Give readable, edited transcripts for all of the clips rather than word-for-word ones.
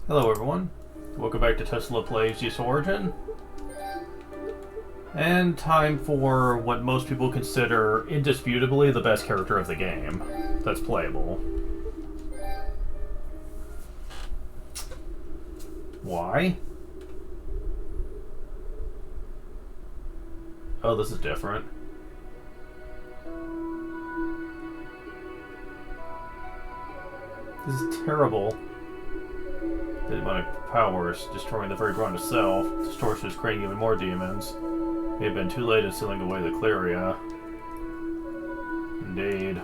Hello everyone, welcome back to Tesla Plays Use Origin. And time for what most people consider indisputably the best character of the game that's playable. Why? Oh, this is different. This is terrible. The demonic powers destroying the very ground itself. Distortion is creating even more demons. May have been too late in sealing away the Cleria. Indeed.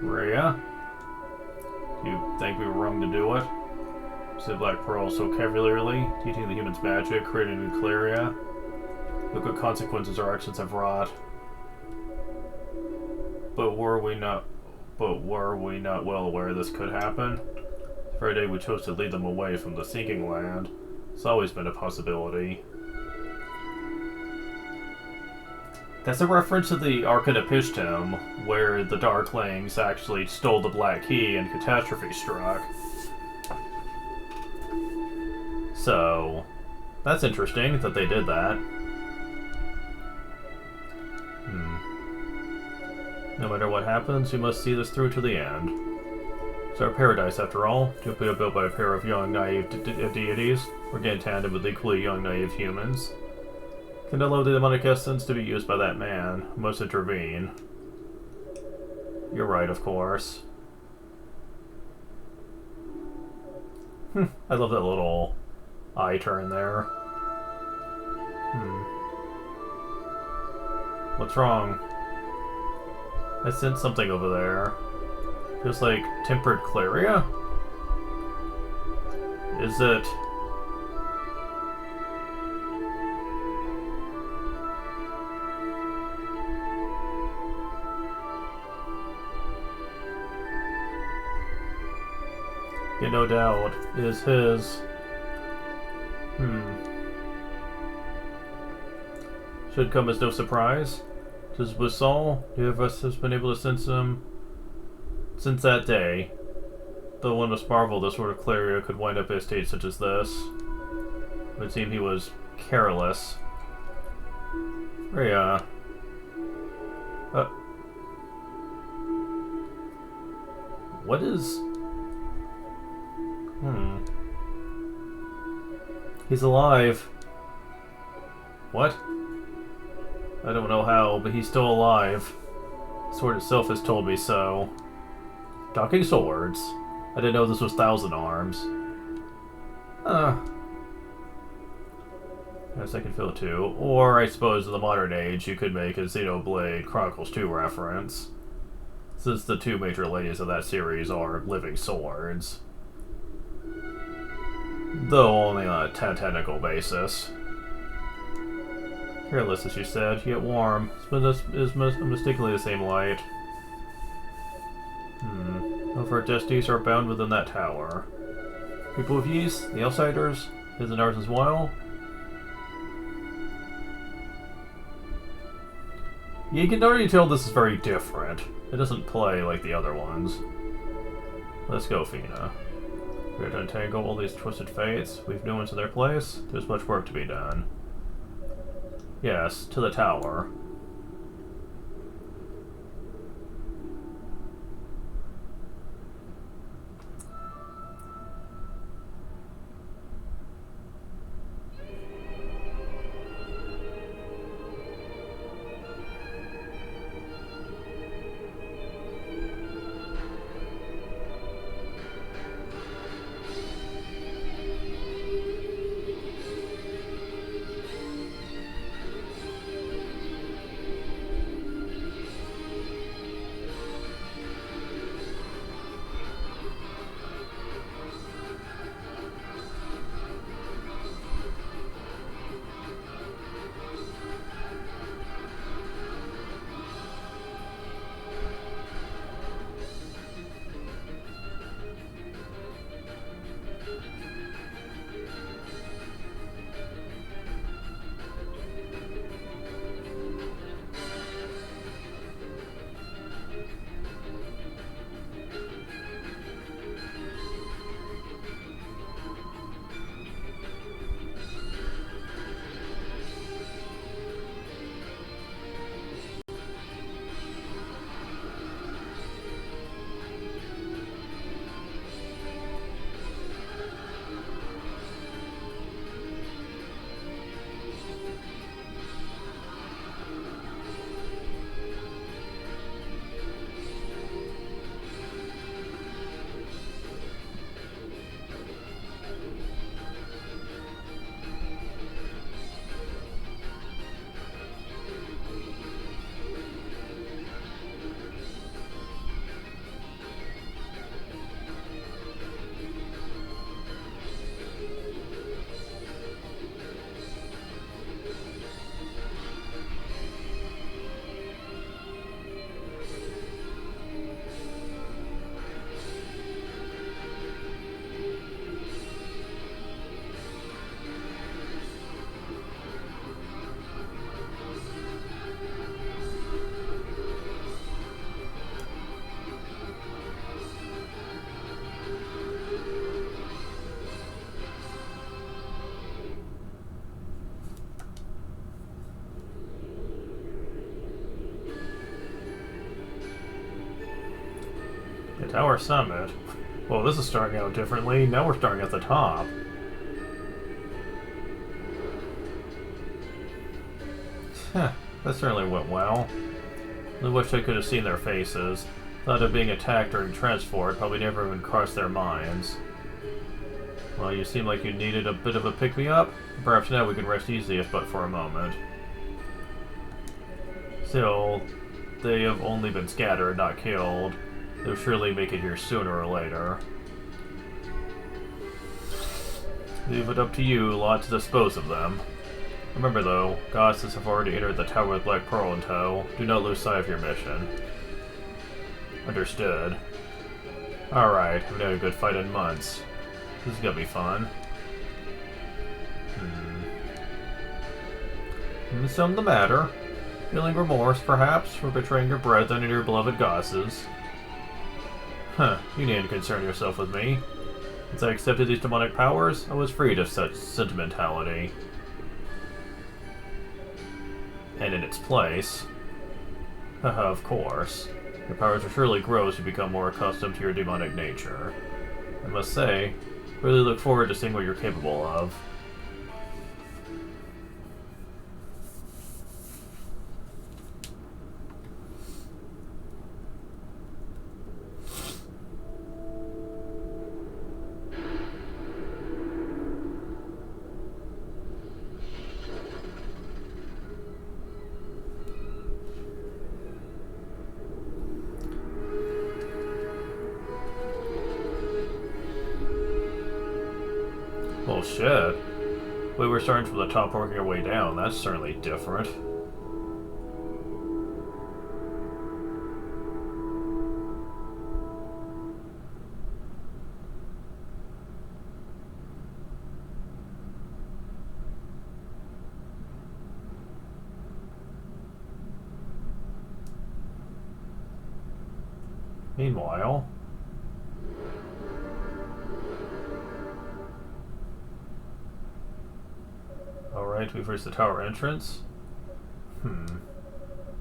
Rhea? Do you think we were wrong to do it? Said Black Pearl so cavalierly, teaching the humans magic, creating a new Cleria. Look what consequences our actions have wrought. But were we not well aware this could happen? The very day we chose to lead them away from the sinking land. It's always been a possibility. That's a reference to the Ark of Pishtim, where the Darklings actually stole the Black Key and catastrophe struck. So, that's interesting that they did that. No matter what happens, we must see this through to the end. It's our paradise, after all, to be built by a pair of young, naive deities, working in tandem with equally young, naive humans. Can allow the demonic essence to be used by that man, who must intervene. You're right, of course. I love that little eye turn there. What's wrong? I sense something over there. Feels like tempered Cleria? Is it... Yeah, no doubt, is his... Should come as no surprise. As with Saul, neither of us has been able to sense him since that day. Though one must marvel this sort of Cleria could wind up in a state such as this. It would seem he was careless. Rhea. What is... He's alive. What? I don't know how, but he's still alive. The sword itself has told me so. Talking swords. I didn't know this was Thousand Arms. Yes, I can feel it too. Or, I suppose, in the modern age, you could make a Xenoblade Chronicles 2 reference. Since the two major ladies of that series are living swords. Though only on a tactical basis. Careless, as you said, yet warm. Is mistakenly the same light. All of our destinies are bound within that tower. People of Ys, the outsiders, his and ours as well. You can already tell this is very different. It doesn't play like the other ones. Let's go, Fina. We're to untangle all these twisted fates, leave new ones in their place. There's much work to be done. Yes, to the tower. The tower summit. Well, this is starting out differently. Now we're starting at the top. Huh, that certainly went well. I wish I could have seen their faces. Thought of being attacked during transport probably never even crossed their minds. Well, you seem like you needed a bit of a pick-me-up. Perhaps now we can rest easy if but for a moment. Still, they have only been scattered, not killed. They'll surely make it here sooner or later. Leave it up to you lot to dispose of them. Remember though, goddesses have already entered the tower with Black Pearl in tow. Do not lose sight of your mission. Understood. Alright, haven't had a good fight in months. This is gonna be fun. Something the matter? Feeling remorse, perhaps, for betraying your brethren and your beloved goddesses? Huh, you needn't concern yourself with me. Since I accepted these demonic powers, I was freed of such sentimentality. And in its place... Haha, of course. Your powers will surely grow as you become more accustomed to your demonic nature. I must say, really look forward to seeing what you're capable of. Well, shit. We were starting from the top, working our way down. That's certainly different. Meanwhile... Alright, we've reached the tower entrance. So I'm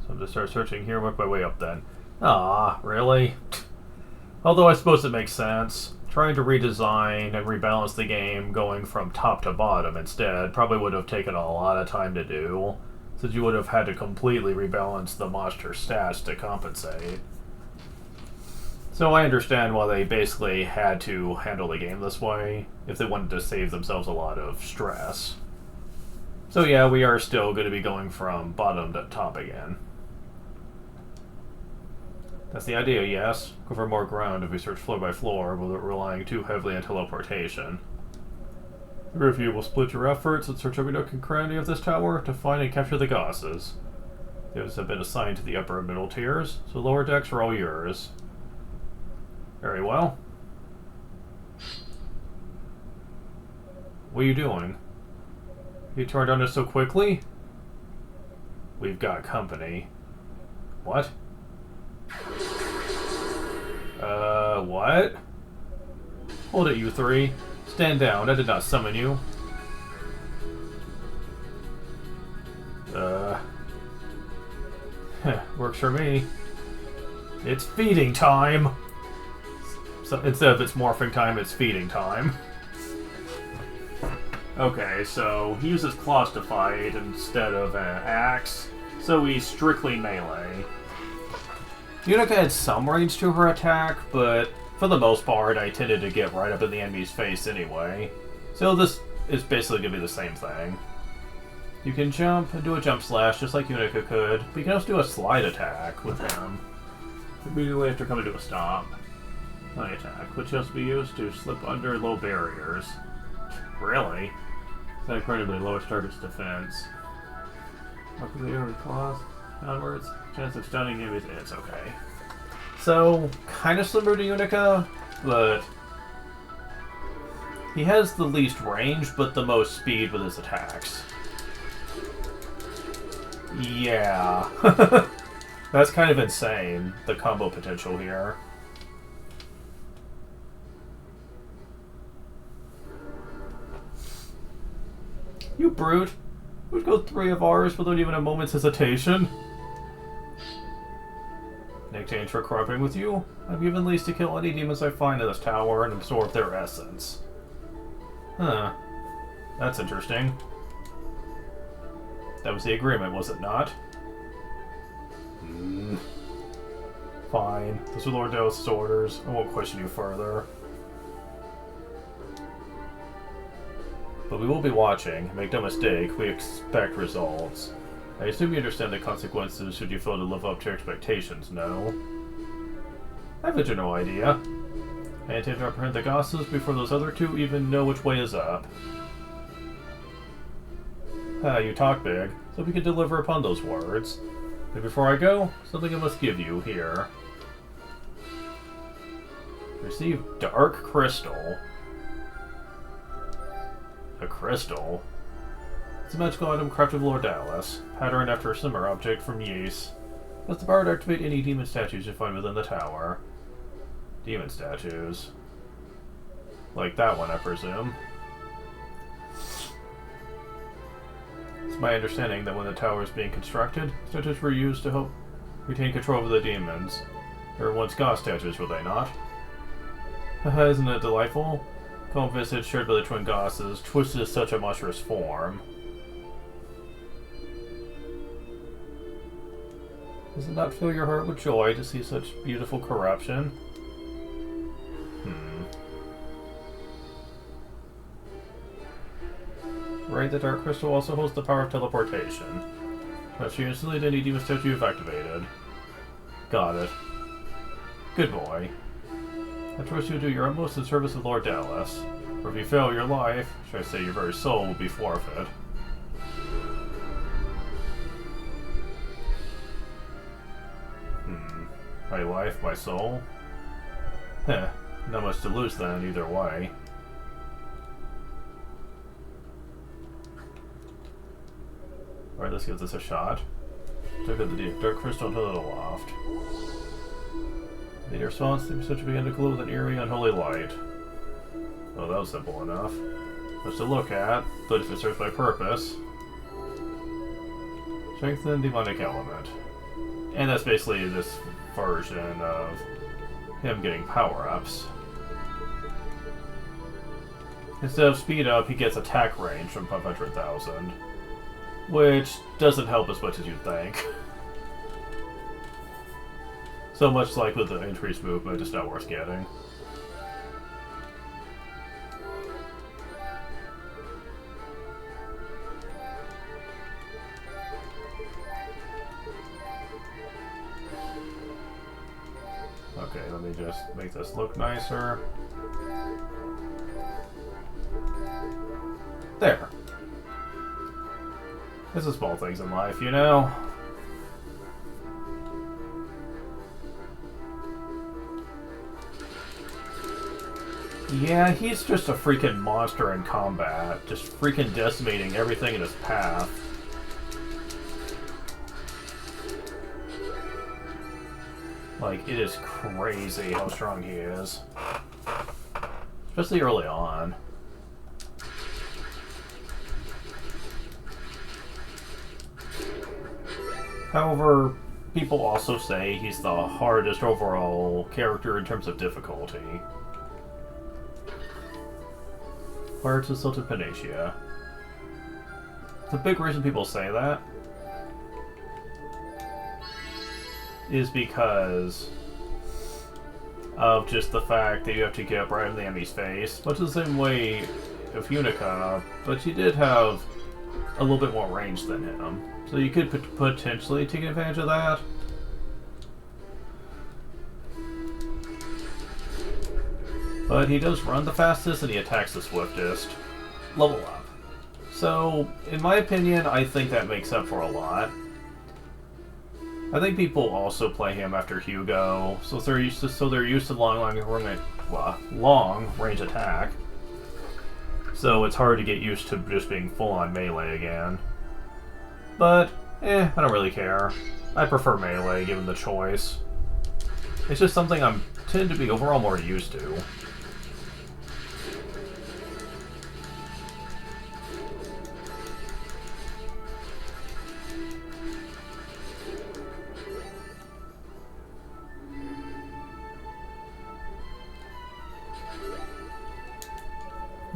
gonna start searching here, work my way up then. Ah, really? Although I suppose it makes sense. Trying to redesign and rebalance the game going from top to bottom instead probably would have taken a lot of time to do, since you would have had to completely rebalance the monster stats to compensate. So I understand why they basically had to handle the game this way, if they wanted to save themselves a lot of stress. So yeah, we are still going to be going from bottom to top again. That's the idea, yes. Cover more ground if we search floor by floor without relying too heavily on teleportation. The three of you will split your efforts and search every nook and cranny of this tower to find and capture the goddesses. Those have been assigned to the upper and middle tiers, so lower decks are all yours. Very well. What are you doing? You turned on us so quickly? We've got company. What? What? Hold it, you three. Stand down, I did not summon you. Works for me. It's feeding time! So instead of it's morphing time, it's feeding time. Okay, so he uses claws to fight instead of an axe, so he's strictly melee. Unica had some range to her attack, but for the most part I tended to get right up in the enemy's face anyway. So this is basically going to be the same thing. You can jump and do a jump slash just like Unica could, but you can also do a slide attack with him. Immediately after coming to a stop. Slide attack, which has to be used to slip under low barriers. Really? That incredibly lowers target's defense. Up with the inward claws, downwards. Chance of stunning him is it's okay. So, kind of similar to Unica, but he has the least range, but the most speed with his attacks. Yeah. That's kind of insane, the combo potential here. You brute! Would go 3 of ours without even a moment's hesitation. In exchange for cooperating with you, I've given lease to kill any demons I find in this tower and absorb their essence. Huh. That's interesting. That was the agreement, was it not? Fine. Those are Lord Dallas' orders. I won't question you further. But we will be watching. Make no mistake, we expect results. I assume you understand the consequences should you fail to live up to your expectations, no? I have a general idea. I intend to apprehend the gossips before those other two even know which way is up. You talk big, so we can deliver upon those words. But before I go, something I must give you here. Receive Dark Crystal. A crystal? It's a magical item crafted of Lord Dallas, patterned after a similar object from Ys. That's the power to activate any demon statues you find within the tower. Demon statues. Like that one, I presume. It's my understanding that when the tower is being constructed, statues were used to help retain control over the demons. They were once god statues, were they not? Haha, isn't it delightful? Calm visage shared by the twin goddesses, twisted to such a monstrous form. Does it not fill your heart with joy to see such beautiful corruption? Right, the Dark Crystal also holds the power of teleportation. Touch you instantly to any demon statue you've activated. Got it. Good boy. I trust you to do your utmost in service of Lord Dallas. Or if you fail your life, should I say your very soul will be forfeit. My life, my soul? Heh, not much to lose then, either way. Alright, let's give this a shot. Took out the Dark Crystal into the loft. The response seems to begin to glow with an eerie, unholy light. Oh, that was simple enough. Much to look at, but if it serves my purpose. Strengthen demonic element. And that's basically this version of him getting power-ups. Instead of speed up, he gets attack range from 500,000. Which doesn't help as much as you'd think. So much like with the increased movement, it's not worth getting. Okay, let me just make this look nicer. There. It's the small things in life, you know? Yeah, he's just a freaking monster in combat, just freaking decimating everything in his path. Like, it is crazy how strong he is. Especially early on. However, people also say he's the hardest overall character in terms of difficulty. Hearts of Silted Panacea. The big reason people say that is because of just the fact that you have to get up right in the enemy's face, much the same way of Unica, but she did have a little bit more range than him. So you could potentially take advantage of that. But he does run the fastest and he attacks the swiftest. Level up. So, in my opinion, I think that makes up for a lot. I think people also play him after Hugo, so they're used to long range attack. So it's hard to get used to just being full on melee again. But, I don't really care. I prefer melee given the choice. It's just something I tend to be overall more used to.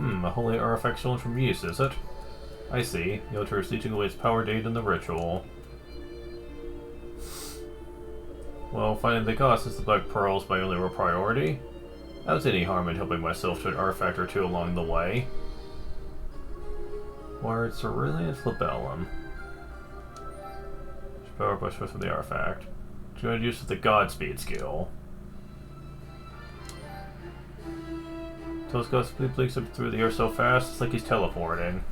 A holy artifact stolen from use, is it? I see. The altar is leeching away its power to aid in the ritual. Well, finding the gods is the Black Pearl is my only real priority. I don't see any harm in helping myself to an artifact or two along the way. Wired Cerulean Flabellum. Power push from the artifact. Join use of the Godspeed skill. Toal's Godspeed blinks up through the air so fast, it's like he's teleporting.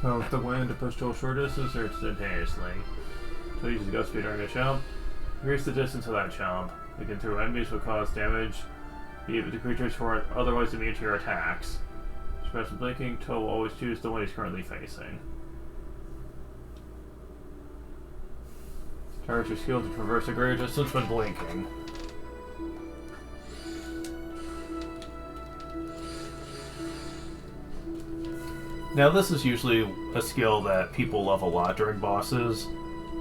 Power with the wind to push Toal short distance or instantaneously. Toal uses Godspeed during a jump. Increase the distance of that jump. Looking through enemies will cause damage, even to creatures who are otherwise immune to your attacks. Press blinking, Toal will always choose the one he's currently facing. Charge your skill to traverse a greater distance when blinking. Now this is usually a skill that people love a lot during bosses,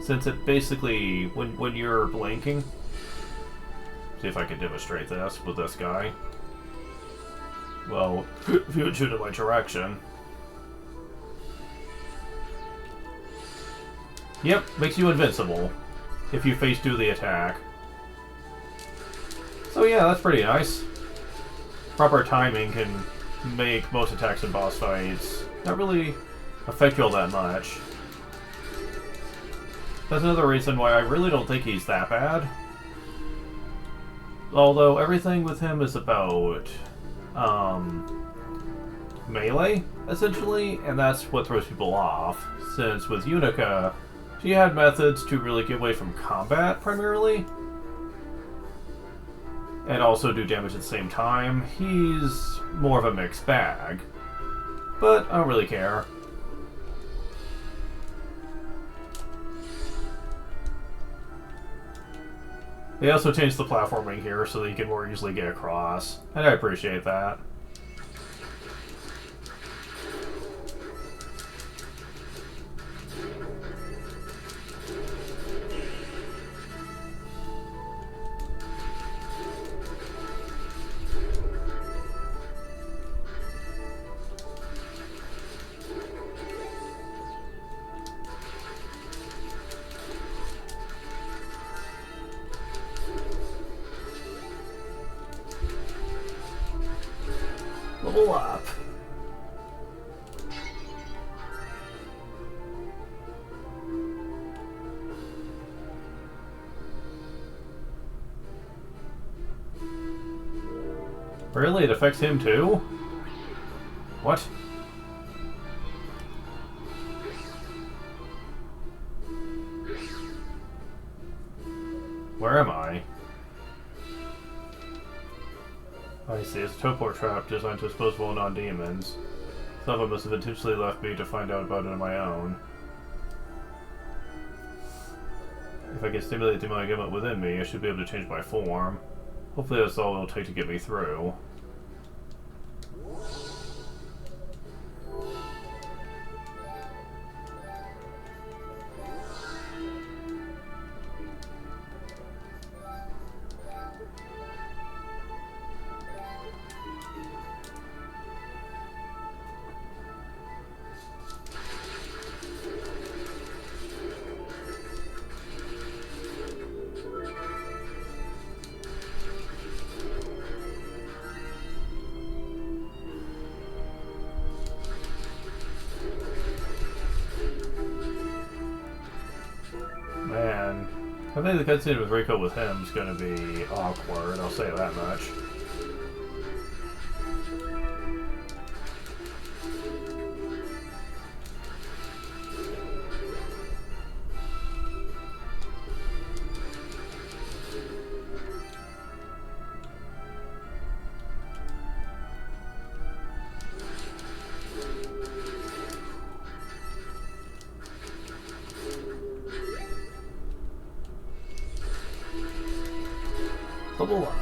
since it basically, when you're blinking, see if I can demonstrate this with this guy. Well, if you would shoot in my direction. Yep, makes you invincible if you face do the attack. So yeah, that's pretty nice. Proper timing can make most attacks in boss fights not really affect you all that much. That's another reason why I really don't think he's that bad. Although everything with him is about melee, essentially, and that's what throws people off. Since with Unica, she had methods to really get away from combat, primarily, and also do damage at the same time. He's more of a mixed bag, but I don't really care. They also changed the platforming here so that you can more easily get across, and I appreciate that. Level up. Really? It affects him too? What? Where am I? I see, it's a teleport trap designed to expose well non-demons. Some of them must have intentionally left me to find out about it on my own. If I can stimulate the demonic element within me, I should be able to change my form. Hopefully that's all it'll take to get me through. Man, I think the cutscene with Rico with him is going to be awkward, I'll say that much. Level up.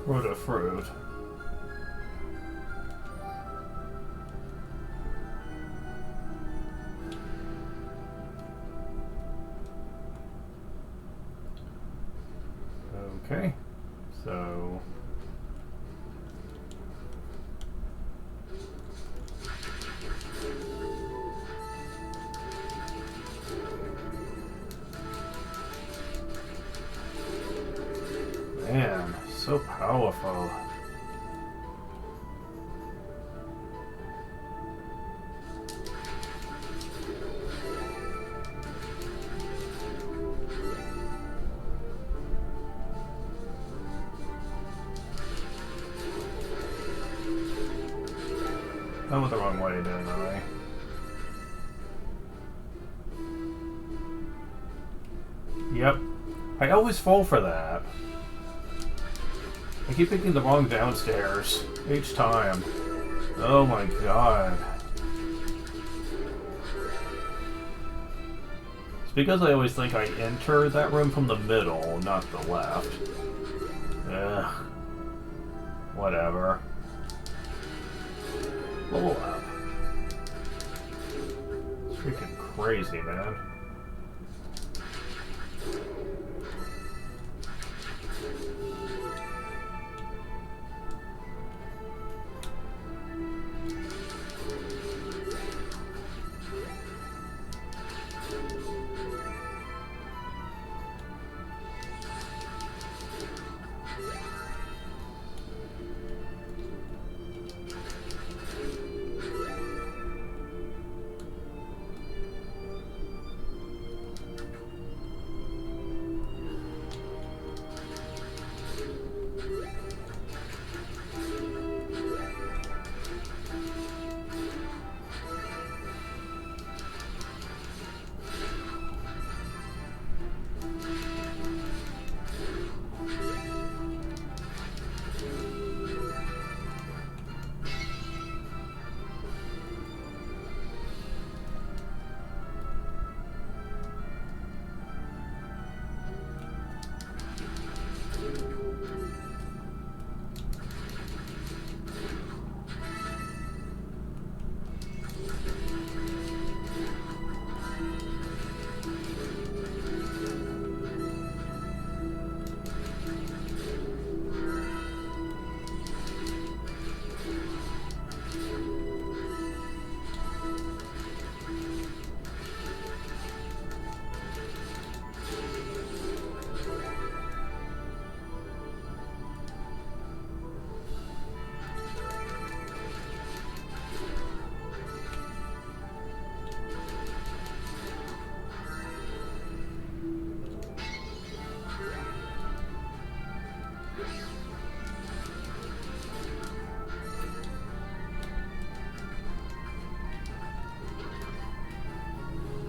Fruit of fruit. Okay, so... Man, so powerful. I went the wrong way, didn't I? Yep. I always fall for that. I keep picking the wrong downstairs each time. Oh my god. It's because I always think I enter that room from the middle, not the left. Ugh. Whatever. Level up. It's freaking crazy, man.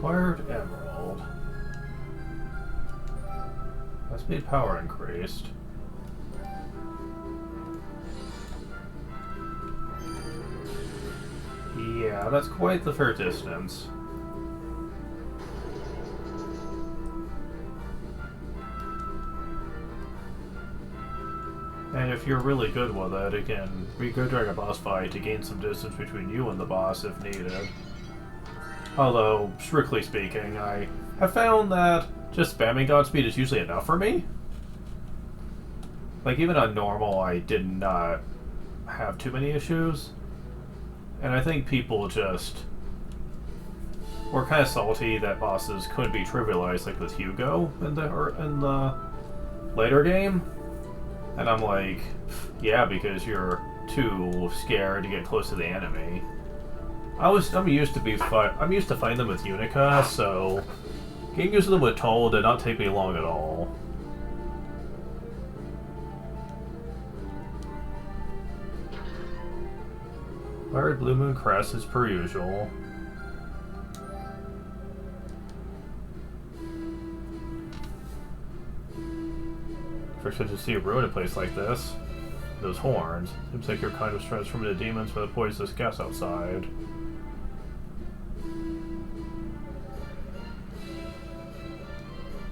Acquired emerald. That's made power increased. Yeah, that's quite the fair distance. And if you're really good with it, it can be good during a boss fight to gain some distance between you and the boss if needed. Although, strictly speaking, I have found that just spamming Godspeed is usually enough for me. Like, even on normal, I did not have too many issues. And I think people just were kind of salty that bosses couldn't be trivialized, like with Hugo in the later game. And I'm like, yeah, because you're too scared to get close to the enemy. I'm used to fighting them with Unica, so getting used to them with Toal did not take me long at all. Fired Blue Moon Crest as per usual. First time to see a ruin a place like this. Those horns. Seems like you're kind of transformed into demons by the poisonous gas outside.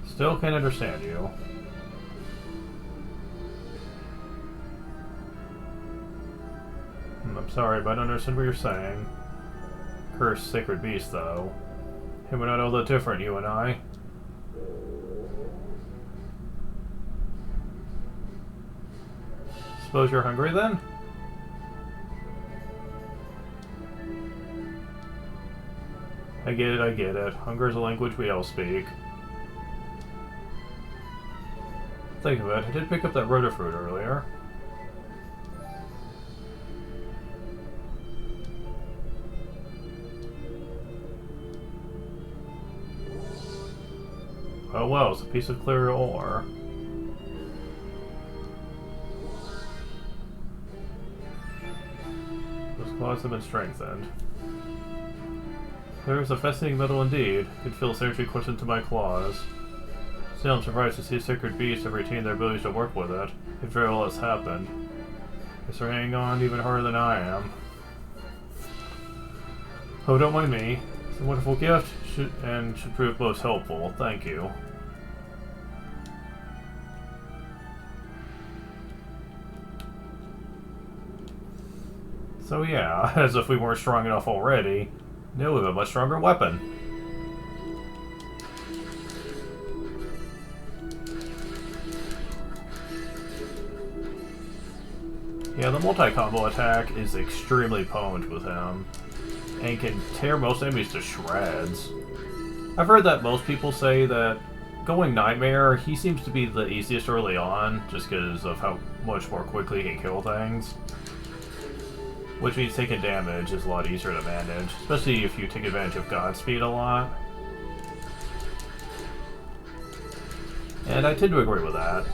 Still can't understand you. I'm sorry, but I don't understand what you're saying. Cursed sacred beast, though. Hey, we're not all that different, you and I. Suppose you're hungry, then? I get it, I get it. Hunger is a language we all speak. Think of it, I did pick up that rotor fruit earlier. Oh well, it's a piece of clear ore. Those claws have been strengthened. There's a fascinating metal indeed. Could feel its energy coursing into my claws. Still, I'm surprised to see sacred beasts have retained their ability to work with it. If very well has happened. Guess they're hanging on even harder than I am. Oh, don't mind me. It's a wonderful gift, should prove most helpful. Thank you. So yeah, as if we weren't strong enough already, now we have a much stronger weapon. Yeah, the multi-combo attack is extremely potent with him, and can tear most enemies to shreds. I've heard that most people say that going Nightmare, he seems to be the easiest early on, just because of how much more quickly he can kill things. Which means taking damage is a lot easier to manage, especially if you take advantage of Godspeed a lot. And I tend to agree with that.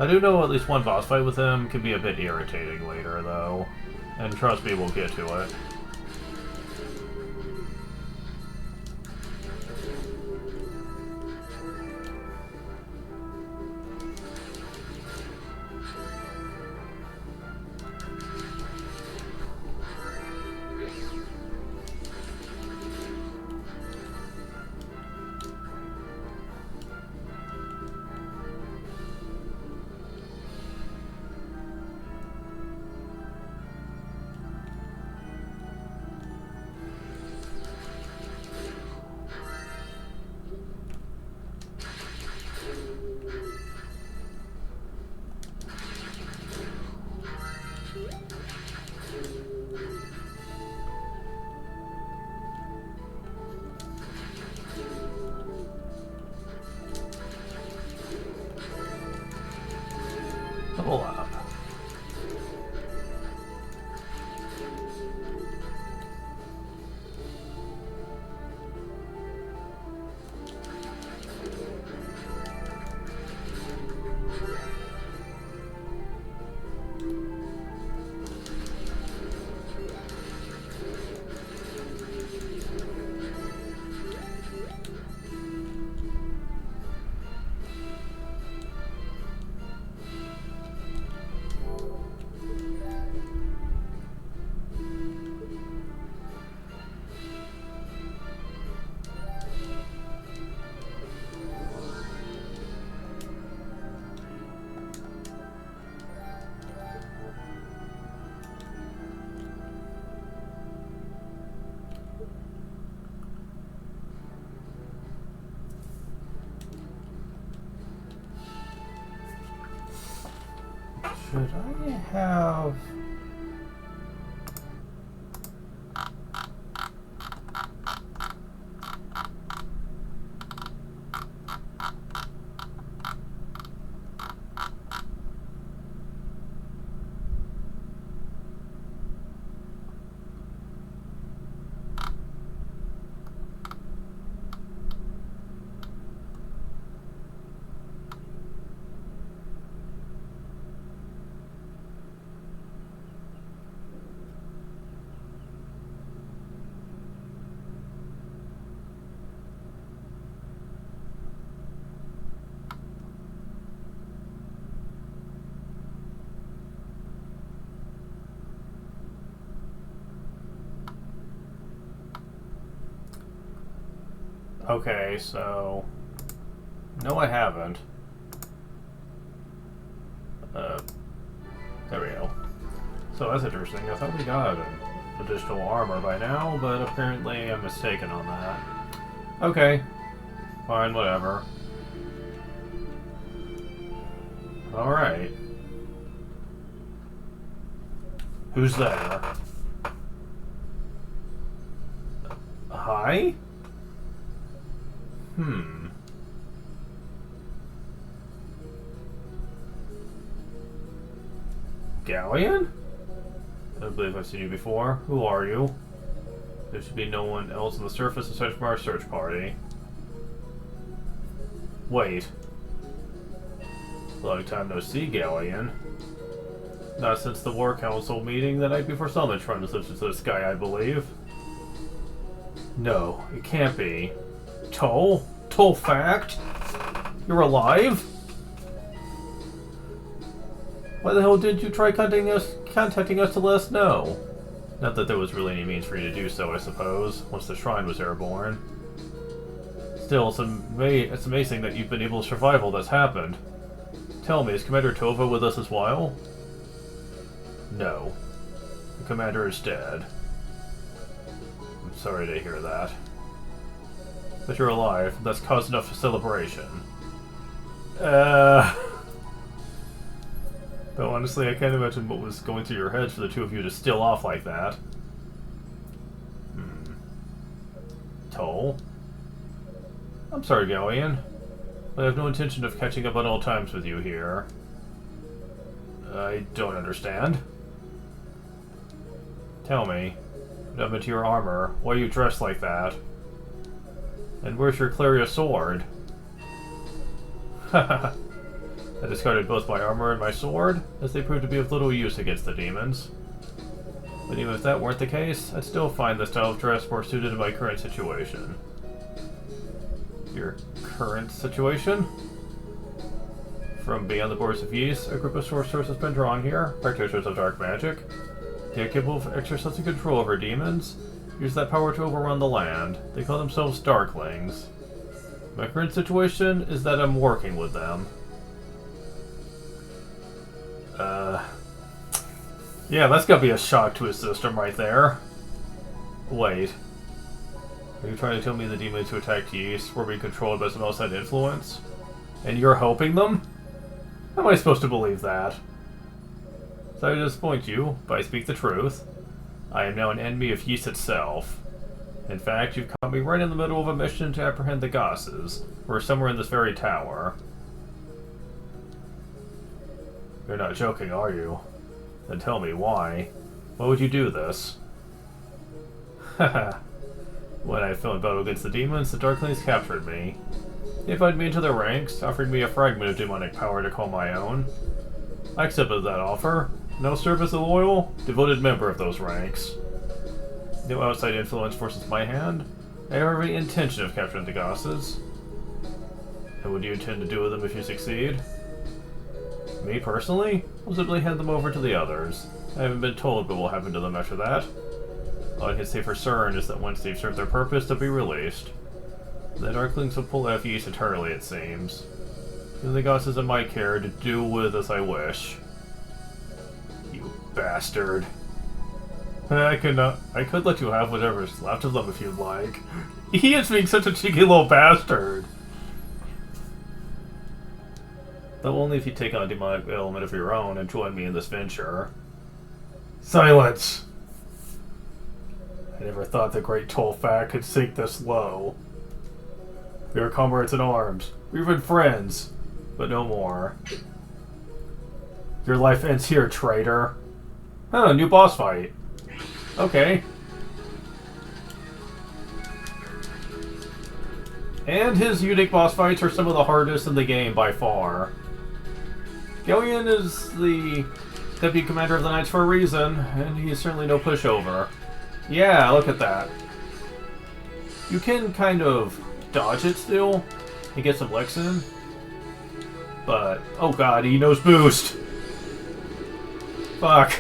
I do know at least one boss fight with him can be a bit irritating later, though. And trust me, we'll get to it. Level up. Should I have... Okay, so... No, I haven't. There we go. So that's interesting. I thought we got an additional armor by now, but apparently I'm mistaken on that. Okay. Fine, whatever. Alright. Who's there? Hi? Galleon? I don't believe I've seen you before. Who are you? There should be no one else on the surface aside from our search party. Wait. Long time no see, Galleon. Not since the War Council meeting the night before Summit Run slipped into the sky, I believe. No, it can't be. Toal? Toal Fact? You're alive? Why the hell didn't you try contacting us to let us know? Not that there was really any means for you to do so, I suppose, once the shrine was airborne. Still, it's amazing that you've been able to survive all that's happened. Tell me, is Commander Tova with us as well? No. The commander is dead. I'm sorry to hear that. But you're alive. That's cause enough for celebration. Though honestly, I can't imagine what was going through your heads for the two of you to still off like that. Toal? I'm sorry, Galleon, but I have no intention of catching up on old times with you here. I don't understand. Tell me, what happened to your armor? Why are you dressed like that? And where's your Claria sword? Haha. I discarded both my armor and my sword, as they proved to be of little use against the demons. But even if that weren't the case, I'd still find this style of dress more suited to my current situation. Your current situation? From beyond the borders of Ys, a group of sorcerers has been drawn here, practitioners of dark magic. They are capable of exercising control over demons, use that power to overrun the land. They call themselves Darklings. My current situation is that I'm working with them. Yeah, that's gotta be a shock to his system right there. Wait. Are you trying to tell me the demons who attacked Ys were being controlled by some outside influence? And you're helping them? How am I supposed to believe that? Sorry to disappoint you, but I speak the truth. I am now an enemy of Ys itself. In fact, you've caught me right in the middle of a mission to apprehend the Gosses. We're somewhere in this very tower. You're not joking, are you? Then tell me why. Why would you do this? Haha. When I fell in battle against the demons, the Darklings captured me. They invited me into their ranks, offering me a fragment of demonic power to call my own. I accepted that offer. Now serve as a loyal, devoted member of those ranks. No outside influence forces my hand. I have every intention of capturing the Gosses. And what do you intend to do with them if you succeed? Me personally? I'll simply hand them over to the others. I haven't been told what will happen to them after that. All I can say for certain is that once they've served their purpose, they'll be released. The Darklings will pull out of Ys entirely, it seems. Giving the Gosses in my care to do with as I wish. You bastard. I could let you have whatever's left of them if you'd like. He is being such a cheeky little bastard. Though only if you take on a demonic element of your own and join me in this venture. Silence! I never thought the great Toal Fact could sink this low. We are comrades in arms. We've been friends, but no more. Your life ends here, traitor. Oh, new boss fight. Okay. And his unique boss fights are some of the hardest in the game by far. Galleon is the deputy commander of the Knights for a reason, and he is certainly no pushover. Yeah, look at that. You can kind of dodge it still and get some licks in, but oh god, he knows boost. Fuck.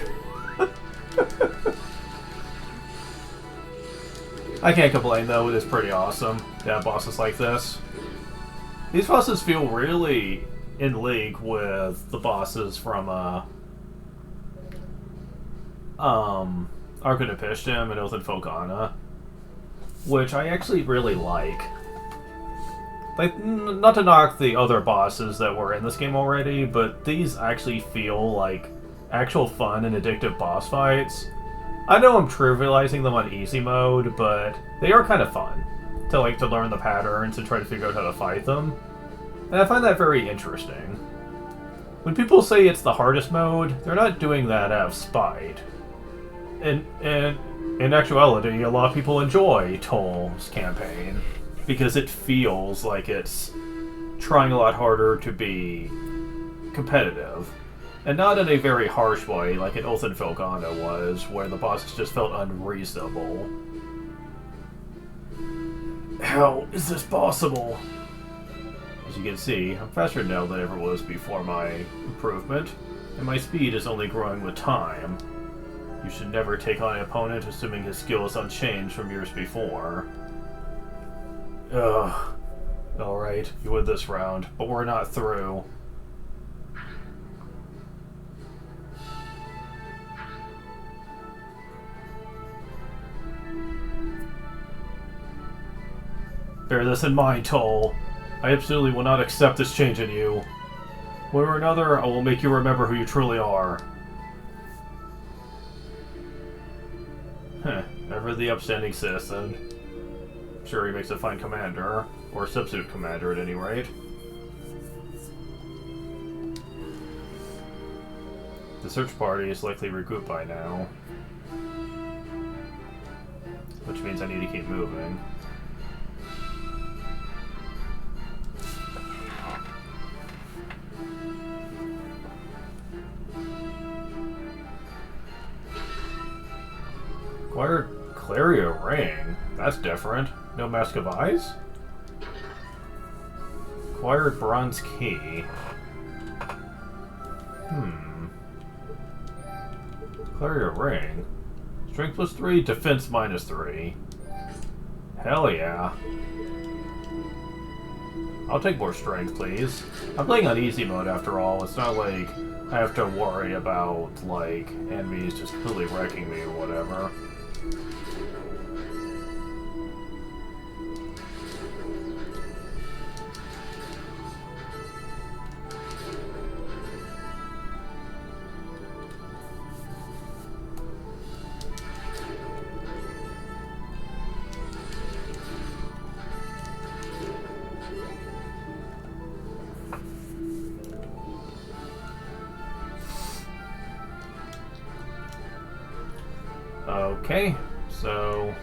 I can't complain though, it is pretty awesome to have bosses like this. These bosses feel really in league with the bosses from Arcanapishtim and Oath and Folgana, which I actually really like. Like, not to knock the other bosses that were in this game already, but these actually feel like actual fun and addictive boss fights. I know I'm trivializing them on easy mode, but they are kind of fun to learn the patterns and try to figure out how to fight them. And I find that very interesting. When people say it's the hardest mode, they're not doing that out of spite. And in actuality, a lot of people enjoy Toal's campaign because it feels like it's trying a lot harder to be competitive. And not in a very harsh way, like in Oath and Folgana was, where the bosses just felt unreasonable. How is this possible? As you can see, I'm faster now than ever was before my improvement, and my speed is only growing with time. You should never take on an opponent assuming his skill is unchanged from years before. Ugh. Alright, you win this round, but we're not through. Bear this in mind, Toal. I absolutely will not accept this change in you. One way or another, I will make you remember who you truly are. Heh, ever the upstanding citizen. Sure, he makes a fine commander, or substitute commander at any rate. The search party is likely regrouped by now. Which means I need to keep moving. Acquired Claria Ring. That's different. No Mask of Eyes? Acquired Bronze Key. Claria Ring. Strength +3, defense -3. Hell yeah. I'll take more strength, please. I'm playing on easy mode after all. It's not like I have to worry about, like, enemies just completely wrecking me or whatever. Okay, so...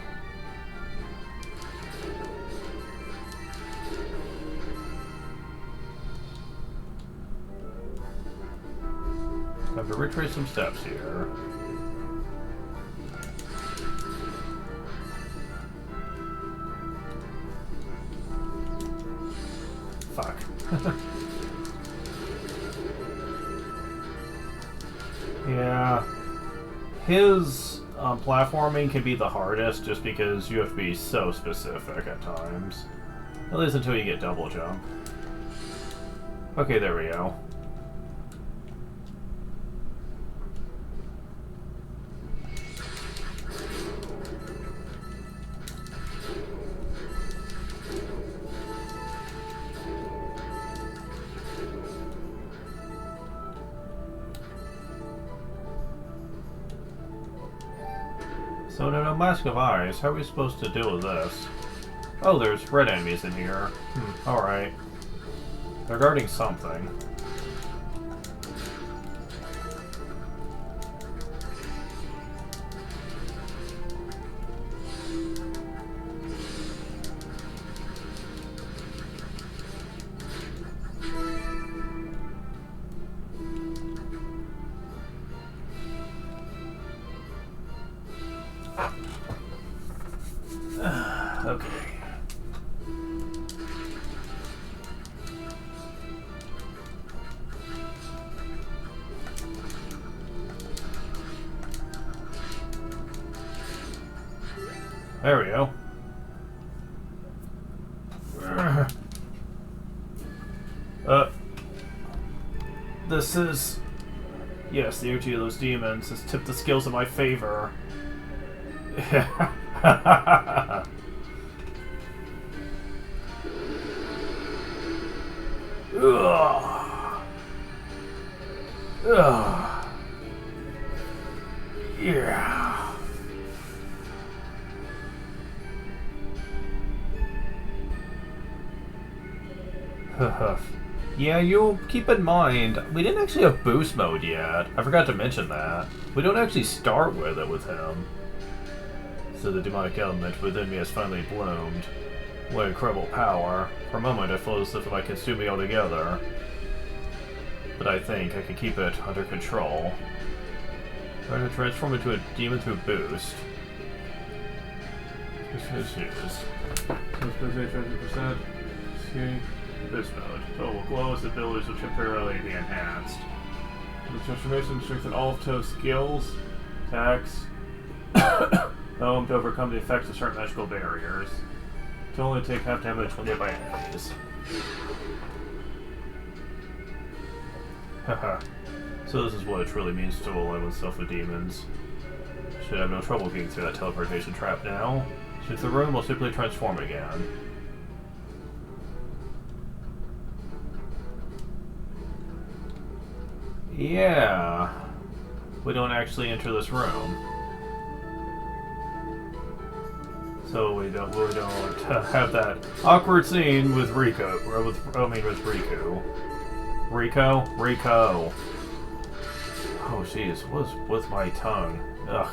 I have to retrace some steps here. Fuck. Yeah. His platforming can be the hardest just because you have to be so specific at times. At least until you get double jump. Okay, there we go. So no Mask of Eyes, how are we supposed to deal with this? Oh, there's red enemies in here. Alright. They're guarding something. Okay. There we go. This is Yes, the energy of those demons has tipped the scales in my favor. Ugh. Ugh. Yeah. Yeah, you'll keep in mind, we didn't actually have boost mode yet. I forgot to mention that. We don't actually start with it with him. So the demonic element within me has finally bloomed. What incredible power. For a moment I felt as if it might consume me altogether. But I think I can keep it under control. Trying to transform into a demon through boost. Boost 20%. Boost mode. Total glows abilities will temporarily be enhanced. The transformation strengthens all of Toad's skills, attacks, to overcome the effects of certain magical barriers. To only take half damage when hit by enemies. Haha. So this is what it truly means to align oneself with demons. Should have no trouble getting through that teleportation trap now. Since the room will simply transform again. Yeah. We don't actually enter this room. So we don't have that awkward scene with Rico, or with Riku. Rico. Oh jeez, what's with my tongue? Ugh.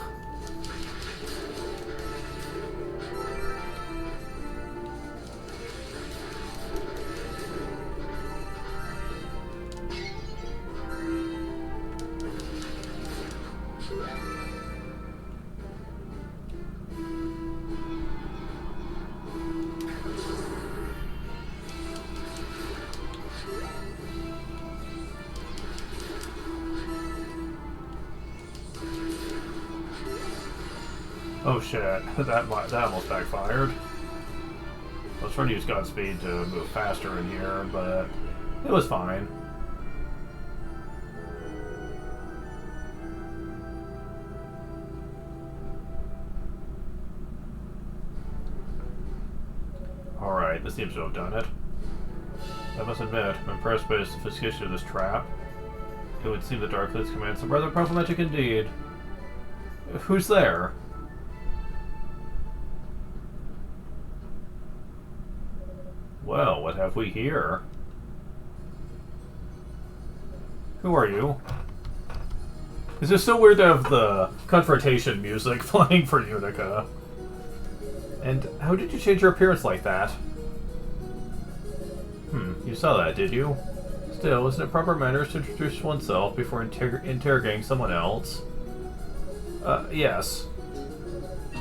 Oh shit, that almost backfired. I was trying to use Godspeed to move faster in here, but it was fine. Alright, this seems to have done it. I must admit, I'm impressed by the sophistication of this trap. It would seem the Dark Fleet's command some rather powerful magic indeed. Who's there? Well, what have we here? Who are you? Is it so weird to have the confrontation music playing for Unica? And how did you change your appearance like that? You saw that, did you? Still, isn't it proper manners to introduce oneself before interrogating someone else? Yes.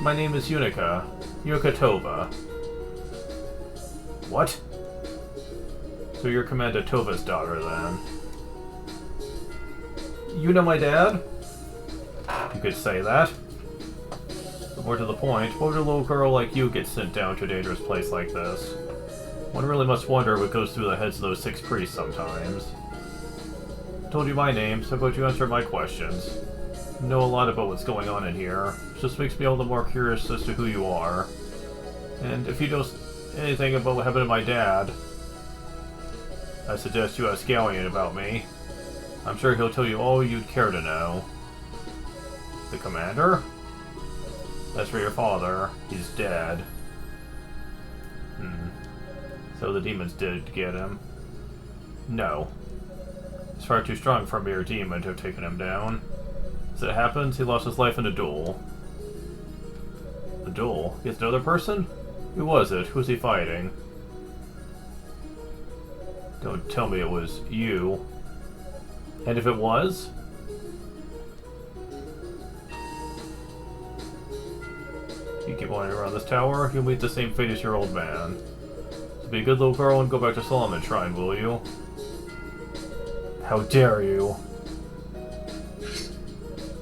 My name is Unica. Unica Tova. What? So you're Commander Tova's daughter, then? You know my dad? You could say that. But more to the point, why would a little girl like you get sent down to a dangerous place like this? One really must wonder what goes through the heads of those 6 priests sometimes. I told you my name, so how about you answer my questions? You know a lot about what's going on in here. It just makes me all the more curious as to who you are. And if you know anything about what happened to my dad, I suggest you ask Galleon about me. I'm sure he'll tell you all you'd care to know. The commander? As for your father, he's dead. So the demons did get him. No. He's far too strong for a mere demon to have taken him down. As it happens, he lost his life in a duel. A duel? Against another person? Who was it? Who was he fighting? Don't tell me it was you. And if it was? You keep wandering around this tower, you'll meet the same fate as your old man. So be a good little girl and go back to Solomon Shrine, will you? How dare you?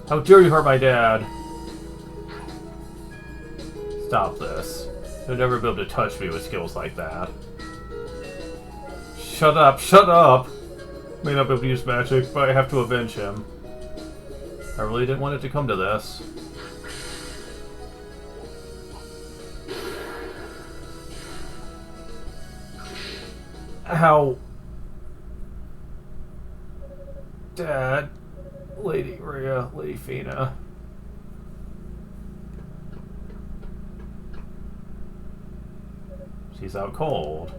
How dare you hurt my dad? Stop this. You'll never be able to touch me with skills like that. Shut up, shut up! May not be able to use magic, but I have to avenge him. I really didn't want it to come to this. Ow. Dad. Lady Rhea. Lady Fina. She's out cold.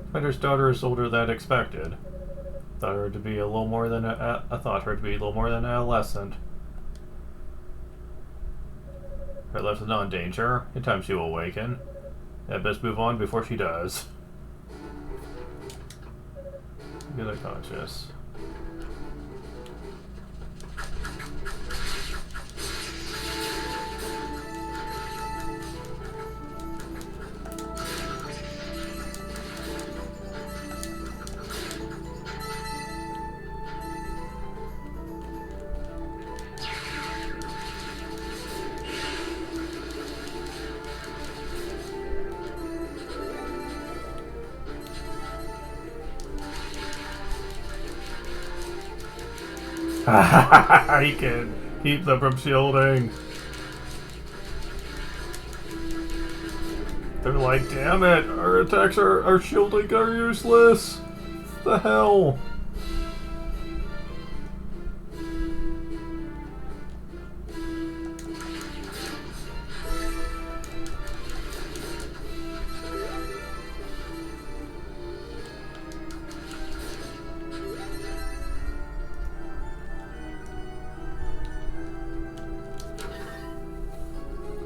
Commander's daughter is older than expected. Thought her to be a little more than I thought her to be a little more than an adolescent. Her life is not in danger. In time she will awaken. I'd best move on before she does. Get unconscious. He can keep them from shielding. They're like, damn it, our attacks our shielding are useless. What the hell?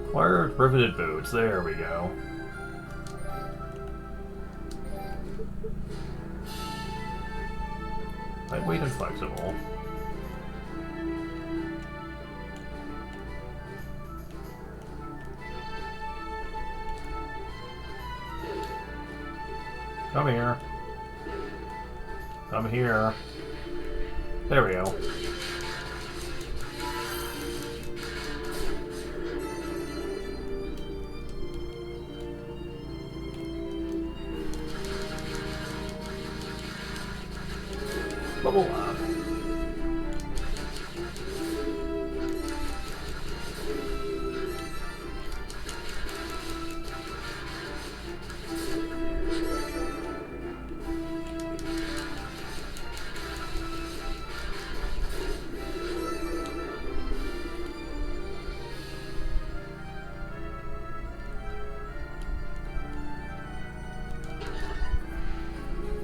Acquired riveted boots. There we go. Lightweight and flexible. Come here. Come here. There we go. Bubble up.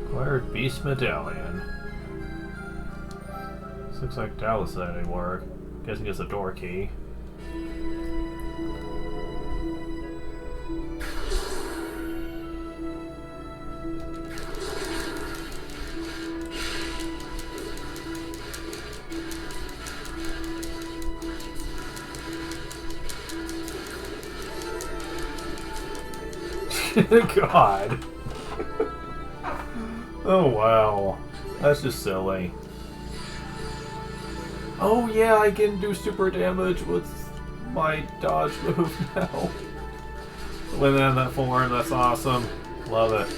Acquired Beast Medallion. This looks like Dallas said any work. Guessing it's a door key. God. Oh wow. That's just silly. Oh yeah, I can do super damage with my dodge move now. Living in that form, that's awesome. Love it.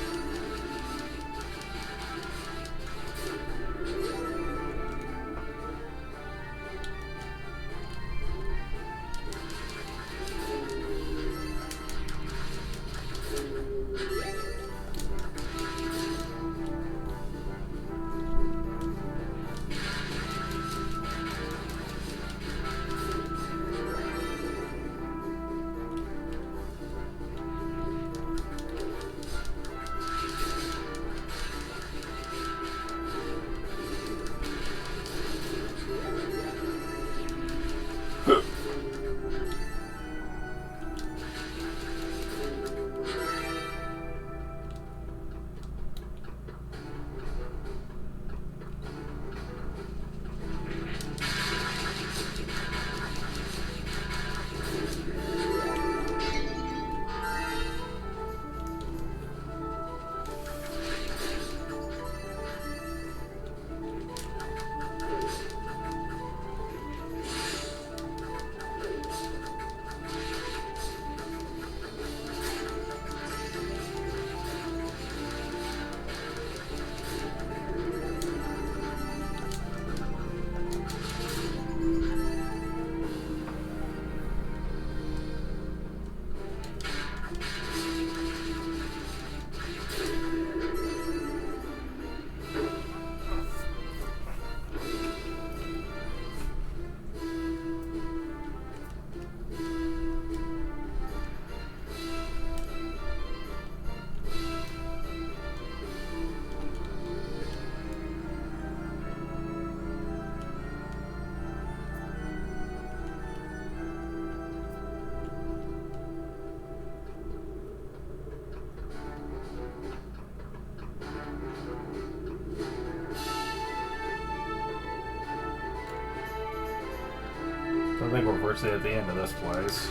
So I think we're virtually at the end of this place.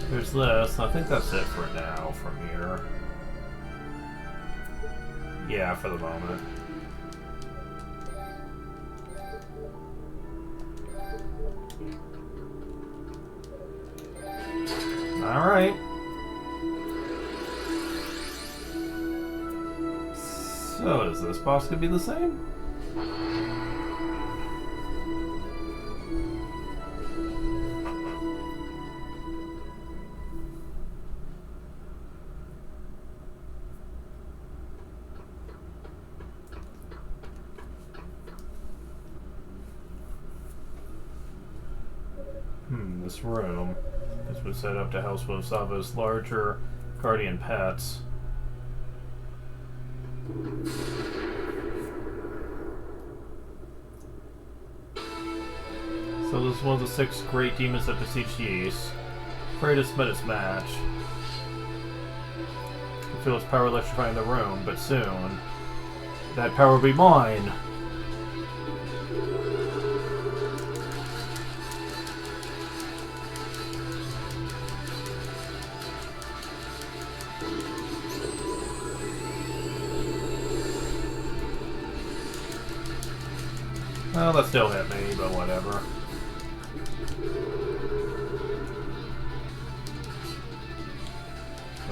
There's this. I think that's it for now from here. Yeah, for the moment. Alright. So, is this boss gonna be the same? This room has been set up to house one of Sava's larger guardian pets. So this is one of the 6 great demons that besiege the East. Kratos met its match. I feel its power electrifying the room, but soon that power will be mine! Well, that still hit me, but whatever.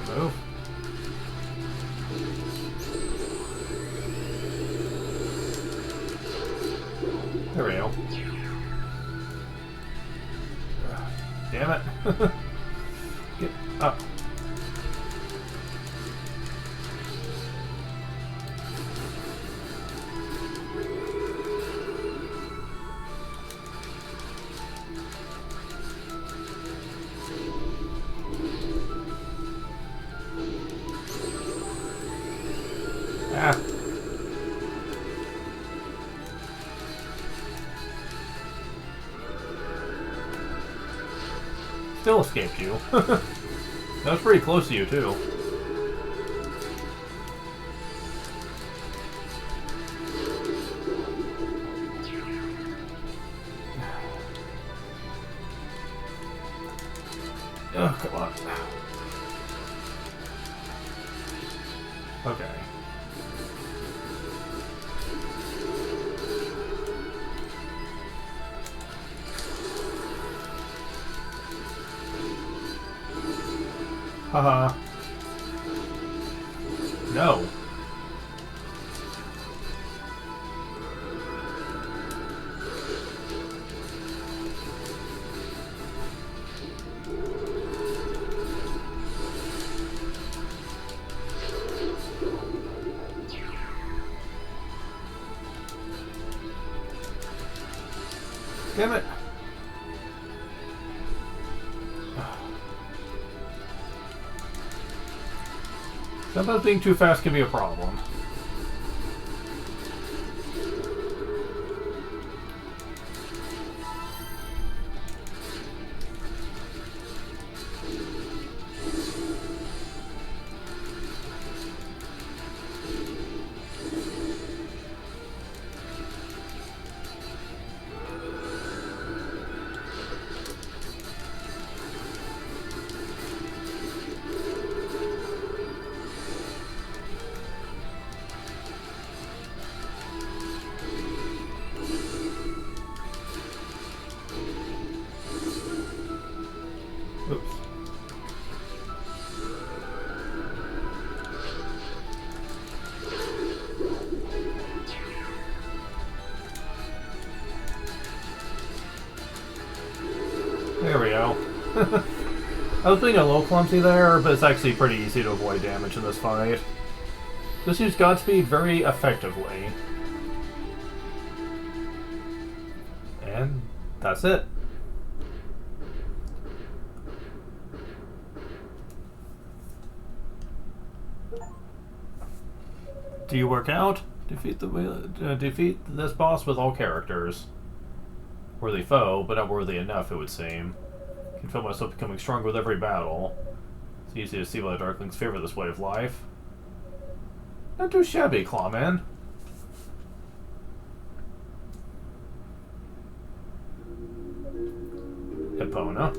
Move. There we go. Damn it. Get up. Still escaped you. That was pretty close to you, too. Oh, come on. Okay. Haha. No. Damn it. Sometimes being too fast can be a problem. Oops. There we go. I was being a little clumsy there, but it's actually pretty easy to avoid damage in this fight. Just use Godspeed very effectively. And that's it. Do you work out? Defeat this boss with all characters. Worthy foe, but not worthy enough, it would seem. I can feel myself becoming stronger with every battle. It's easy to see why the Darklings favor this way of life. Not too shabby, Clawman. Epona.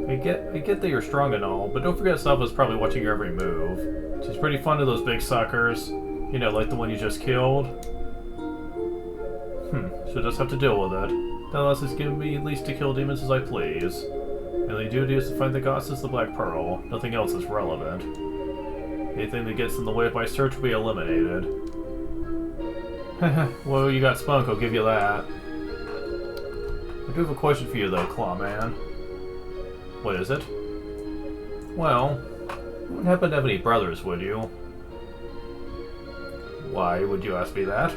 I get that you're strong and all, but don't forget Selva's probably watching your every move. She's pretty fond of those big suckers. You know, like the one you just killed. She'll just have to deal with it. That allows us give me at least to kill demons as I please. My only duty is to find the goddess the Black Pearl. Nothing else is relevant. Anything that gets in the way of my search will be eliminated. Well, you got spunk, I'll give you that. I do have a question for you though, Clawman. What is it? Well, you wouldn't happen to have any brothers, would you? Why would you ask me that?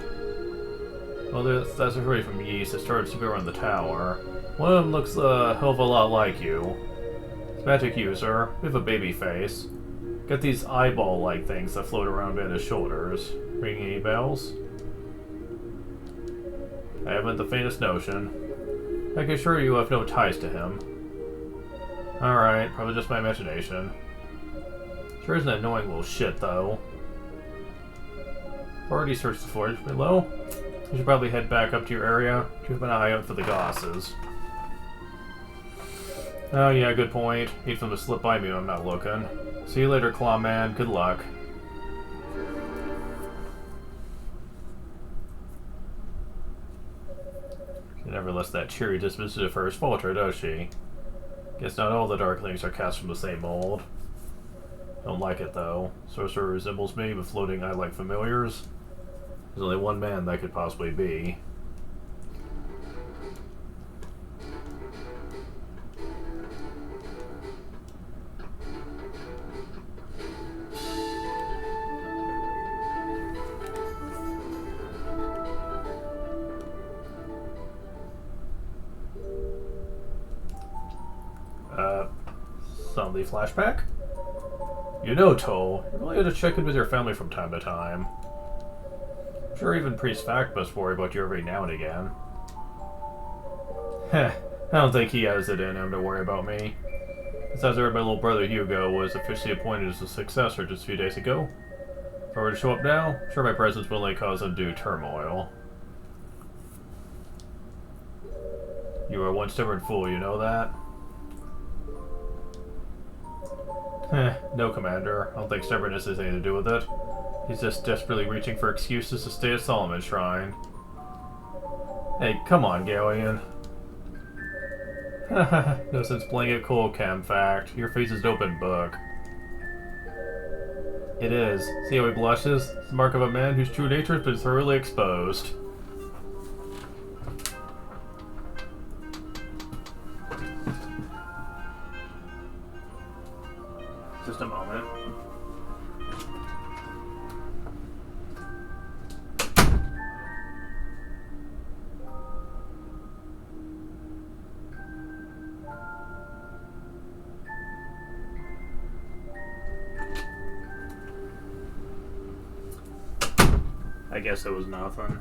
Well, that's a hurry from Yeast that started to be around the tower. One of them looks a hell of a lot like you. It's magic user, with a baby face. Got these eyeball-like things that float around behind his shoulders. Ringing any bells? I haven't the faintest notion. I can assure you have no ties to him. Alright, probably just my imagination. Sure is an annoying little shit, though. I've already searched the forge below. You should probably head back up to your area. Keep an eye out for the gosses. Oh yeah, good point. Hate for them to slip by me when I'm not looking. See you later, Clawman. Good luck. She never lets that cheery disposition of hers falter, does she? Guess not all the Darklings are cast from the same mold. Don't like it, though. Sorcerer resembles me, but floating eye-like familiars. There's only one man that could possibly be. Suddenly flashback? You know, Toal, you really ought to check in with your family from time to time. I'm sure even Priest Fact must worry about you every now and again. Heh, I don't think he has it in him to worry about me. Besides, I heard my little brother Hugo was officially appointed as a successor just a few days ago. If I were to show up now, I'm sure my presence will only cause undue turmoil. You are one stubborn fool, you know that? No, Commander. I don't think stubbornness has anything to do with it. He's just desperately reaching for excuses to stay at Solomon's Shrine. Hey, come on, Galleon. No sense playing it cool, Cam Fact. Your face is an open book. It is. See how he blushes? It's the mark of a man whose true nature has been thoroughly exposed. Just a moment. I guess it was nothing.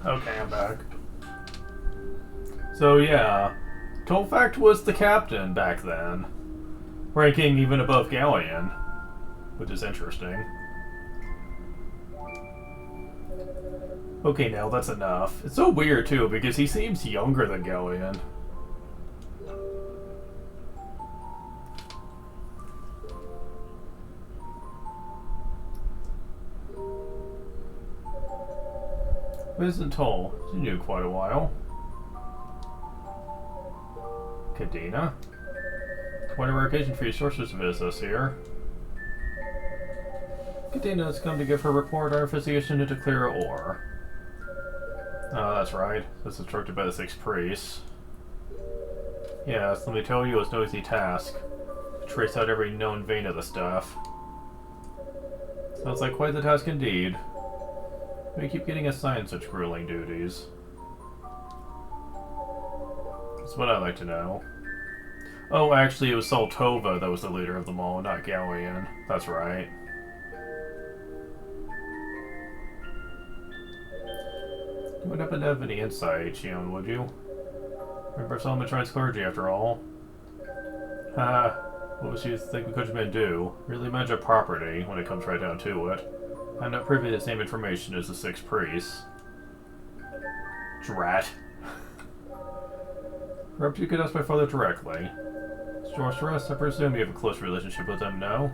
Okay, I'm back. So yeah, Toal Fact was the captain back then, ranking even above Galleon, which is interesting. Okay, now that's enough. It's so weird too, because he seems younger than Galleon. Visit Toal. She knew quite a while. Kadena? Quite a rare occasion for your sources to visit us here. Kadena has come to give her report on our investigation into clear ore. Oh, that's right. That's instructed by the 6 priests. Yes, let me tell you, it's no easy task to trace out every known vein of the stuff. Sounds like quite the task indeed. We keep getting assigned such grueling duties. That's what I'd like to know. Oh, actually, it was Saltova that was the leader of them all, not Galleon. That's right. You wouldn't happen to have any insight, Shion, would you? Remember Salmatrine's clergy, after all. What would you think we could have do? Really manage a property, when it comes right down to it. I'm not privy to the same information as the 6 priests. Drat. Perhaps you could ask my father directly. Sorceress, I presume you have a close relationship with them, no?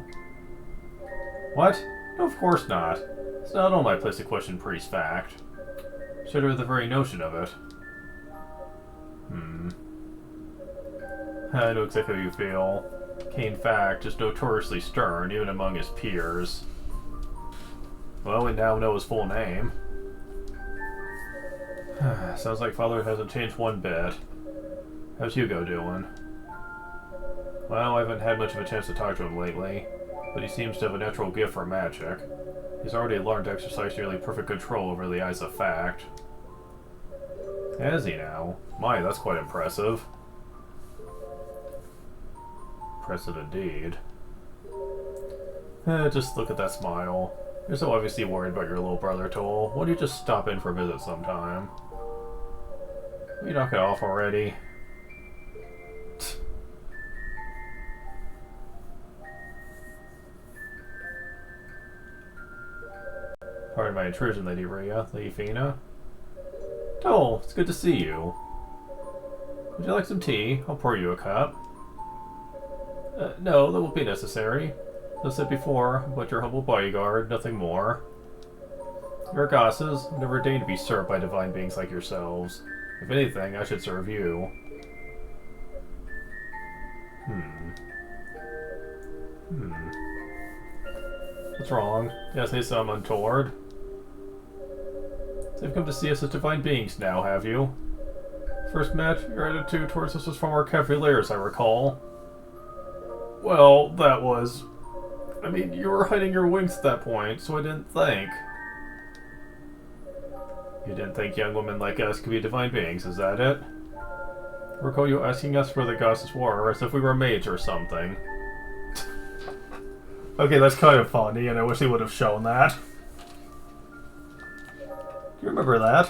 What? No, of course not. It's not on my place to question priest fact. Shudder at the very notion of it. I know exactly how you feel. Kane Fact is notoriously stern, even among his peers. Well, we now know his full name. Sounds like Father hasn't changed one bit. How's Hugo doing? Well, I haven't had much of a chance to talk to him lately, but he seems to have a natural gift for magic. He's already learned to exercise nearly perfect control over the eyes of fact. Has he now? My, that's quite impressive. Impressive indeed. Just look at that smile. You're so obviously worried about your little brother, Toal. Why don't you just stop in for a visit sometime? Will you knock it off already? Pardon my intrusion, Lady Rhea. Lady Fina. Toal, it's good to see you. Would you like some tea? I'll pour you a cup. No, that won't be necessary. As I said before, but your humble bodyguard, nothing more. Your goddesses have never deigned to be served by divine beings like yourselves. If anything, I should serve you. What's wrong? Yes, they say I'm untoward. So you've come to see us as divine beings now, have you? First met, your attitude towards us was far more cavalier, as I recall. Well, that was... I mean, you were hiding your wings at that point, so I didn't think. You didn't think young women like us could be divine beings, is that it? I recall you asking us where the goddesses were, as if we were maids or something. Okay, that's kind of funny, and I wish they would have shown that. Do you remember that?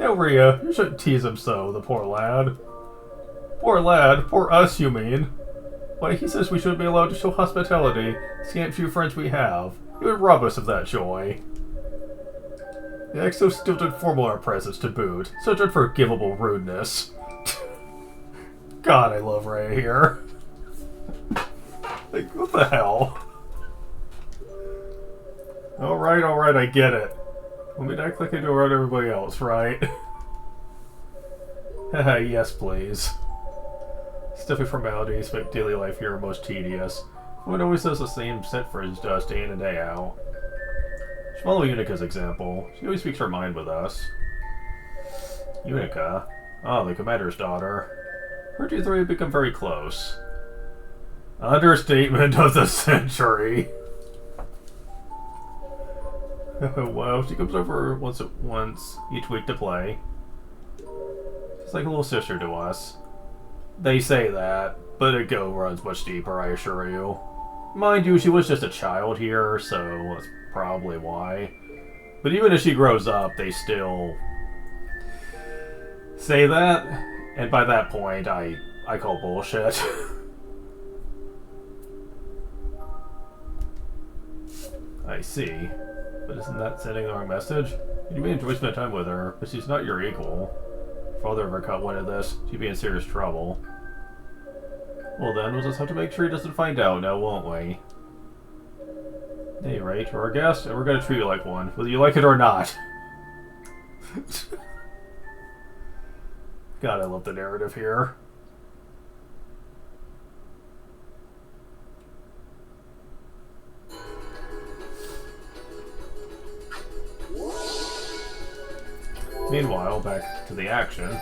Now, Rhea, you shouldn't tease him so, the poor lad. Poor lad? Poor us, you mean? Why, he says we shouldn't be allowed to show hospitality, scant few friends we have. He would rob us of that joy. The act so stilted formal our presence to boot. Such unforgivable rudeness. God, I love Rhea here. Like, what the hell? Alright, I get it. Want me to act like I do around everybody else, right? Haha, yes, please. Stuffy formalities make daily life here most tedious. One always does the same set phrase to us day in and day out. Just follow Unica's example. She always speaks her mind with us. Unica? Ah, the commander's daughter. Her two three have become very close. Understatement of the century. Wow, she comes over once each week to play. She's like a little sister to us. They say that, but it runs much deeper, I assure you. Mind you, she was just a child here, so that's probably why. But even as she grows up, they still say that, and by that point, I call bullshit. I see. But isn't that sending the wrong message? You may enjoy spending time with her, but she's not your equal. If father ever caught wind of this, she'd be in serious trouble. Well then, we'll just have to make sure he doesn't find out now, won't we? Hey, right, you're our guest, and we're gonna treat you like one, whether you like it or not. God, I love the narrative here. Meanwhile, back to the action.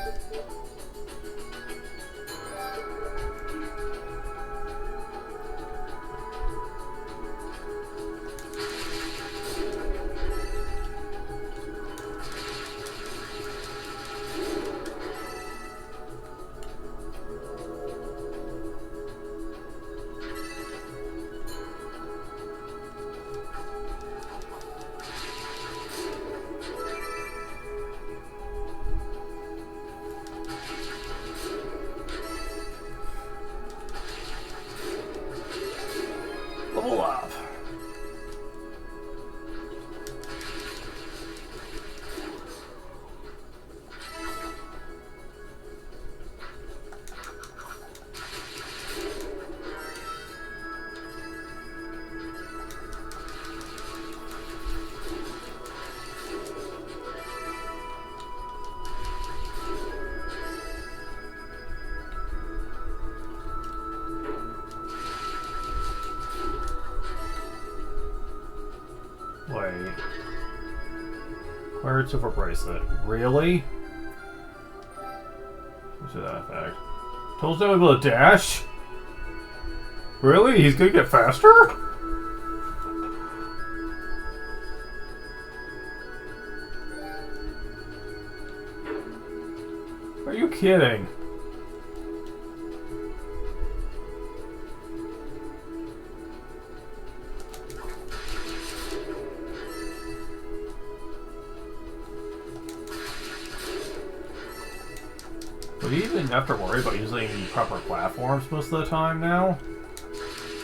Level up. Wait. Acquired silver bracelet. Really? What's that effect? Toal's not able to dash? Really? He's gonna get faster? Are you kidding? Would you even have to worry about using proper platforms most of the time now?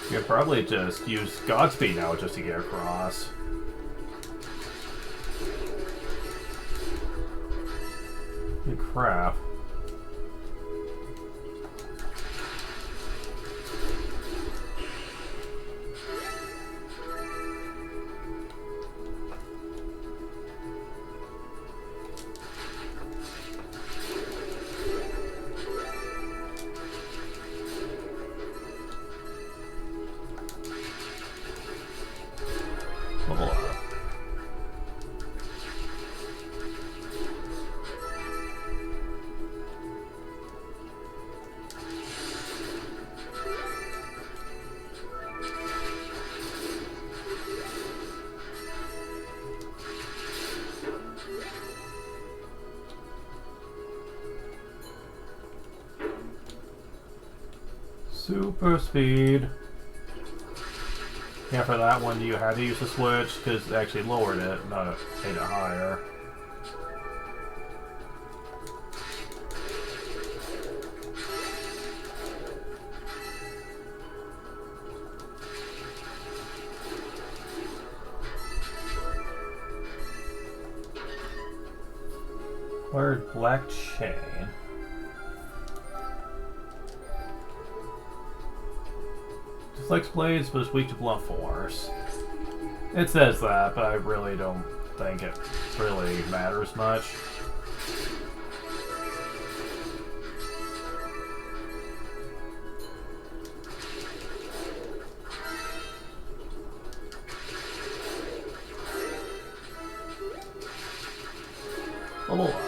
You could probably just use Godspeed now just to get across. Holy crap. Level up. Super speed. Yeah, for that one you had to use the switch because it actually lowered it, not made it higher. Acquired black chain. Deflects blades, but is weak to blunt force. It says that, but I really don't think it really matters much. Level up.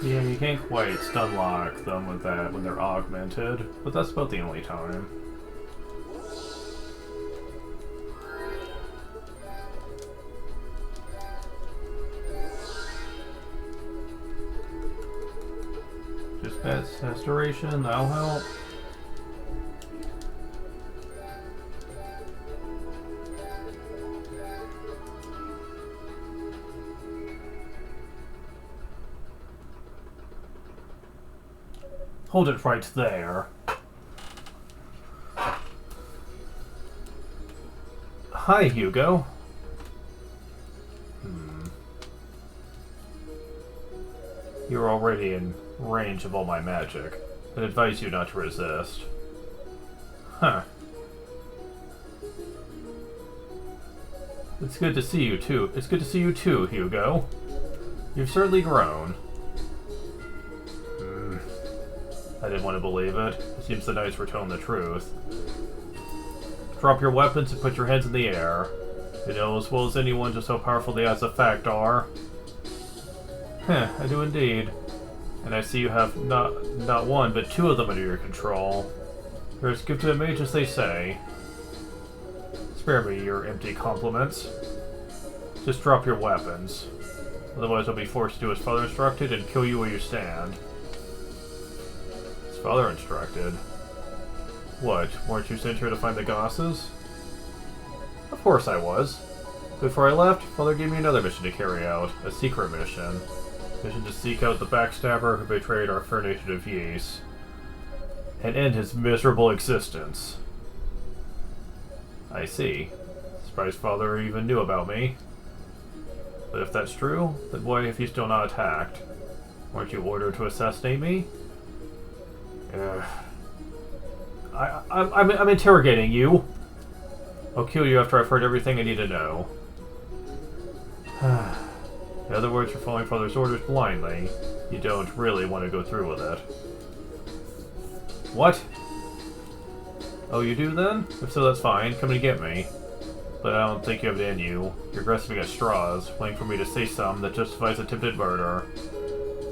Yeah, you can't quite stun lock them with that when they're augmented, but that's about the only time. Just past duration, that'll help. Hold it right there. Hi, Hugo. You're already in range of all my magic. I'd advise you not to resist. Huh. It's good to see you too. It's good to see you too, Hugo. You've certainly grown. I didn't want to believe it. It seems the knights were telling the truth. Drop your weapons and put your heads in the air. You know as well as anyone just how powerful the odds of fact are. Heh, I do indeed. And I see you have not one, but two of them under your control. You're as gifted a mage as they say. Spare me your empty compliments. Just drop your weapons. Otherwise I'll be forced to do as father instructed and kill you where you stand. As father instructed? What, weren't you sent here to find the Gosses? Of course I was. Before I left, Father gave me another mission to carry out. A secret mission. Mission to seek out the backstabber who betrayed our fair nation of Ys. And end his miserable existence. I see. Surprised Father even knew about me. But if that's true, then why have you still not attacked? Weren't you ordered to assassinate me? I'm interrogating you. I'll kill you after I've heard everything I need to know. In other words, you're following Father's orders blindly. You don't really want to go through with it. What? Oh, you do then? If so, that's fine. Come and get me. But I don't think you have it in you. You're grasping at straws, waiting for me to say something that justifies attempted murder.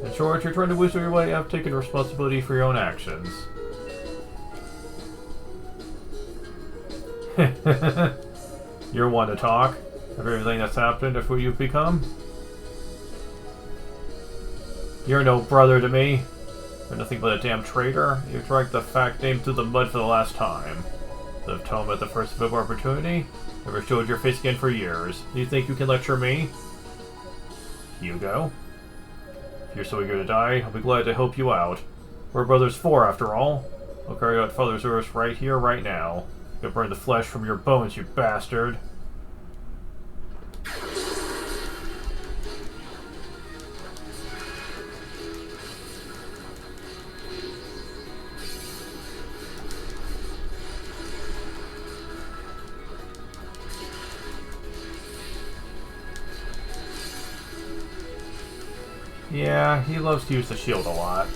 In short, you're trying to weasel your way out of taking responsibility for your own actions. You're one to talk. Of everything that's happened, of who you've become. You're no brother to me. You're nothing but a damn traitor. You've dragged the fact name through the mud for the last time. Lived home at the first available opportunity. Never showed your face again for years. You think you can lecture me? Hugo? If you're so eager to die, I'll be glad to help you out. We're brothers for, after all. I'll carry out Father's orders right here, right now. You'll burn the flesh from your bones, you bastard. Yeah, he loves to use the shield a lot.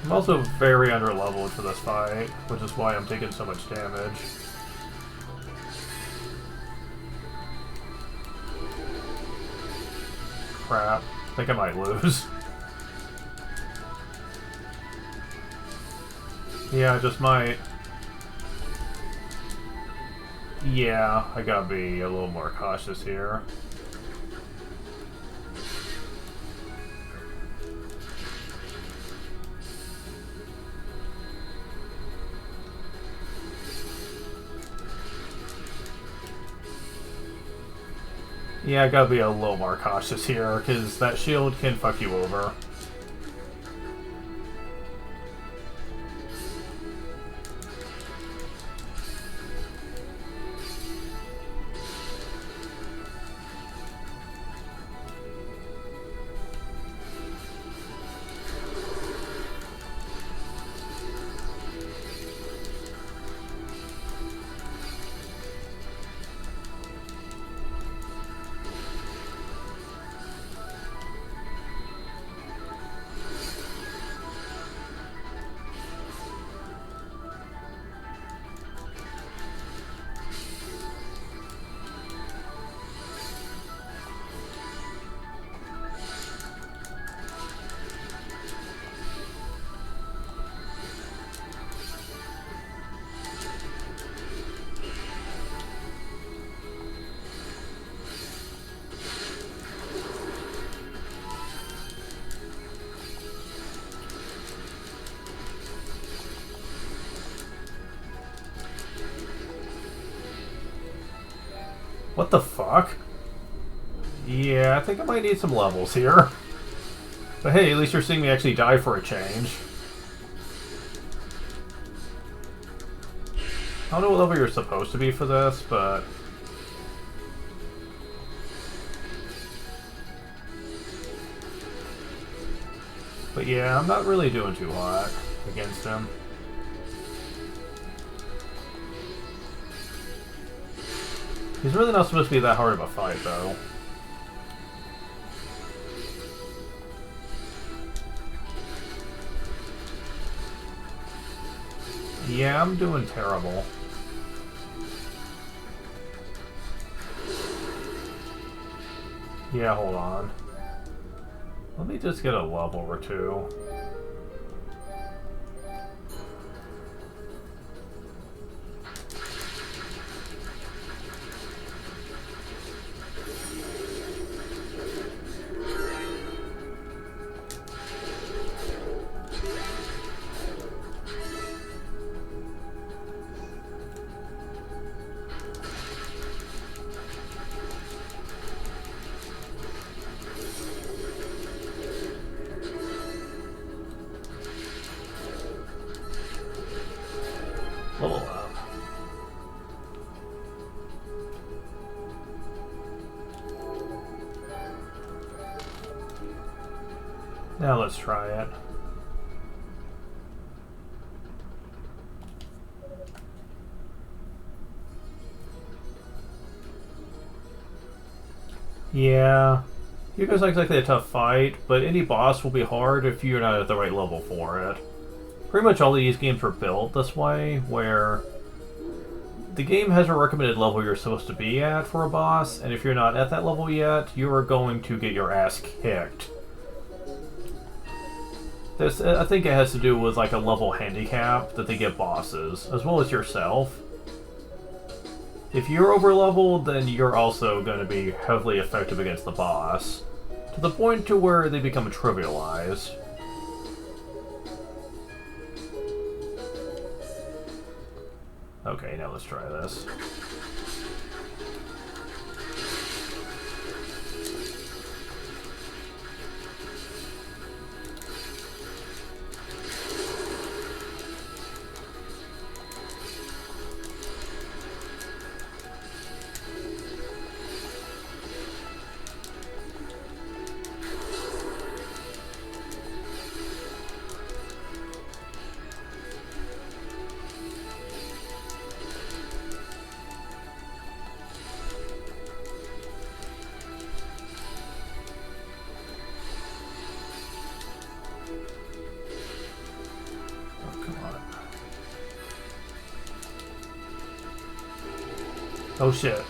I'm also very underleveled for this fight, which is why I'm taking so much damage. Crap. I think I might lose. Yeah, I just might. Yeah, I gotta be a little more cautious here. Yeah, I gotta be a little more cautious here, because that shield can fuck you over. What the fuck? Yeah, I think I might need some levels here. But hey, at least you're seeing me actually die for a change. I don't know what level you're supposed to be for this, but... But yeah, I'm not really doing too hot against him. He's really not supposed to be that hard of a fight, though. Yeah, I'm doing terrible. Yeah, hold on. Let me just get a level or two. Level up. Now let's try it. Yeah, you guys like a tough fight, but any boss will be hard if you're not at the right level for it. Pretty much all of these games were built this way, where the game has a recommended level you're supposed to be at for a boss, and if you're not at that level yet, you are going to get your ass kicked. This, I think it has to do with like a level handicap that they give bosses, as well as yourself. If you're over-leveled, then you're also going to be heavily effective against the boss, to the point to where they become trivialized. Okay, now let's try this. Oh shit.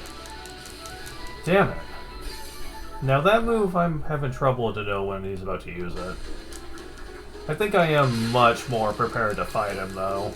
Damn it. Now that move, I'm having trouble to know when he's about to use it. I think I am much more prepared to fight him, though.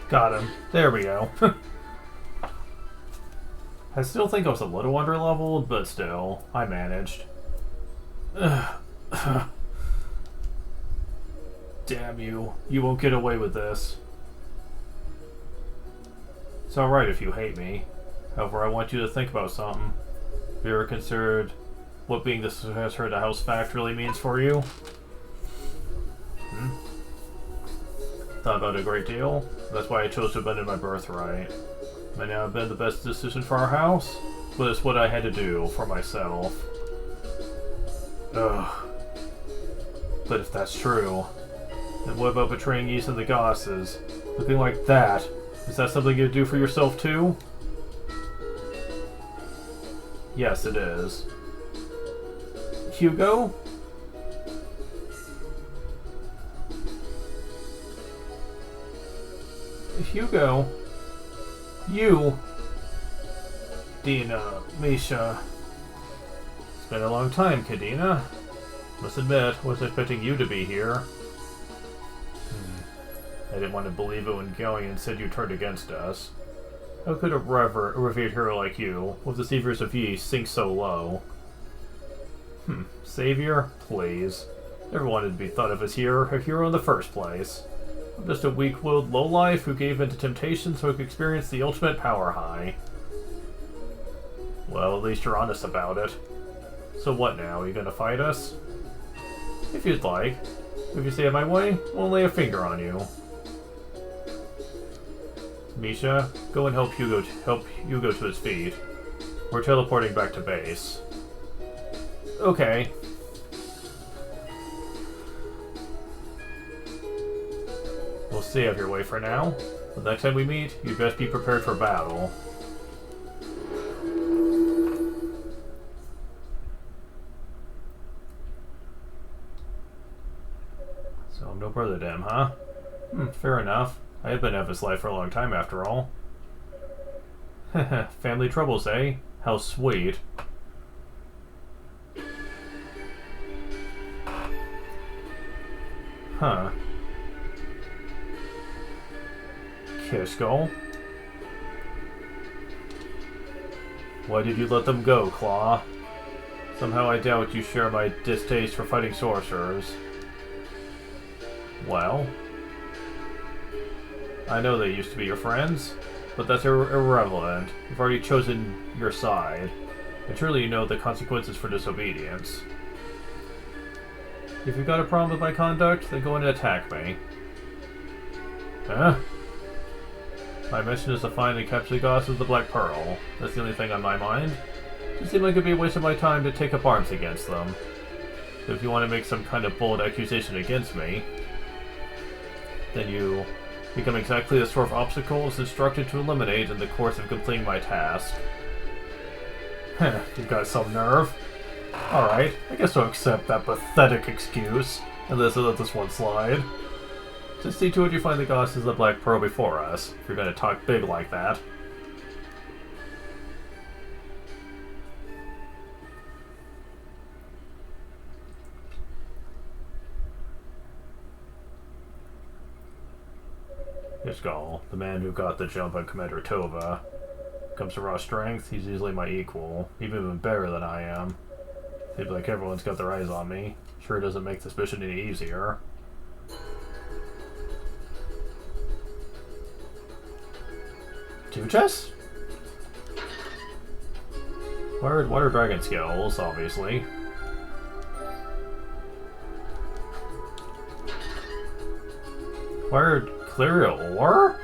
Got him. There we go. I still think I was a little under-leveled, but still, I managed. Damn you. You won't get away with this. It's alright if you hate me. However, I want you to think about something. Have you ever considered what being the successor of the house fact really means for you? Thought about it a great deal. That's why I chose to abandon my birthright. Might not have been the best decision for our house, but it's what I had to do for myself. Ugh. But if that's true, And what about betraying Ys and the Gosses? Looking like that. Is that something you do for yourself too? Yes, it is. Hugo? Hugo? You? Dina, Misha. It's been a long time, Kadina. Must admit, wasn't expecting you to be here. I didn't want to believe it when Galleon said you turned against us. How could a revered hero like you, with the saviors of Ys, sink so low? Savior? Please. Never wanted to be thought of as a hero in the first place. I'm just a weak-willed lowlife who gave in to temptation so I could experience the ultimate power high. Well, at least you're honest about it. So what now? Are you gonna fight us? If you'd like. If you stay out my way, I won't lay a finger on you. Misha, go and help Hugo to his feet. We're teleporting back to base. Okay. We'll stay out of your way for now. The next time we meet, you'd best be prepared for battle. So I'm no brother to him, huh? Fair enough. I have been out of his life for a long time after all. Family troubles, eh? How sweet. Huh. Kisco? Why did you let them go, Claw? Somehow I doubt you share my distaste for fighting sorcerers. Well? I know they used to be your friends, but that's irrelevant. You've already chosen your side, and surely you know the consequences for disobedience. If you've got a problem with my conduct, then go and attack me. Huh? My mission is to find and capture the goddess of the Black Pearl. That's the only thing on my mind. It seems like it'd be a waste of my time to take up arms against them. So if you want to make some kind of bold accusation against me, then you become exactly the sort of obstacle as instructed to eliminate in the course of completing my task. You've got some nerve. Alright, I guess I'll accept that pathetic excuse, and let this one slide. Just see to it you find the goddess of the Black Pearl before us, if you're gonna talk big like that. Iskall, the man who got the jump on Commander Tova. Comes to raw strength, he's easily my equal, even better than I am. Seems like everyone's got their eyes on me. Sure doesn't make this mission any easier. Two chests? Water dragon skills, obviously. Wired clear ore?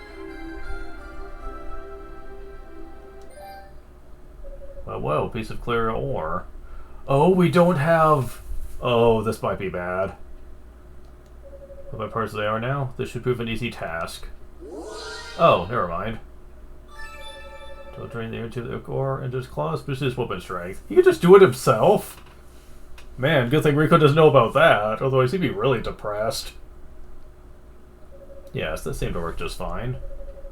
Well, whoa, piece of clear ore. Oh, we don't have... Oh, this might be bad. With my parts as they are now, this should prove an easy task. Oh, never mind. To drain the air to the core into his claws, boost his weapon strength. He can just do it himself? Man, good thing Rico doesn't know about that, otherwise he'd be really depressed. Yes, that seemed to work just fine.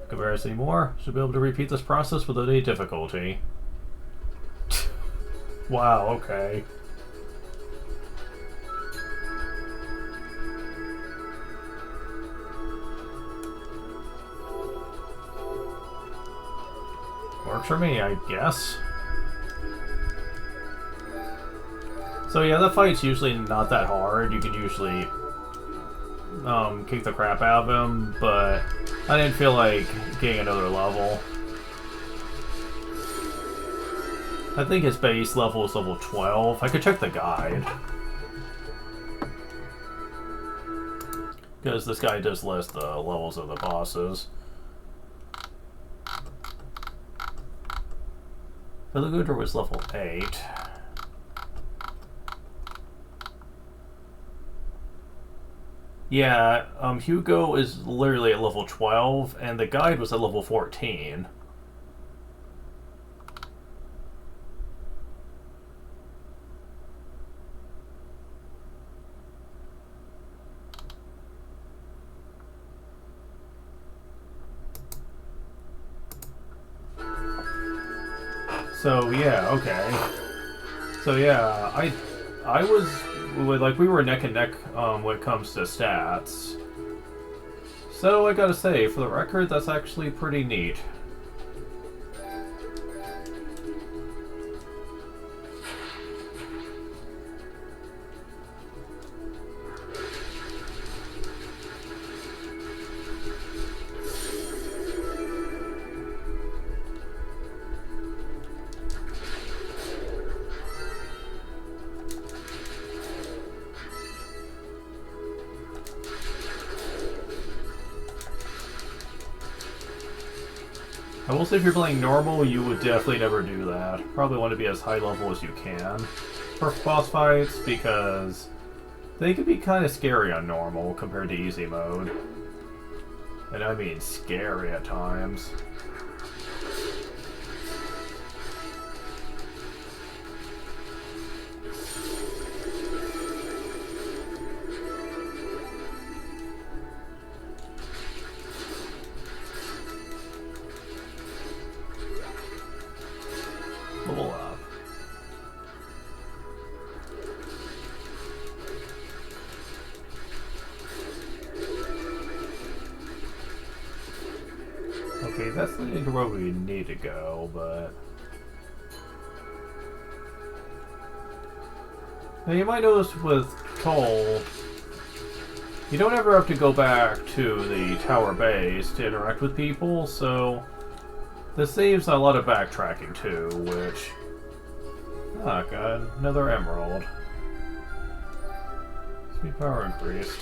If I embarrass anymore, should be able to repeat this process without any difficulty. Wow, okay. Works for me, I guess. So yeah, that fight's usually not that hard. You can usually kick the crap out of him, but I didn't feel like getting another level. I think his base level is level 12. I could check the guide. Because this guy does list the levels of the bosses. Villaguter was level 8. Yeah, Hugo is literally at level 12, and the guide was at level 14. So yeah, okay. So yeah, I was like we were neck and neck when it comes to stats. So I gotta say, for the record, that's actually pretty neat. I will say if you're playing normal, you would definitely never do that. Probably want to be as high level as you can for boss fights, because they can be kind of scary on normal compared to easy mode. And I mean scary at times. Level up. Okay, that's leading to where we need to go, but... Now you might notice with Toal, you don't ever have to go back to the tower base to interact with people, so... This saves a lot of backtracking too, which... Oh god, another emerald. Speed power increased.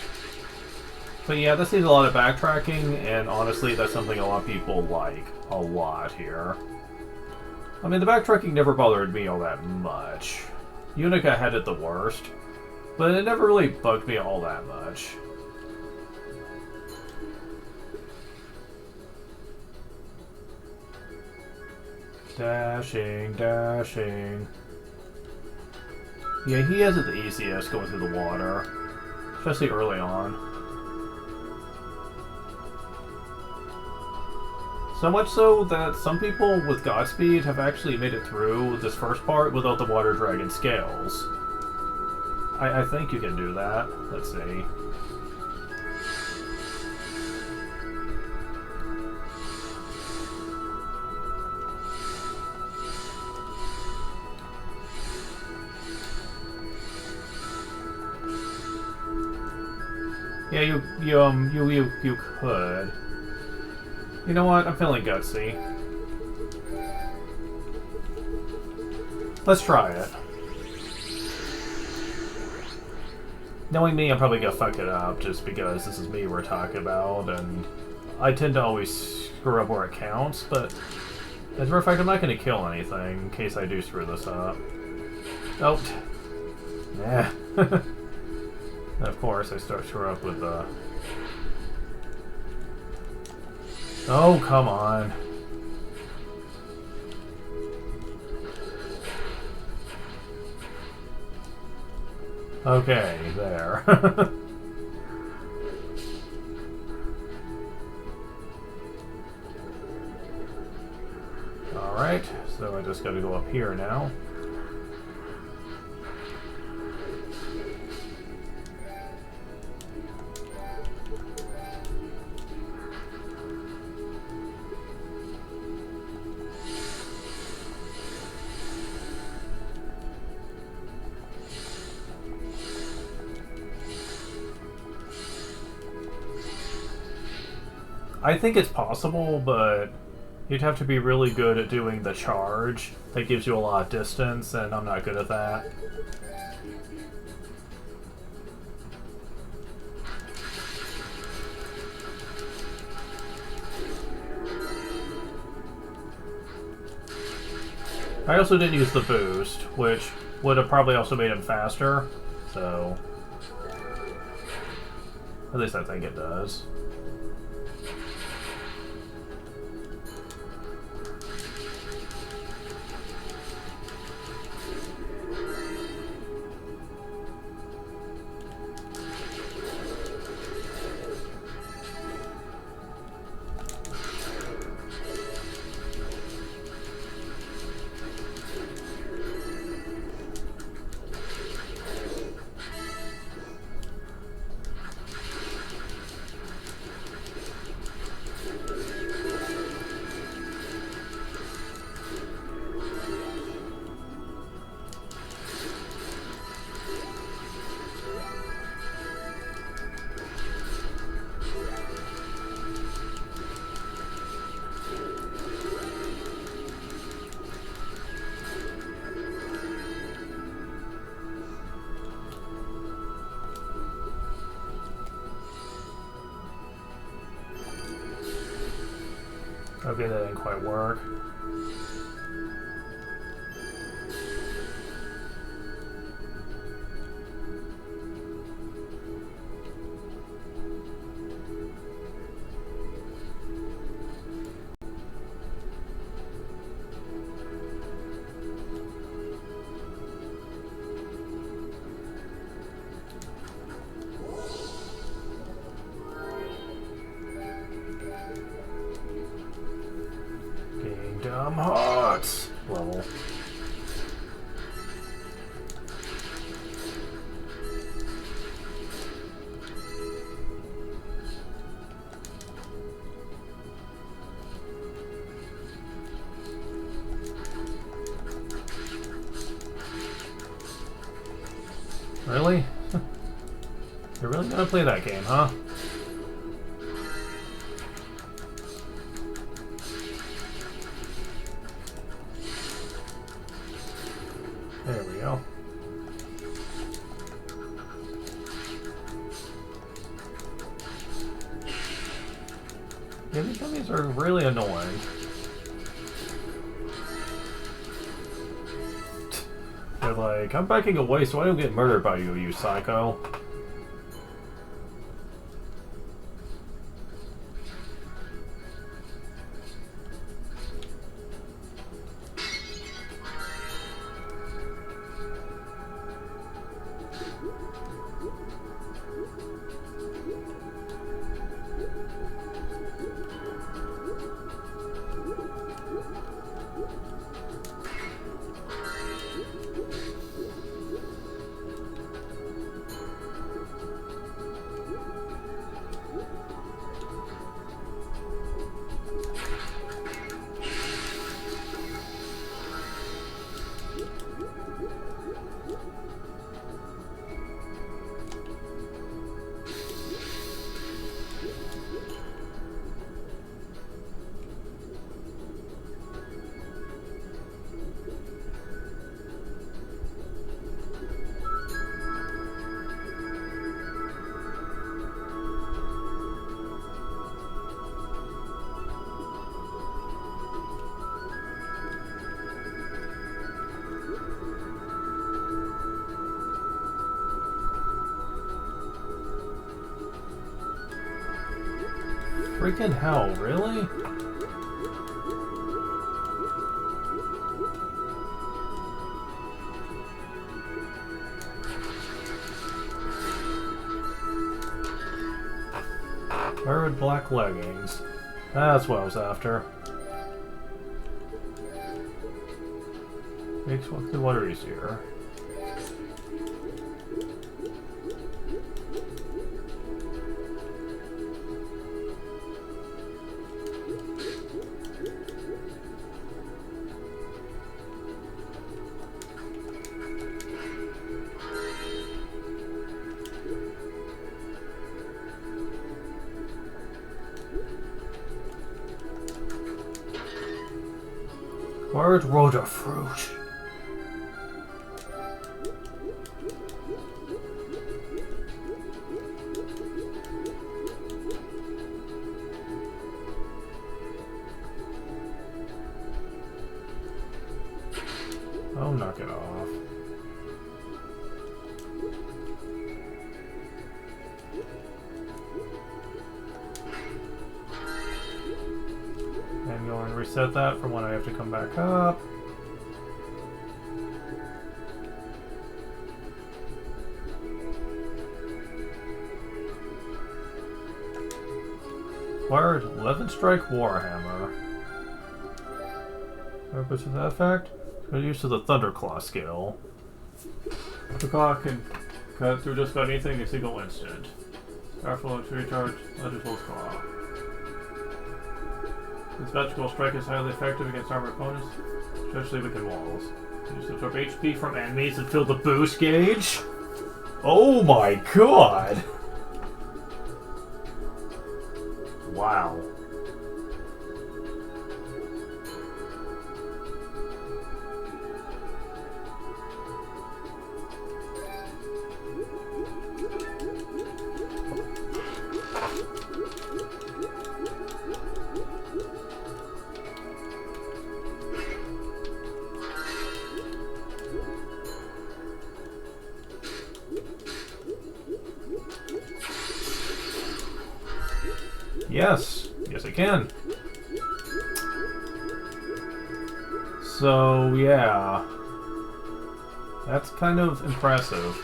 But yeah, this saves a lot of backtracking, and honestly, that's something a lot of people like a lot here. I mean, the backtracking never bothered me all that much. Unica had it the worst, but it never really bugged me all that much. Dashing, dashing. Yeah, he has it the easiest going through the water, especially early on. So much so that some people with Godspeed have actually made it through this first part without the water dragon scales. I think you can do that. Let's see. Yeah, you could. You know what? I'm feeling gutsy. Let's try it. Knowing me, I'm probably gonna fuck it up just because this is me we're talking about, and I tend to always screw up where it counts, but as a matter of fact, I'm not gonna kill anything in case I do screw this up. Oh. Yeah. Of course, I start screw up with the... Oh, come on. Okay, there. Alright, so I just gotta go up here now. I think it's possible, but you'd have to be really good at doing the charge. That gives you a lot of distance, and I'm not good at that. I also didn't use the boost, which would have probably also made him faster, so... At least I think it does. Okay, that didn't quite work. Kingdom Hearts level. Really? You're really gonna play that game, huh? There we go. Yeah, these enemies are really annoying. They're like, I'm backing away so I don't get murdered by you, you psycho. Freaking hell, really? Wearing black leggings. That's what I was after. Makes the water easier. Word road of fruit. Oh, knock it off. go and reset that for when I have to come back up. Acquired 11 Strike Warhammer. Purpose of that effect? Good use of the Thunderclaw skill. The claw can cut through just about anything in a single instant. Powerful to recharge Legislative Claw. This magical strike is highly effective against armored opponents, especially within walls. Use to absorb HP from enemies and fill the boost gauge. Oh my god! Wow. Yes, yes I can. So, yeah. That's kind of impressive.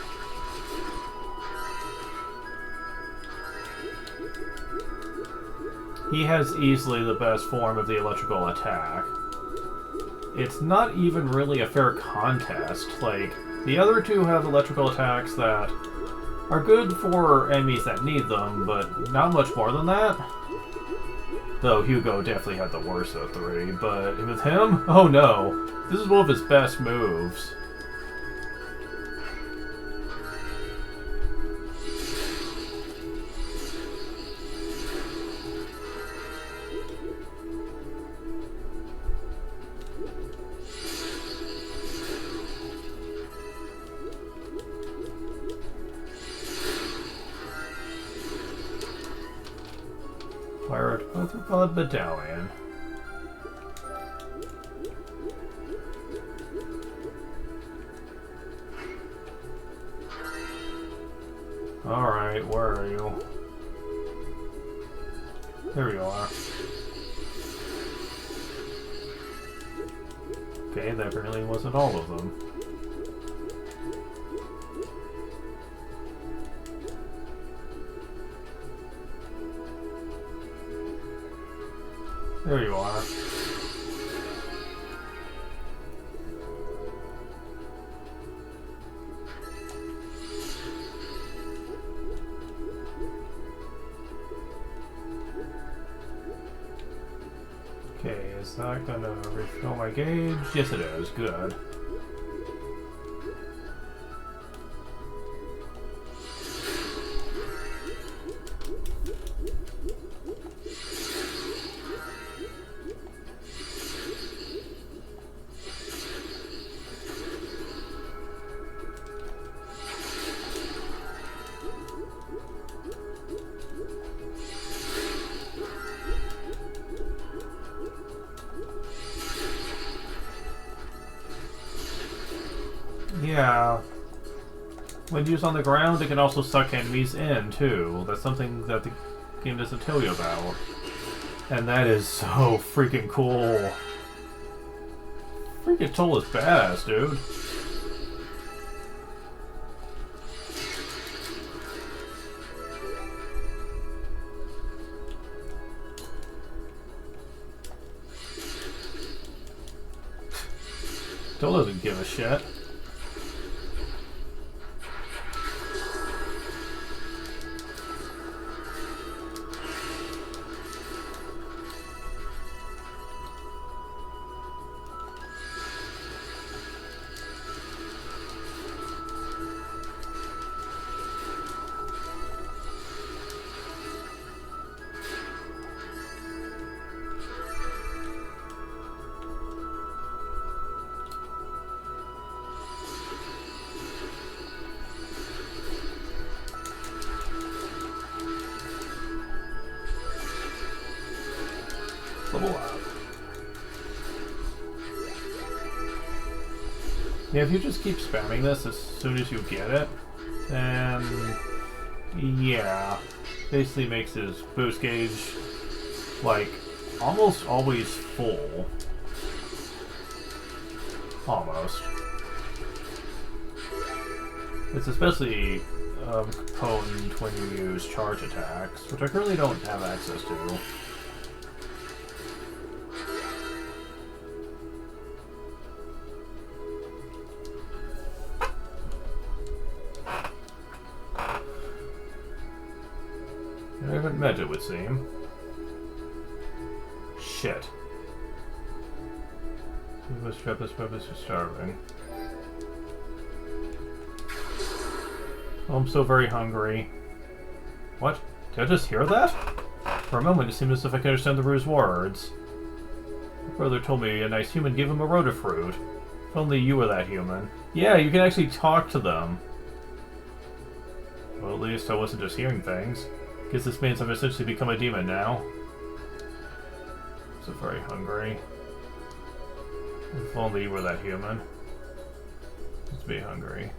He has easily the best form of the electrical attack. It's not even really a fair contest. Like, the other two have electrical attacks that are good for enemies that need them, but not much more than that. Though Hugo definitely had the worst of the three, but with him? Oh no. This is one of his best moves. Fired with a blood medallion. Alright, where are you? There you are. Okay, that apparently wasn't all of them. There you are. Okay, is that gonna refill my gauge? Yes it is, good. Yeah. When used on the ground, it can also suck enemies in, too. That's something that the game doesn't tell you about. And that is so freaking cool. Freaking Toal is badass, dude. Toal doesn't give a shit. Yeah, if you just keep spamming this as soon as you get it, then yeah, basically makes his boost gauge like almost always full. Almost. It's especially potent when you use charge attacks, which I currently don't have access to. I haven't met it, would seem. Shit. We must trap this purpose for starving. Oh, I'm so very hungry. What? Did I just hear that? For a moment, it seemed as if I could understand the bruised words. My brother told me a nice human gave him a rotafruit. If only you were that human. Yeah, you can actually talk to them. Well, at least I wasn't just hearing things. Guess this means I've essentially become a demon now. I'm so very hungry. If only you were that human. Just be hungry.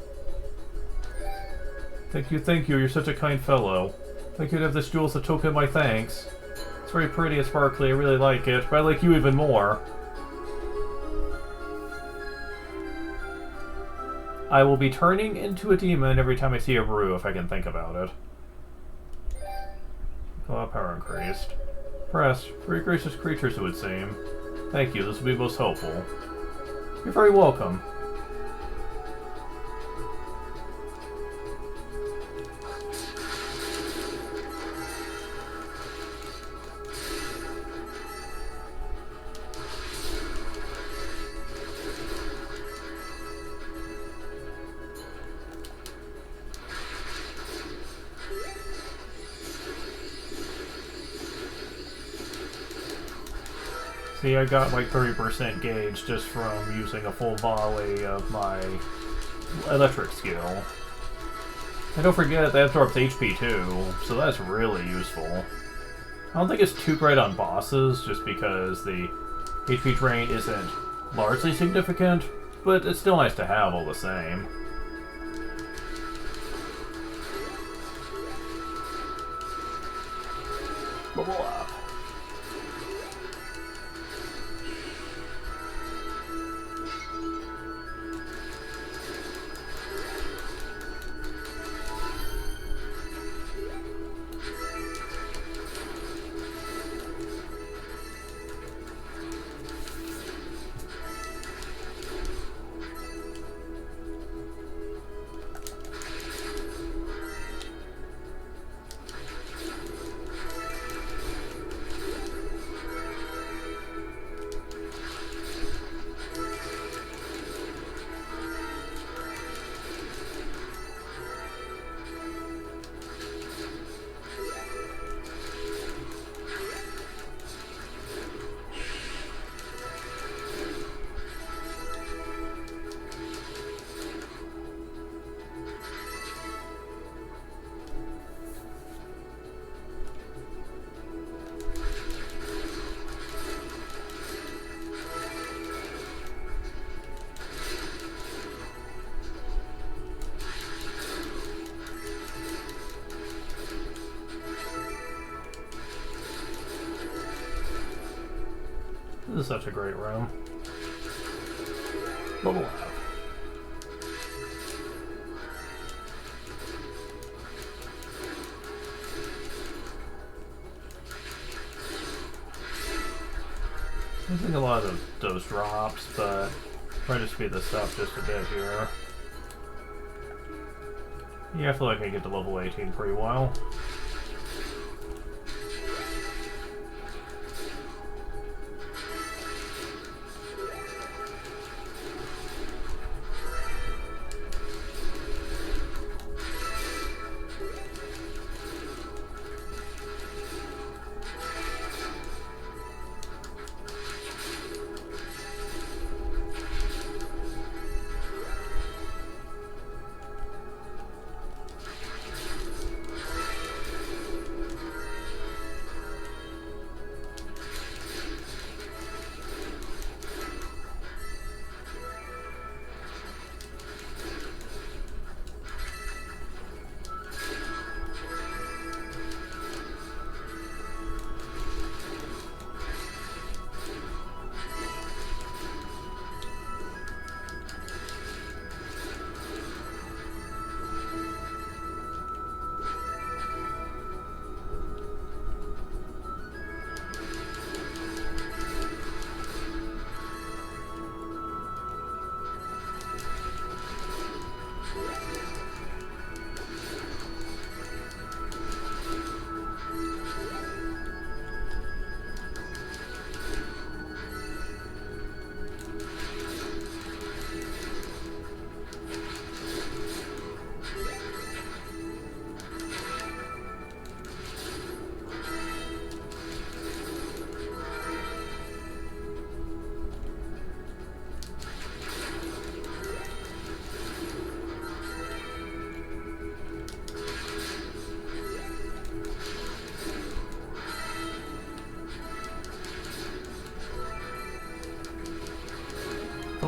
Thank you, you're such a kind fellow. Thank you to have this jewel as a token of my thanks. It's very pretty and sparkly, I really like it, but I like you even more. I will be turning into a demon every time I see a brew, if I can think about it. Power increased. Pressed. Very gracious creatures, it would seem. Thank you, this will be most helpful. You're very welcome. See, I got like 30% gauge just from using a full volley of my electric skill. And don't forget, that absorbs HP too, so that's really useful. I don't think it's too great on bosses, just because the HP drain isn't largely significant, but it's still nice to have all the same. Level up. This is such a great room. Level up. Using a lot of those drops, but try to speed this up just a bit here. Yeah, I feel like I get to level 18 pretty well.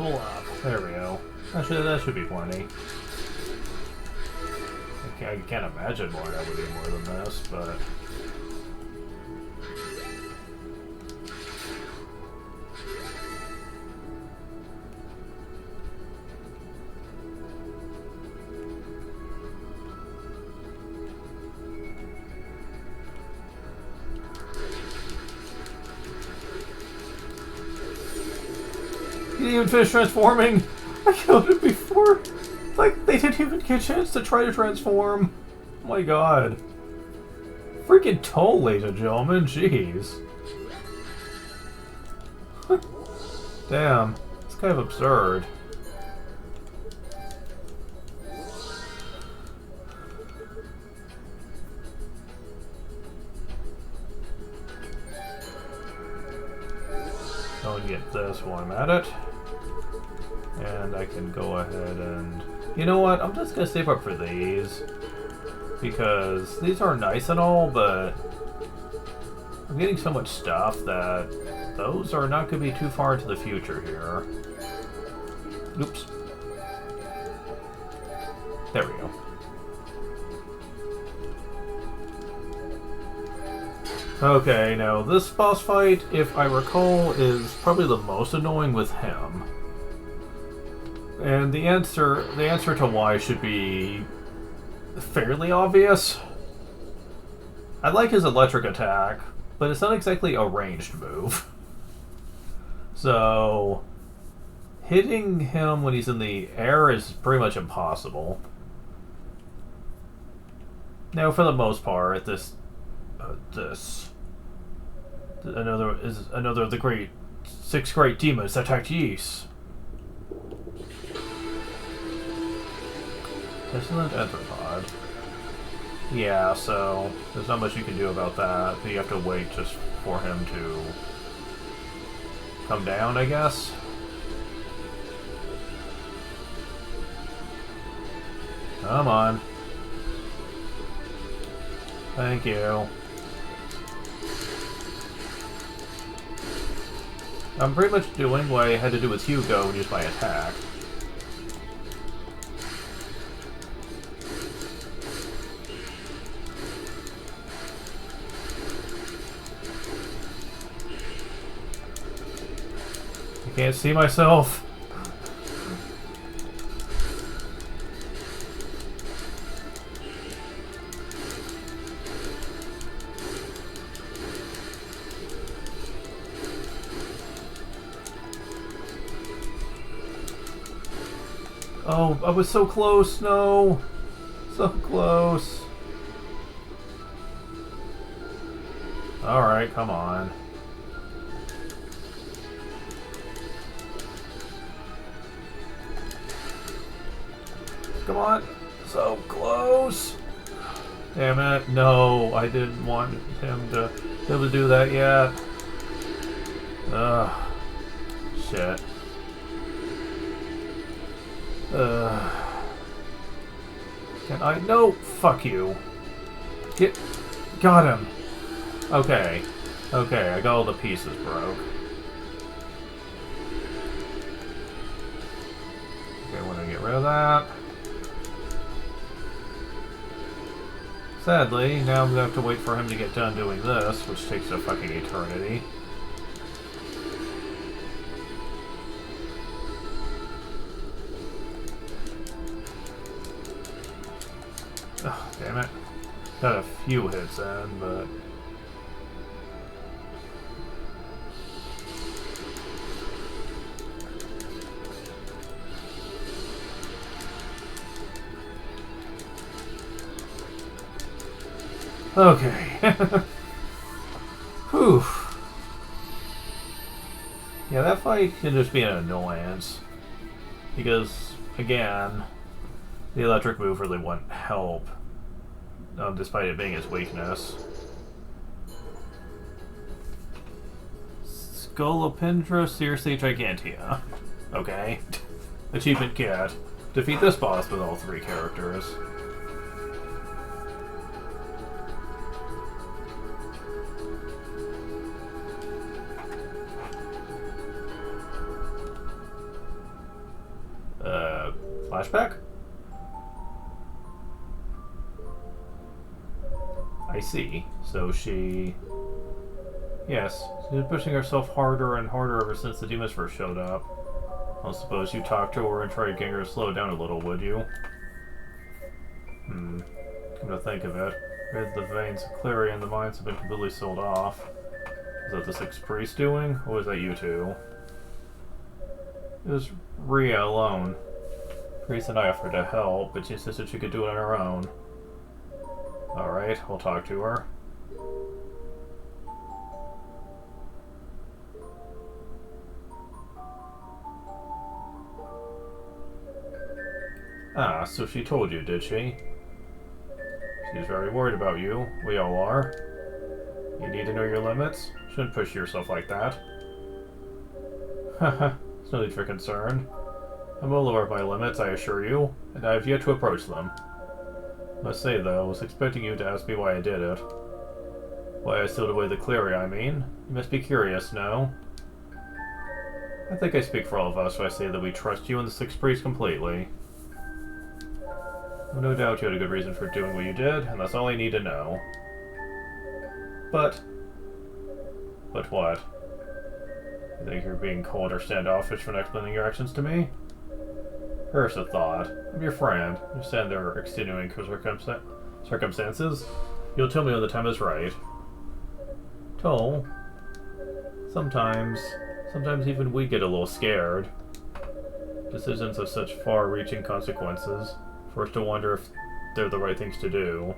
level up. There we go. That should be plenty. I can't imagine why that would be more than this, but... He didn't even finish transforming! I killed him before! Like, they didn't even get a chance to try to transform! Oh my god. Freaking Toal, ladies and gentlemen, jeez. Damn, it's kind of absurd. I'll get this while I'm at it. And I can go ahead and... You know what? I'm just gonna save up for these. Because these are nice and all, but... I'm getting so much stuff that those are not gonna be too far into the future here. Oops. There we go. Okay, now this boss fight, if I recall, is probably the most annoying with him. And the answer to why should be fairly obvious. I like his electric attack, but it's not exactly a ranged move. So hitting him when he's in the air is pretty much impossible. Now, for the most part, another of the six great demons that attacked Ys. Excellent Enterpod. Yeah, so there's not much you can do about that. You have to wait just for him to come down, I guess. Come on. Thank you. I'm pretty much doing what I had to do with Hugo and use my attack. I can't see myself. Oh, I was so close, no! So close. Alright, come on. Come on! So close! Damn it, no, I didn't want him to be able to do that yet. Ugh. Shit. Can I? No! Fuck you. Got him! Okay. Okay, I got all the pieces broke. Okay, I want to get rid of that. Sadly, now I'm gonna have to wait for him to get done doing this, which takes a fucking eternity. Oh, damn it. Got a few hits in, but... Okay. Whew. Yeah, that fight can just be an annoyance. Because, again, the electric move really wouldn't help, despite it being his weakness. Scolopendra Seriously Gigantea. Okay. Achievement Kit. Defeat this boss with all three characters. flashback? I see. So she... Yes, she's been pushing herself harder and harder ever since the demons first showed up. I suppose you talk to her and try to get her to slow down a little, would you? Come to think of it, the veins of Clary and the mines have been completely sealed off. Is that the Sixth Priest doing, or was that you two? It was Rhea alone. Priest and I offered to help, but she insisted she could do it on her own. Alright, I'll talk to her. Ah, so she told you, did she? She's very worried about you. We all are. You need to know your limits. Shouldn't push yourself like that. Haha, there's no need for concern. I'm well aware of my limits, I assure you, and I have yet to approach them. I must say, though, I was expecting you to ask me why I did it. Why I sealed away the Cleary, I mean. You must be curious, no? I think I speak for all of us when I say that we trust you and the Sixth Priest completely. Well, no doubt you had a good reason for doing what you did, and that's all I need to know. But what? You think you're being cold or standoffish for not explaining your actions to me? Here's a thought. I'm your friend. You understand there are extenuating circumstances. You'll tell me when the time is right. Toal. Sometimes even we get a little scared. Decisions have such far-reaching consequences. For us to wonder if they're the right things to do.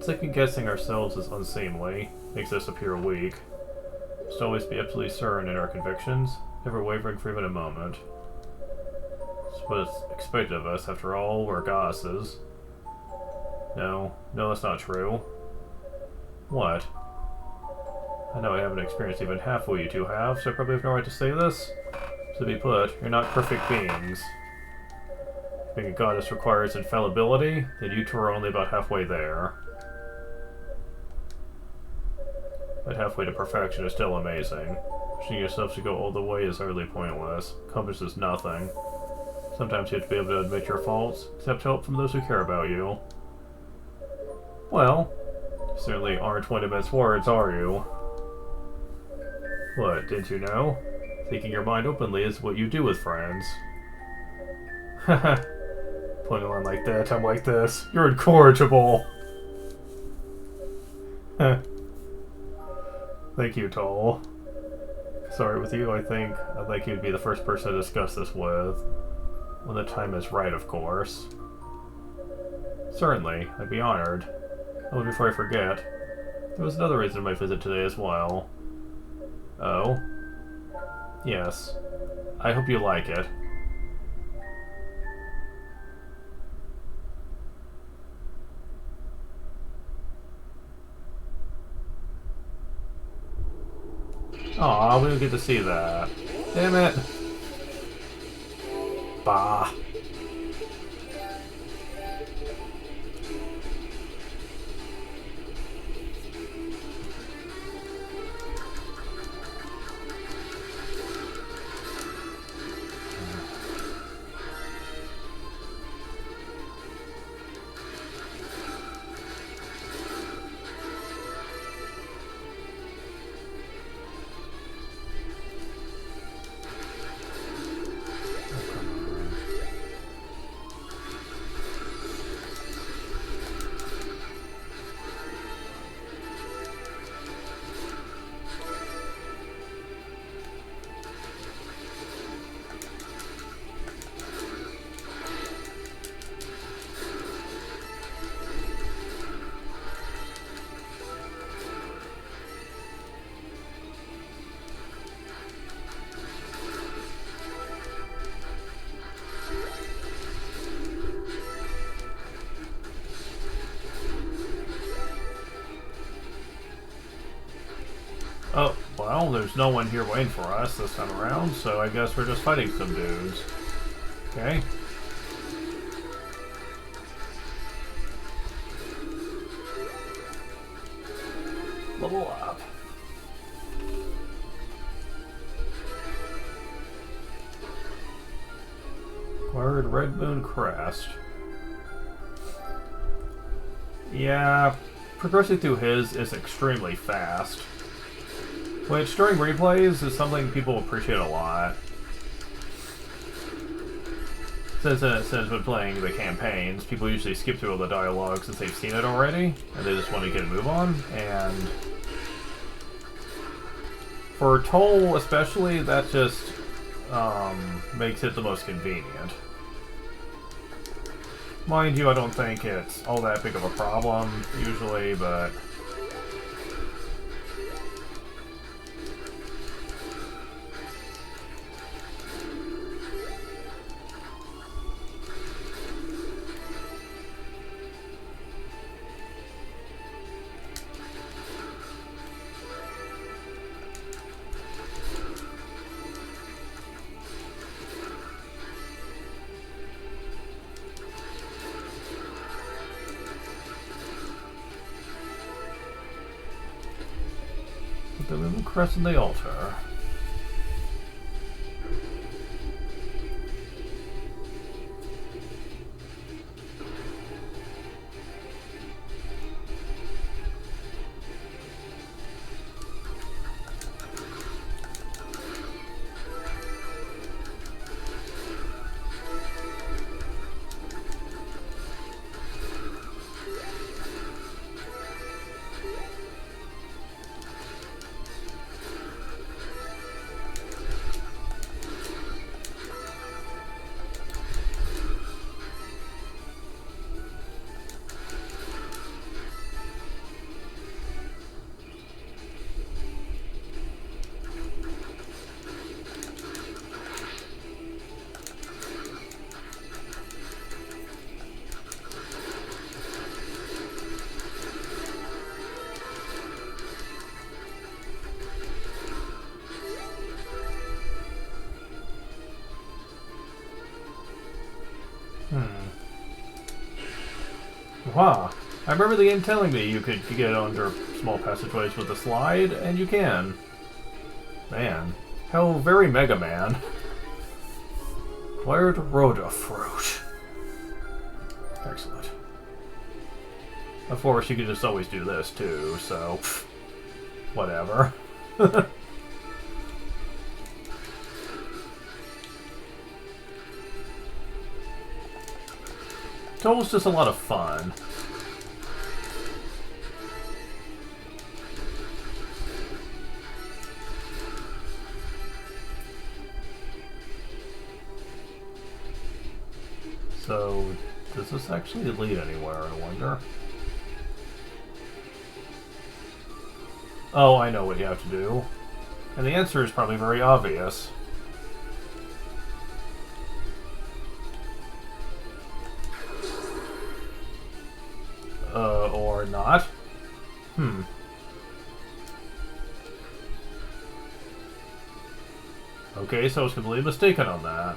Second-guessing ourselves is unseemly, makes us appear weak. Must always be absolutely certain in our convictions, never wavering for even a moment. That's what is expected of us, after all, we're goddesses. No, that's not true. What? I know I haven't experienced even half what you two have, so I probably have no right to say this. To be put, you're not perfect beings. If being a goddess requires infallibility, then you two are only about halfway there. But halfway to perfection is still amazing. Pushing yourself to go all the way is utterly pointless. Accomplishes nothing. Sometimes you have to be able to admit your faults, accept help from those who care about you. Well, you certainly aren't one to mince words, are you? What, didn't you know? Thinking your mind openly is what you do with friends. Haha. Putting a line like that, I'm like this. You're incorrigible! Thank you, Toal. Sorry, with you, I think I'd like you to be the first person to discuss this with. When the time is right, of course. Certainly, I'd be honored. Oh, before I forget, there was another reason for my visit today as well. Oh? Yes. I hope you like it. Aw, we don't get to see that. Damn it. Bah. Oh, well, there's no one here waiting for us this time around, so I guess we're just fighting some dudes. Okay. Level up. Word Red Moon Crest. Yeah, progressing through his is extremely fast. Which, during replays, is something people appreciate a lot. Since when playing the campaigns, people usually skip through all the dialogue since they've seen it already, and they just want to get a move on, and... For Toal, especially, that just makes it the most convenient. Mind you, I don't think it's all that big of a problem, usually, but... The moon crest in the altar. Wow. I remember the game telling me you could get under small passageways with a slide, and you can. Man. How very Mega Man. Acquired Rhoda Fruit. Excellent. Of course, you could just always do this, too, so... whatever. Toal's just a lot of fun. So, does this actually lead anywhere, I wonder? Oh, I know what you have to do. And the answer is probably very obvious. Or not. Okay, so I was completely mistaken on that.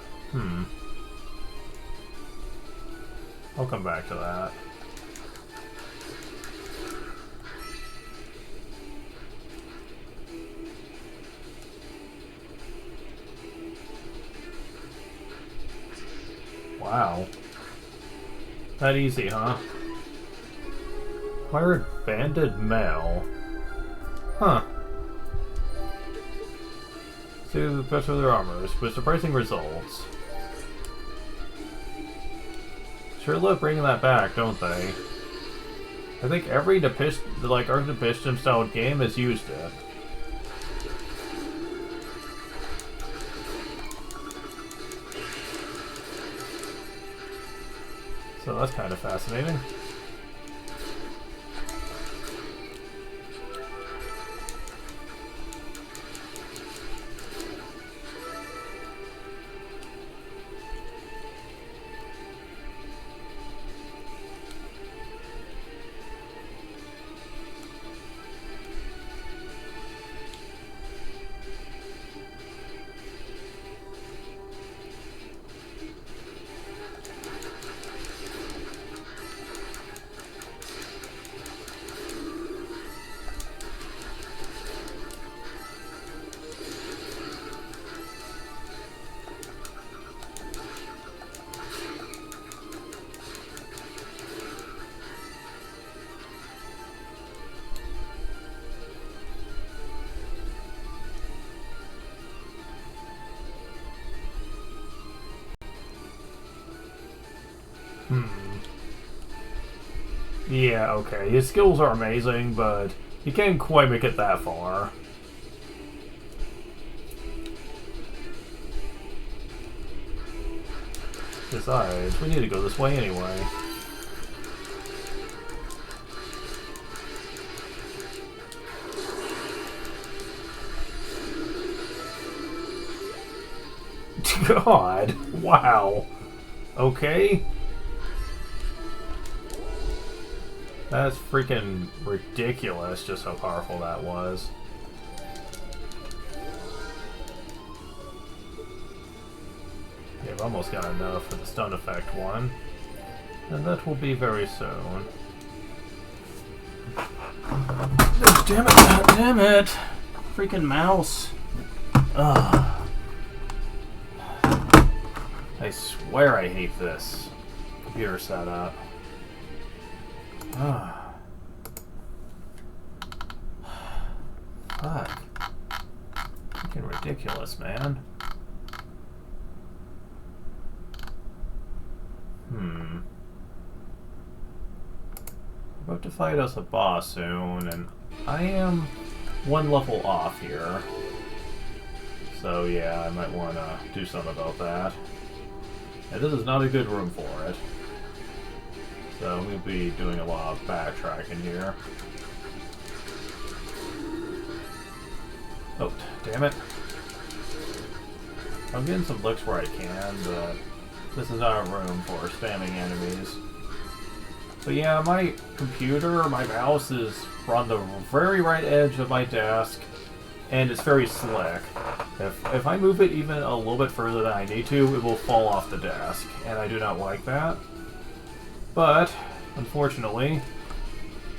I'll come back to that. Wow. That easy, huh? Acquired banded mail. Huh. See the best of their armors, with surprising results. Sure love bringing that back, don't they? I think every Arctic style game has used it. So that's kind of fascinating. Hmm. Yeah, okay. His skills are amazing, but he can't quite make it that far. Besides, we need to go this way anyway. God! Wow! Okay. That's freaking ridiculous just how powerful that was. Yeah, I've almost got enough for the stun effect one. And that will be very soon. Damn it! Damn it! Freaking mouse! Ugh. I swear I hate this computer setup. Ah. Fuck. Freaking ridiculous, man. About to fight us a boss soon, and I am one level off here. So yeah, I might want to do something about that. And this is not a good room for it. So I'm going to be doing a lot of backtracking here. Oh, damn it. I'm getting some licks where I can, but this is not a room for spamming enemies. But yeah, my computer, my mouse is on the very right edge of my desk, and it's very slick. If I move it even a little bit further than I need to, it will fall off the desk, and I do not like that. But, unfortunately,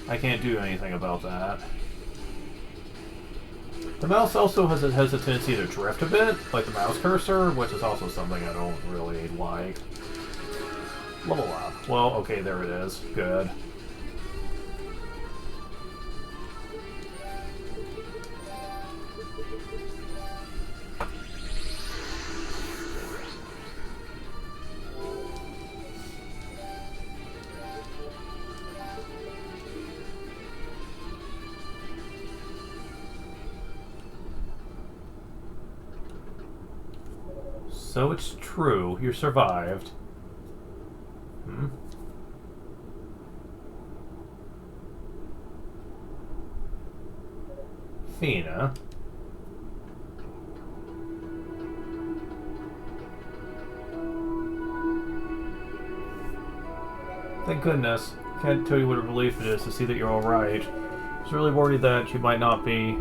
I can't do anything about that. The mouse also has a tendency to drift a bit, like the mouse cursor, which is also something I don't really like. Level up. Well, okay, there it is. Good. So it's true, you survived. Hmm? Fina. Thank goodness. Can't tell you what a relief it is to see that you're alright. I was really worried that you might not be.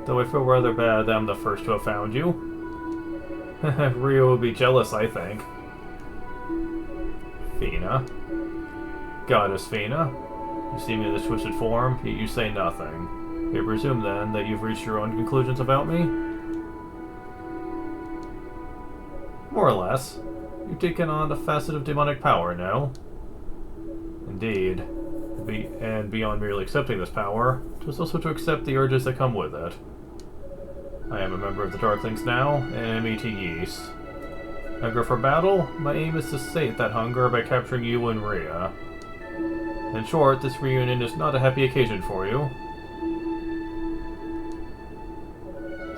Though I feel rather bad that I'm the first to have found you. Rio would be jealous, I think. Fina. Goddess Fina. You see me in this twisted form, yet you say nothing. I presume, then, that you've reached your own conclusions about me? More or less. You've taken on a facet of demonic power now. Indeed. And beyond merely accepting this power, it is also to accept the urges that come with it. I am a member of the Darklings now, and enemy to Ys. Hunger for battle? My aim is to sate that hunger by capturing you and Rhea. In short, this reunion is not a happy occasion for you.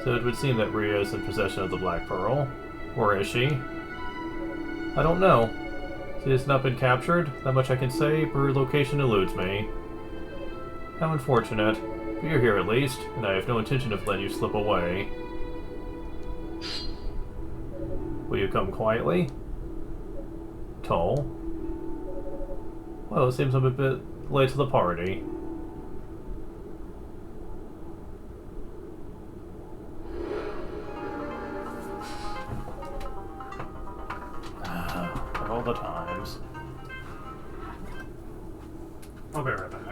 So it would seem that Rhea is in possession of the Black Pearl. Where is she? I don't know. She has not been captured, that much I can say, but her location eludes me. How unfortunate. But you're here at least, and I have no intention of letting you slip away. Will you come quietly? Toal? Well, it seems I'm a bit late to the party. Of all the times. I'll be right back.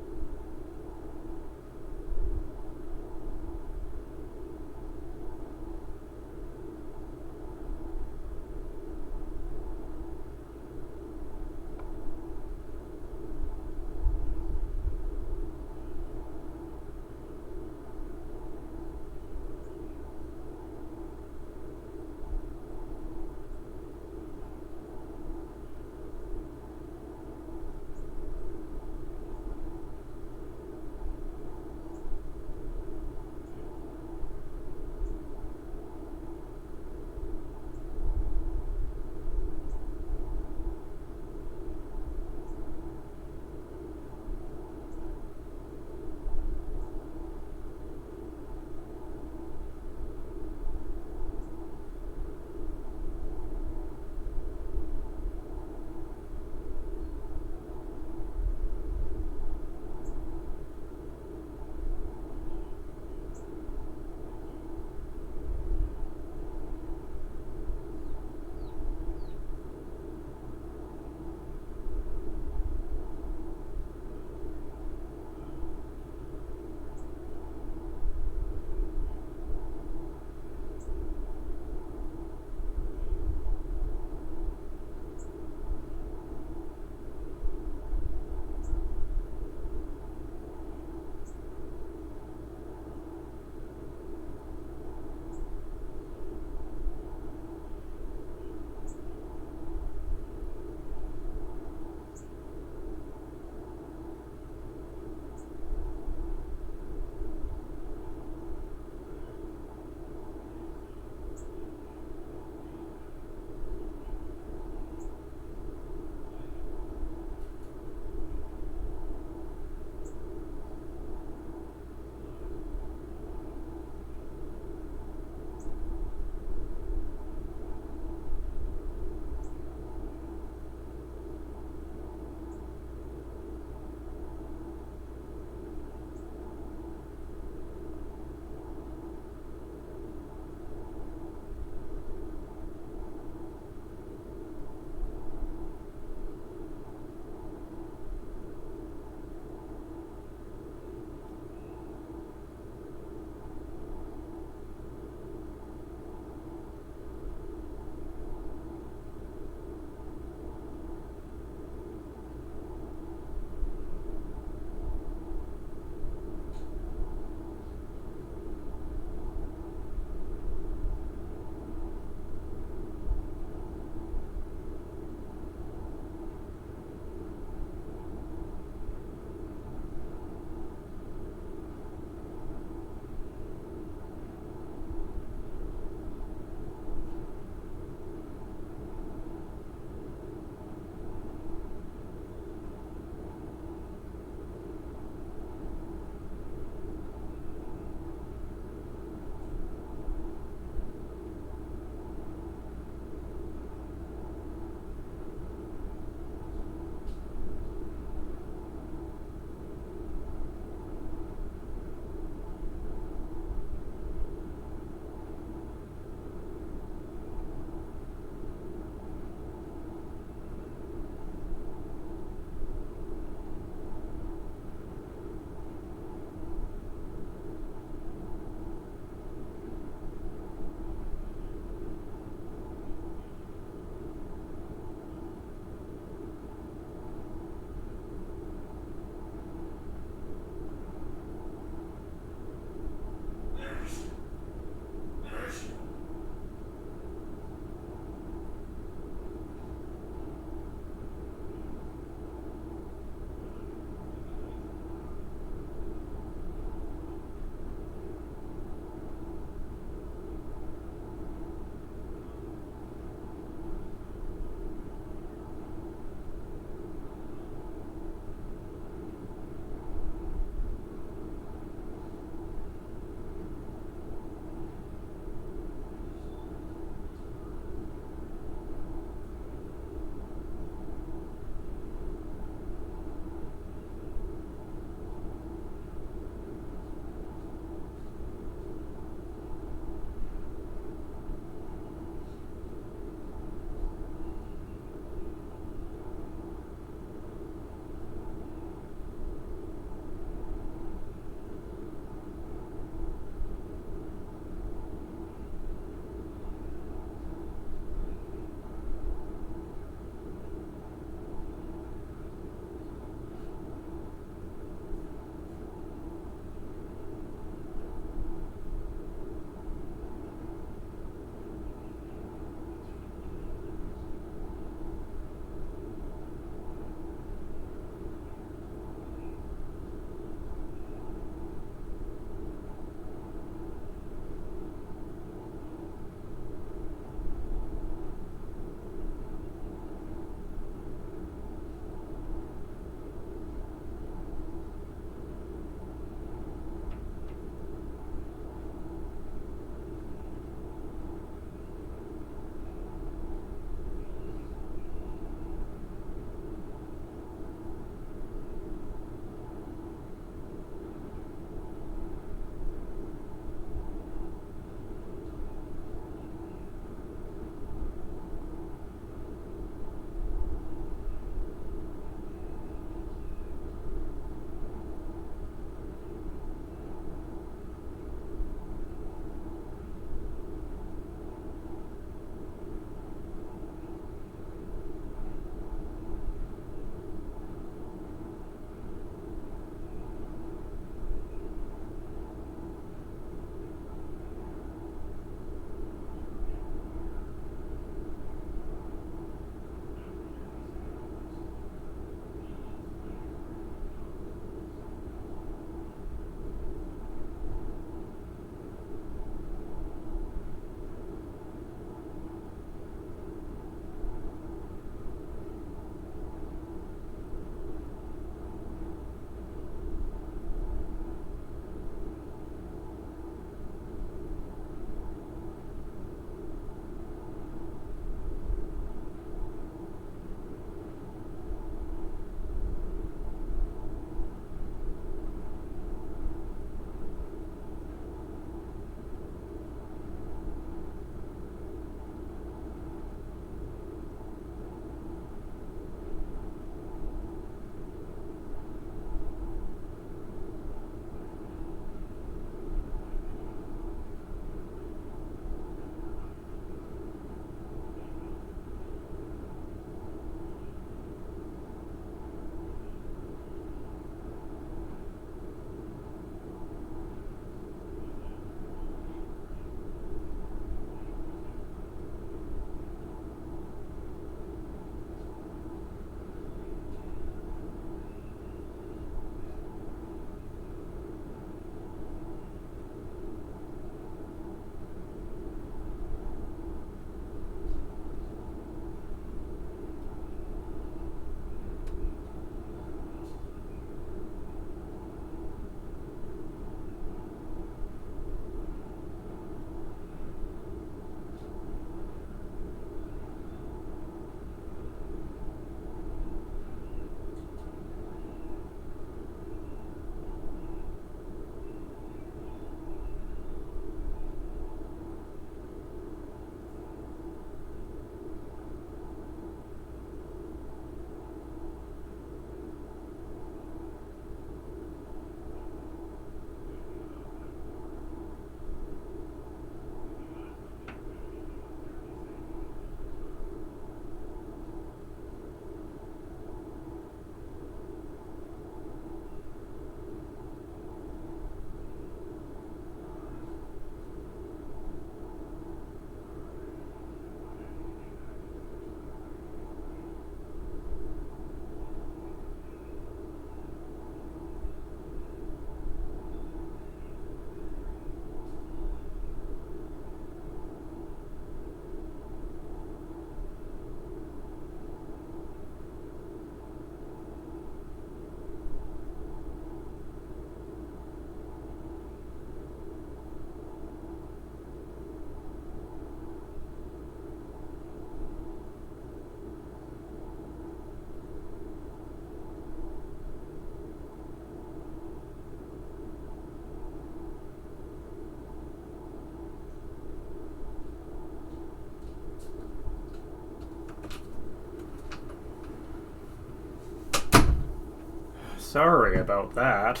Sorry about that.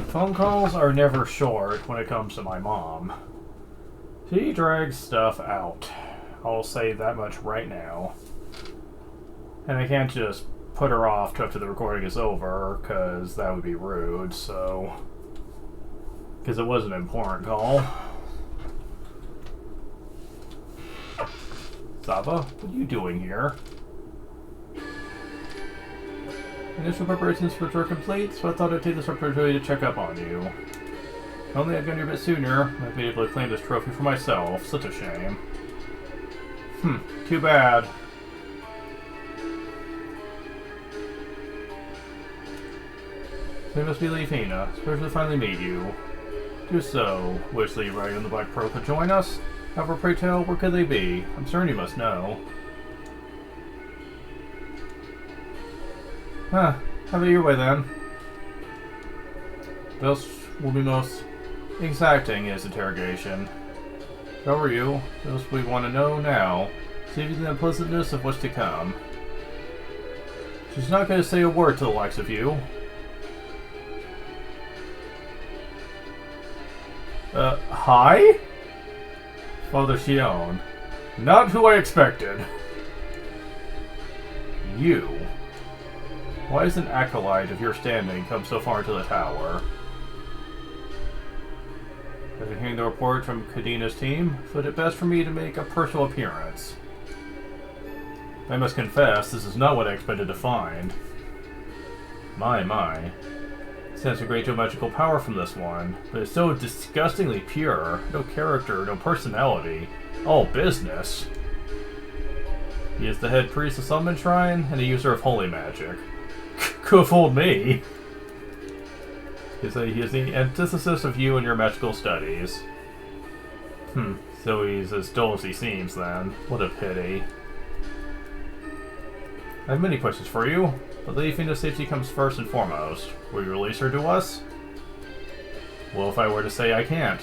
Phone calls are never short when it comes to my mom. She drags stuff out. I'll say that much right now. And I can't just put her off till after the recording is over, because that would be rude, so... Because it was an important call. Zava, what are you doing here? Initial preparations for the tour complete, so I thought I'd take this opportunity to check up on you. If only I'd gotten here a bit sooner, I'd be able to claim this trophy for myself. Such a shame. Too bad. So you must be Leafina. It's a pleasure to finally meet you. Do so. Wish the riding on the Black Pearl could join us. However, pray tell, where could they be? I'm certain you must know. Huh. Have it your way then. This will be most exacting in his interrogation. How are you? This we want to know now. Saving the unpleasantness of what's to come. She's not going to say a word to the likes of you. Hi? Father Shion. Not who I expected. You? Why does an acolyte of your standing come so far into the tower? After hearing the report from Kadina's team, I thought it best for me to make a personal appearance. I must confess, this is not what I expected to find. My. Sense a great deal of magical power from this one, but it's so disgustingly pure. No character, no personality. All business. He is the head priest of Summon Shrine and a user of holy magic. Could have fooled me. He is the antithesis of you and your magical studies. So he's as dull as he seems then. What a pity. I have many questions for you, but Leafina's safety comes first and foremost. Will you release her to us? Well, if I were to say I can't.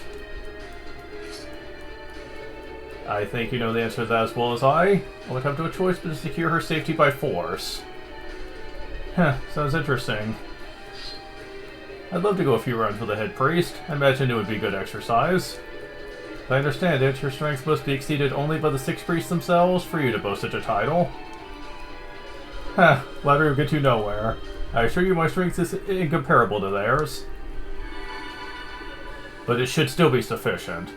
I think you know the answer to that as well as I. I would come to a choice but to secure her safety by force. Sounds interesting. I'd love to go a few rounds with the head priest. I imagine it would be good exercise. If I understand it, your strength must be exceeded only by the 6 priests themselves for you to boast such a title. Flattery will get you nowhere. I assure you my strength is incomparable to theirs. But it should still be sufficient.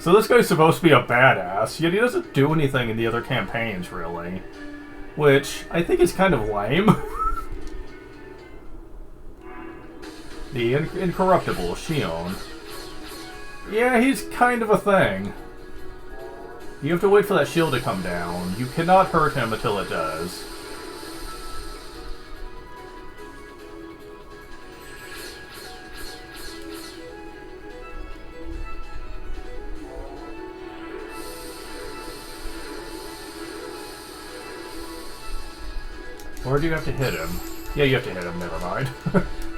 So this guy's supposed to be a badass, yet he doesn't do anything in the other campaigns, really. Which, I think is kind of lame. The incorruptible Shion. Yeah, he's kind of a thing. You have to wait for that shield to come down. You cannot hurt him until it does. Or do you have to hit him? Yeah, you have to hit him, never mind.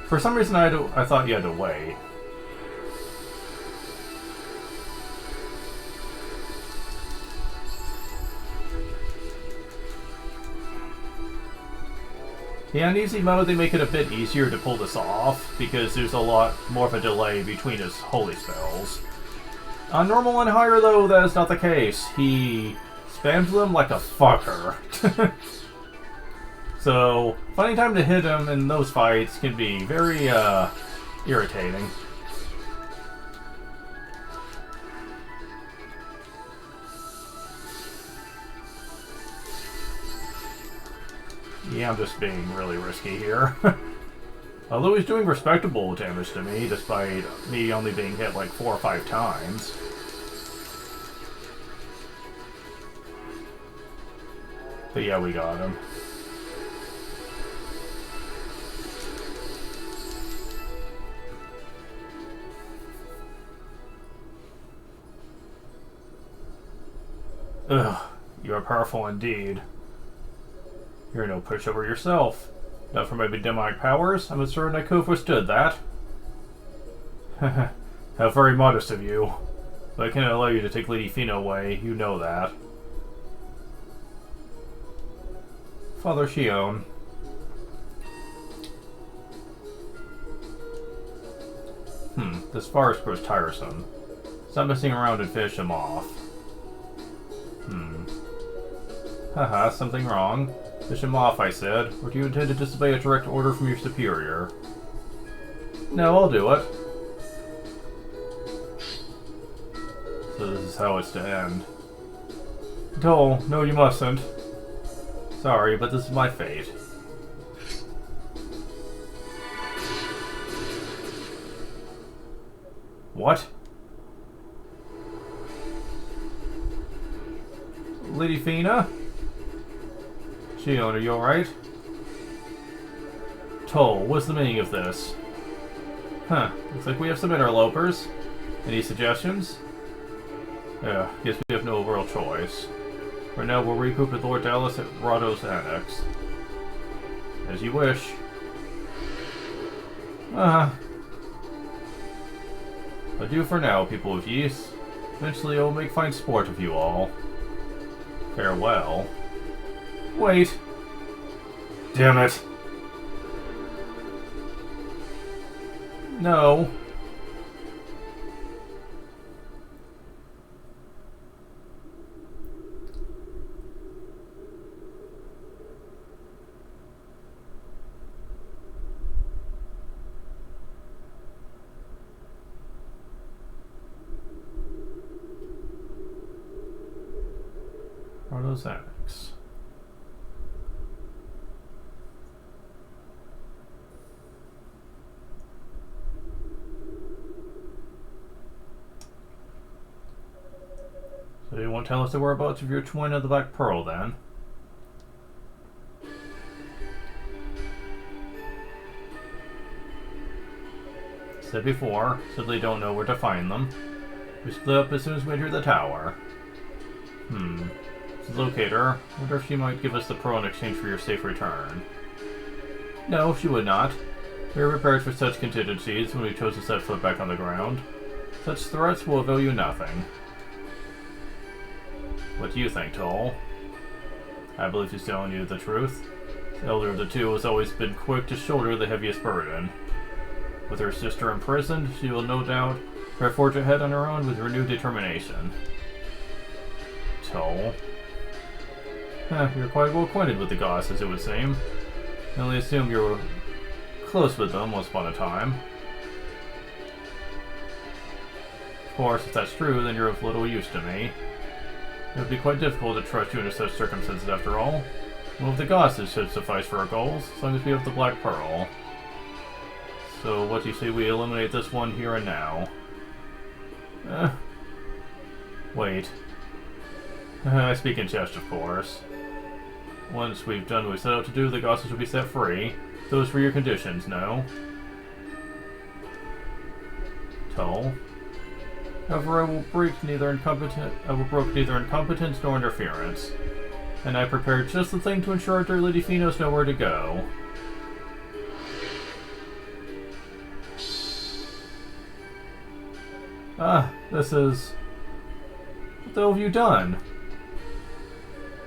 For some reason I thought you had to wait. Yeah, in easy mode they make it a bit easier to pull this off, because there's a lot more of a delay between his holy spells. On normal and higher though, that is not the case. He spams them like a fucker. So, finding time to hit him in those fights can be very, irritating. Yeah, I'm just being really risky here. Although he's doing respectable damage to me, despite me only being hit like 4 or 5 times. But yeah, we got him. Ugh, you are powerful indeed. You're no pushover yourself. Not for my demonic powers, I'm certain I could have withstood that. How very modest of you. But I can't allow you to take Lady Fina away, you know that. Father Shion. This forest grows tiresome. Stop messing around and finish him off. Haha, something wrong? Fish him off, I said. Or do you intend to disobey a direct order from your superior? No, I'll do it. So this is how it's to end. Toal, no you mustn't. Sorry, but this is my fate. What? Lady Fina? Shion, are you alright? Toal, what's the meaning of this? Huh, looks like we have some interlopers. Any suggestions? Yeah, guess we have no real choice. Right now we'll regroup with Lord Dallas at Rado's Annex. As you wish. Adieu for now, people of Ys. Eventually I will make fine sport of you all. Farewell. Wait. Damn it. No. Rado's Annex. So you won't tell us the whereabouts of your twin of the Black Pearl, then? Said before, so they don't know where to find them. We split up as soon as we enter the tower. Locate her. Wonder if she might give us the pearl in exchange for your safe return. No, she would not. We were prepared for such contingencies when we chose to set foot back on the ground. Such threats will avail you nothing. What do you think, Toal? I believe she's telling you the truth. The elder of the two has always been quick to shoulder the heaviest burden. With her sister imprisoned, she will no doubt try to forge ahead on her own with renewed determination. Toal. You're quite well acquainted with the goddesses, it would seem. I only assumed you were close with them once upon a time. Of course, if that's true, then you're of little use to me. It would be quite difficult to trust you under such circumstances after all. One of the goddesses should suffice for our goals, as long as we have the Black Pearl. So what do you say we eliminate this one here and now? Wait. I speak in jest, of course. Once we've done what we set out to do, the goddesses will be set free. Those were your conditions, no? Toal. However, I will brook neither incompetence nor interference. And I prepared just the thing to ensure our dear Lady Fee knows nowhere to go. This is... What the hell have you done?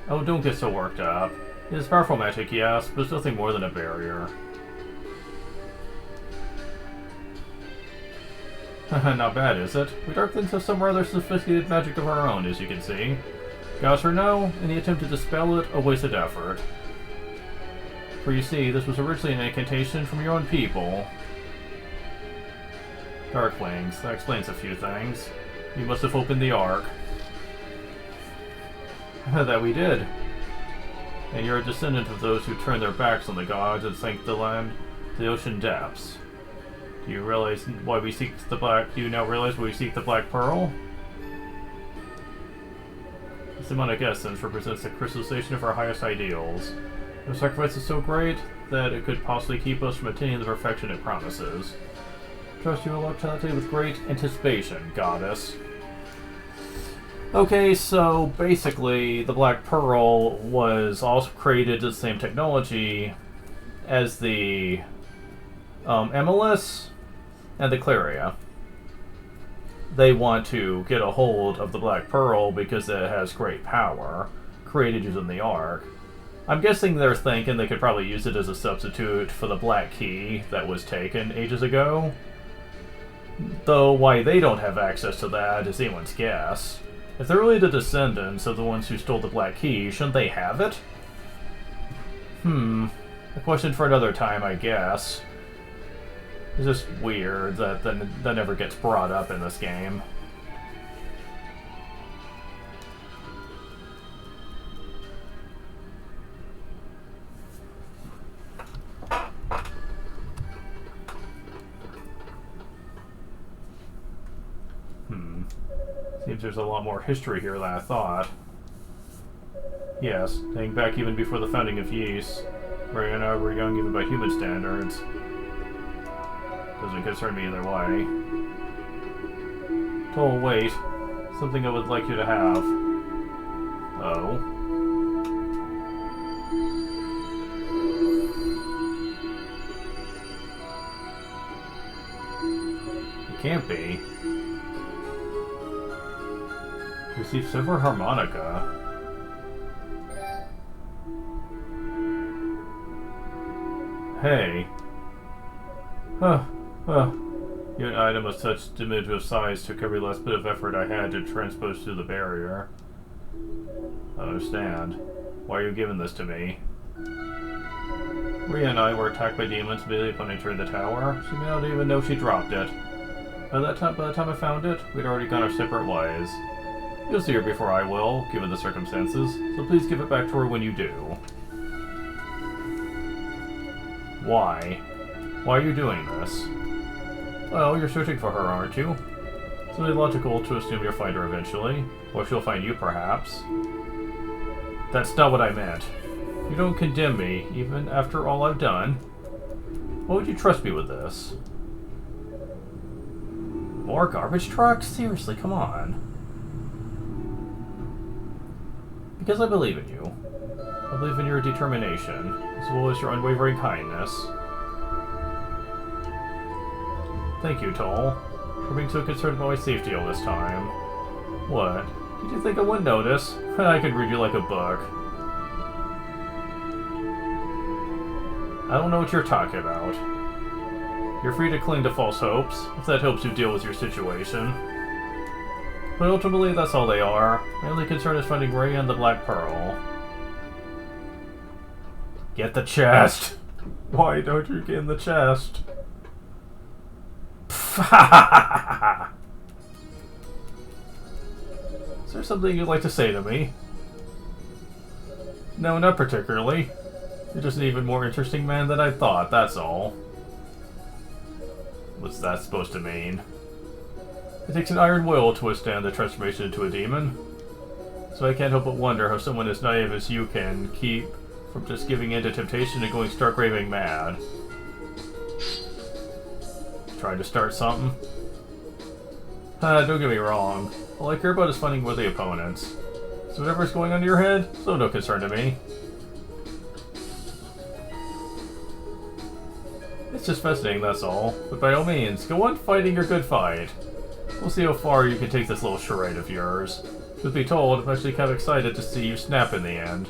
Oh, don't get so worked up. It is powerful magic, yes, but it's nothing more than a barrier. Not bad, is it? We Darklings have some rather sophisticated magic of our own, as you can see. Gosh or no, any attempt to dispel it, a wasted effort. For you see, this was originally an incantation from your own people. Darklings, that explains a few things. You must have opened the Ark. That we did. And you're a descendant of those who turned their backs on the gods and sank the land to the ocean depths. Do you realize why we seek the Black... Do you now realize why we seek the Black Pearl? This demonic essence represents the crystallization of our highest ideals. The sacrifice is so great that it could possibly keep us from attaining the perfection it promises. Trust you will look to that day with great anticipation, goddess. Okay, so basically, the Black Pearl was also created to the same technology as the MLS and the Claria. They want to get a hold of the Black Pearl because it has great power, created using the Ark. I'm guessing they're thinking they could probably use it as a substitute for the Black Key that was taken ages ago. Though why they don't have access to that is anyone's guess. If they're really the descendants of the ones who stole the Black Key, shouldn't they have it? A question for another time, I guess. It's just weird that that never gets brought up in this game. Seems there's a lot more history here than I thought. Yes, dating back even before the founding of Yeast. Ray and I were young even by human standards. Doesn't concern me either way. Toal, wait. Something I would like you to have. Oh. It can't be. Receive silver harmonica. Hey. Your item of such diminutive size took every last bit of effort I had to transpose through the barrier. I understand. Why are you giving this to me? Rhea and I were attacked by demons immediately upon entering the tower. She may not even know she dropped it. By the time I found it, we'd already gone our separate ways. You'll see her before I will, given the circumstances, so please give it back to her when you do. Why? Why are you doing this? Well, you're searching for her, aren't you? It's only logical to assume you'll find her eventually, or she'll find you, perhaps. That's not what I meant. You don't condemn me, even after all I've done. Why would you trust me with this? More garbage trucks? Seriously, come on. Because I believe in you. I believe in your determination, as well as your unwavering kindness. Thank you, Toal, for being so concerned about my safety all this time. What? Did you think I wouldn't notice? I could read you like a book. I don't know what you're talking about. You're free to cling to false hopes, if that helps you deal with your situation. But ultimately, that's all they are. My only concern is finding Ray and the Black Pearl. Get the chest! Why don't you get in the chest? Is there something you'd like to say to me? No, not particularly. You're just an even more interesting man than I thought, that's all. What's that supposed to mean? It takes an iron will to withstand the transformation into a demon. So I can't help but wonder how someone as naive as you can keep from just giving in to temptation and going stark raving mad. Trying to start something? Don't get me wrong. All I care about is finding worthy opponents. So whatever's going on in your head, so no concern to me. It's just fascinating, that's all. But by all means, go on fighting your good fight. We'll see how far you can take this little charade of yours. Truth be told, I'm actually kind of excited to see you snap in the end.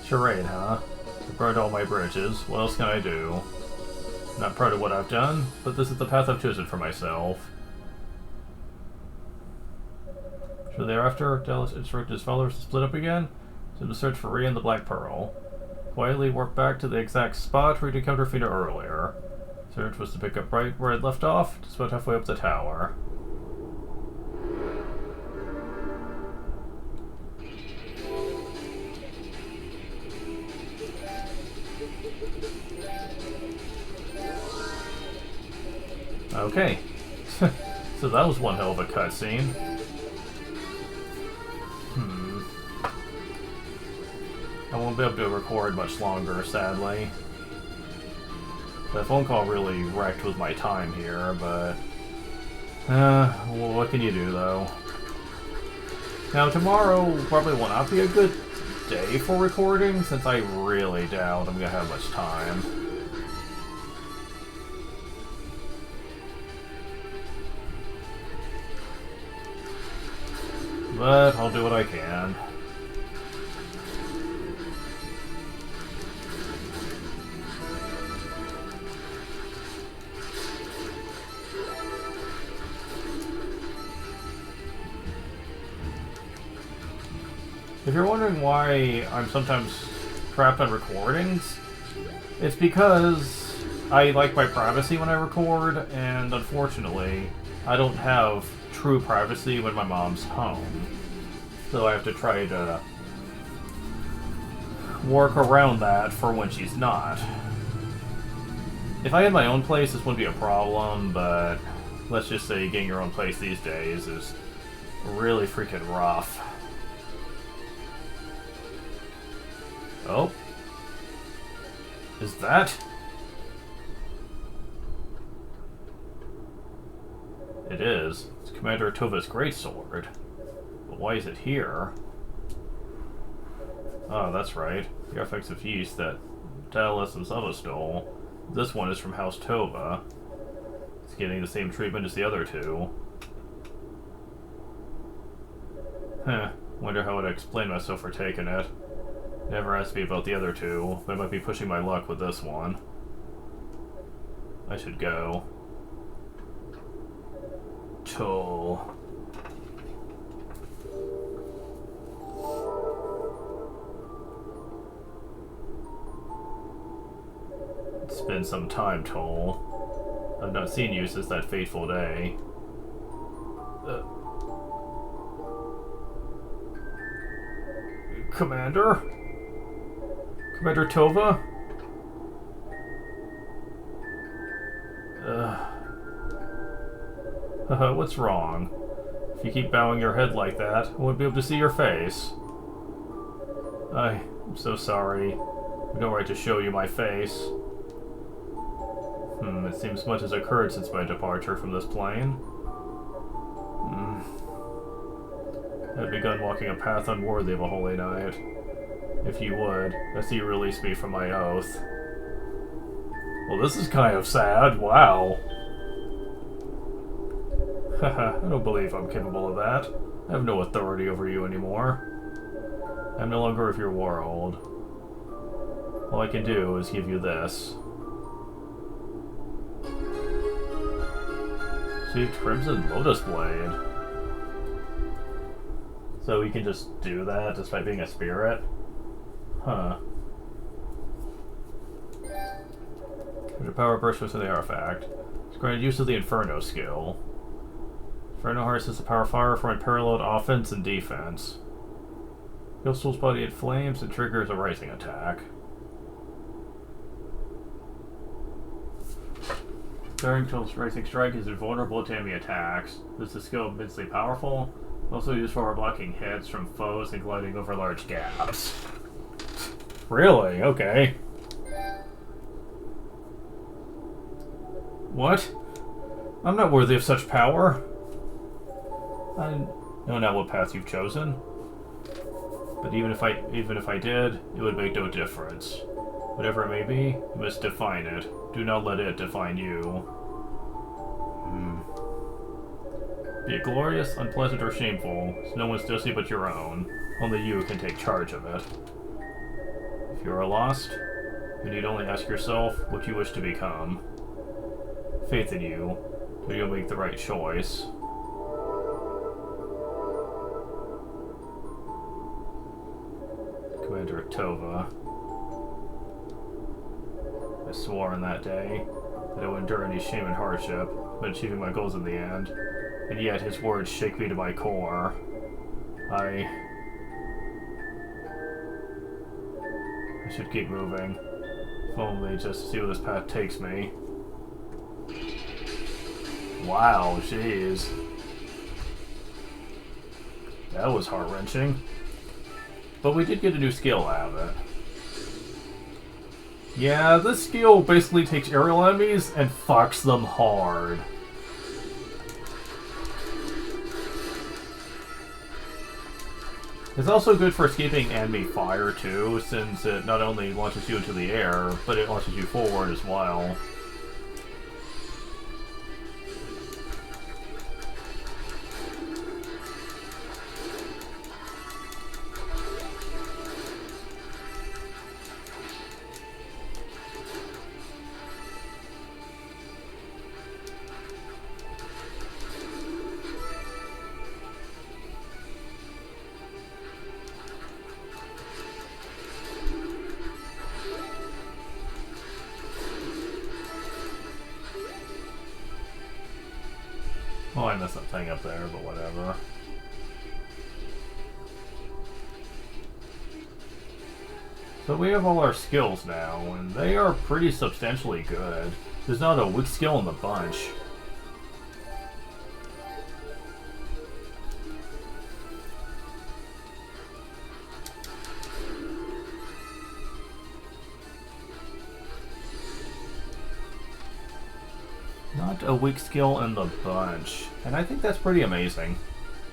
Charade, huh? I burned all my bridges. What else can I do? Not proud of what I've done, but this is the path I've chosen for myself. So thereafter, Dallas instructed his followers to split up again, so to search for Ray and the Black Pearl. Quietly work back to the exact spot where he'd encountered Fina earlier. Search was to pick up right where I'd left off, just about halfway up the tower. Okay. So that was one hell of a cutscene. I won't be able to record much longer, sadly. That phone call really wrecked with my time here, but... well, what can you do, though? Now, tomorrow probably will not be a good day for recording, since I really doubt I'm gonna have much time. but I'll do what I can. If you're wondering why I'm sometimes trapped on recordings, it's because I like my privacy when I record, and unfortunately, I don't have true privacy when my mom's home. So I have to try to work around that for when she's not. If I had my own place, this wouldn't be a problem, but let's just say getting your own place these days is really freaking rough. Oh. Is that? It is. It's Commander Tova's greatsword. But why is it here? Oh, that's right. The artifacts of yeast that Dallas and Sava stole. This one is from House Tova. It's getting the same treatment as the other two. Huh. Wonder how I'd explain myself for taking it. Never asked me about the other two, but I might be pushing my luck with this one. I should go. Toal. It's been some time, Toal. I've not seen you since that fateful day. Commander? Commander Tova? What's wrong? If you keep bowing your head like that, I won't be able to see your face. I'm so sorry. I've no right to show you my face. It seems much has occurred since my departure from this plane. I've begun walking a path unworthy of a holy knight. If you would, I see you release me from my oath. Well, this is kind of sad. Wow. Haha, I don't believe I'm capable of that. I have no authority over you anymore. I'm no longer of your world. All I can do is give you this. See, Crimson Lotus Blade. So we can just do that despite being a spirit? Huh. There's a power burst within the artifact. It's granted use of the Inferno skill. Inferno harnesses the power of fire for unparalleled offense and defense. Heals Tool's body in flames and triggers a rising attack. During Tool's rising strike is invulnerable to enemy attacks. This is skill immensely powerful. Also used for blocking hits from foes and gliding over large gaps. Really? Okay. What? I'm not worthy of such power. I know not what path you've chosen. But even if I did, it would make no difference. Whatever it may be, you must define it. Do not let it define you. Be it glorious, unpleasant, or shameful, it's no one's destiny but your own. Only you can take charge of it. If you are lost, you need only ask yourself what you wish to become. Faith in you, but you'll make the right choice. Commander Tova. I swore on that day that I would endure any shame and hardship when achieving my goals in the end, and yet his words shake me to my core. I should keep moving. If only just to see where this path takes me. Wow, jeez. That was heart-wrenching. But we did get a new skill out of it. Yeah, this skill basically takes aerial enemies and fucks them hard. It's also good for escaping enemy fire too, since it not only launches you into the air, but it launches you forward as well. Oh, I messed that thing up there, but whatever. So we have all our skills now, and they are pretty substantially good. There's not a weak skill in the bunch. Not a weak skill in the bunch. And I think that's pretty amazing.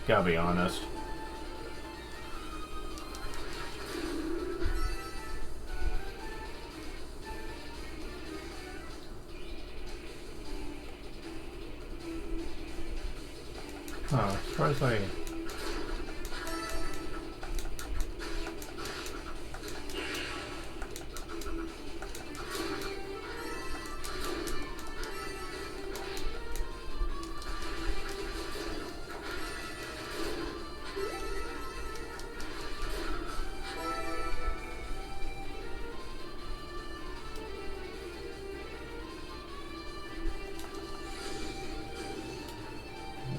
Gotta be honest. Huh, surprised I...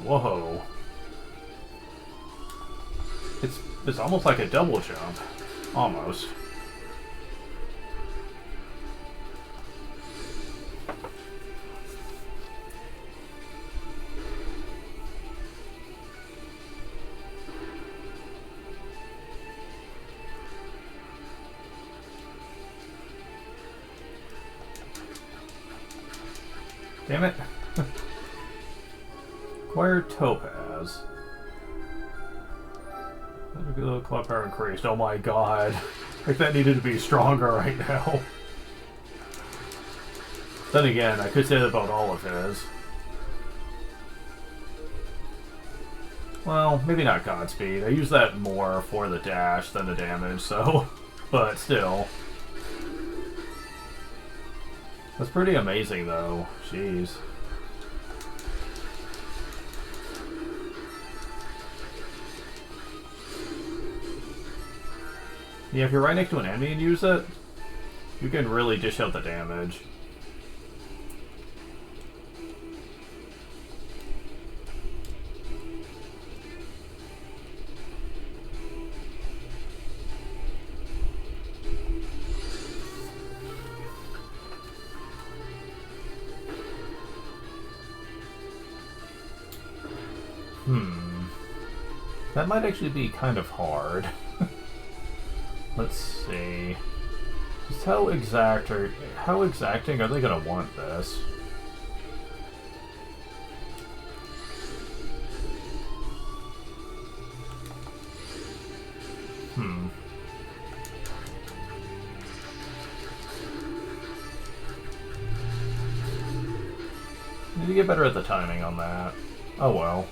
Whoa. It's almost like a double jump. Almost. Damn it. Acquired Topaz. The club power increased. Oh my god. Like that needed to be stronger right now. Then again, I could say that about all of his. Well, maybe not Godspeed. I use that more for the dash than the damage, so... But still. That's pretty amazing, though. Jeez. Yeah, if you're right next to an enemy and use it, you can really dish out the damage. That might actually be kind of hard. Let's see. Just how exacting are they gonna want this? Need to get better at the timing on that. Oh well.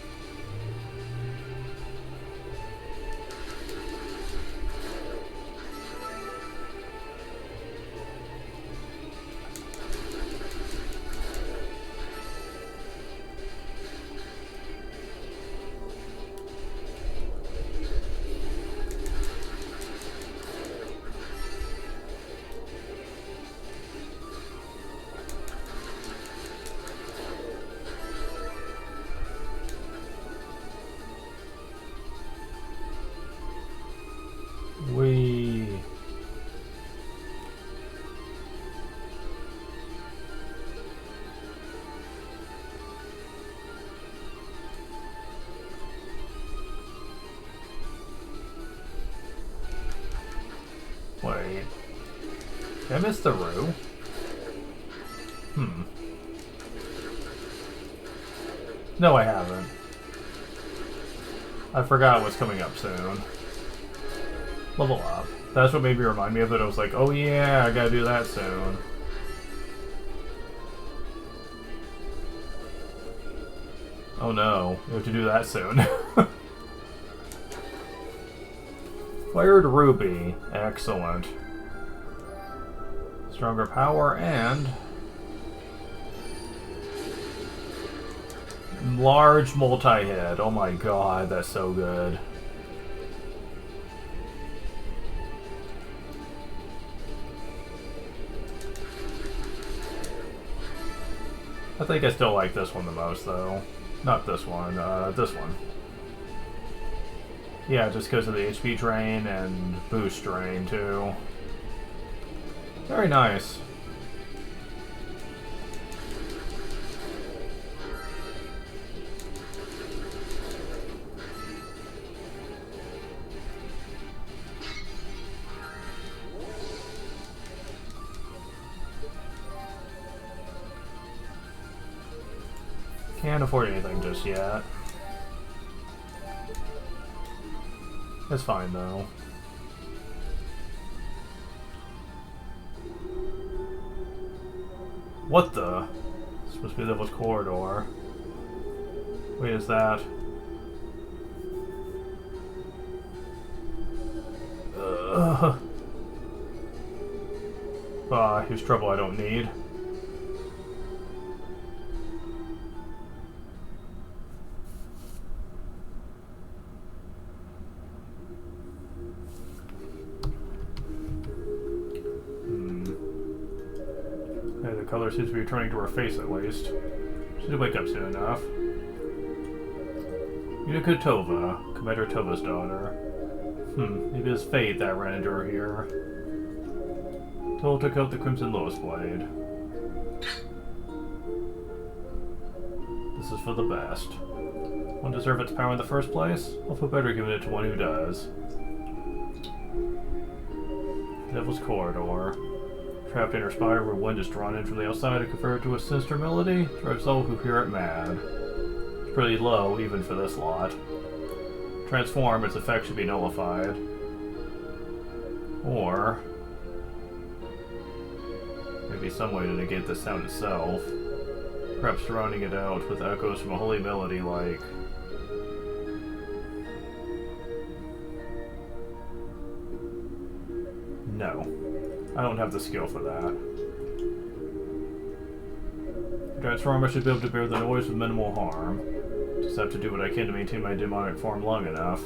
Wait. Did I miss the roux? No, I haven't. I forgot what's coming up soon. Level up. That's what made me remind me of it. I was like, oh yeah, I gotta do that soon. Oh no, we have to do that soon. Fired Ruby. Excellent. Stronger power and... large multi-hit. Oh my god, that's so good. I think I still like this one the most, though. Not this one, this one. Yeah, just because of the HP drain and boost drain, too. Very nice. Can't afford anything just yet. It's fine, though. What the? It's supposed to be Devil's Corridor. Wait, is that? Here's trouble I don't need. The color seems to be returning to her face, at least. Should wake up soon enough. Unica Tova, Commander Tova's daughter. Maybe it's fate that ran into her here. Tova took out the Crimson Lowest Blade. This is for the best. One deserve its power in the first place? I'll feel better giving it to one who does. Devil's Corridor. Trapped in her spire where wind is drawn in from the outside to convert it to a sinister melody, drives all who hear it mad. It's pretty low, even for this lot. Transform, its effect should be nullified. Or maybe some way to negate the sound itself. Perhaps surrounding it out with echoes from a holy melody like... No. I don't have the skill for that. To transform, I should be able to bear the noise with minimal harm. Just have to do what I can to maintain my demonic form long enough.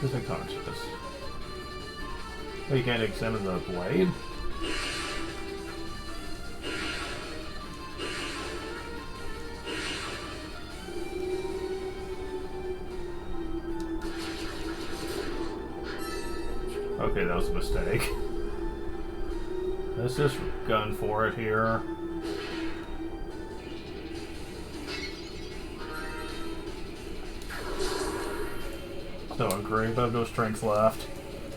Who's unconscious? Oh, you can't examine the blade? Okay, that was a mistake. Let's just gun for it here. So ungraved, I have no strength left.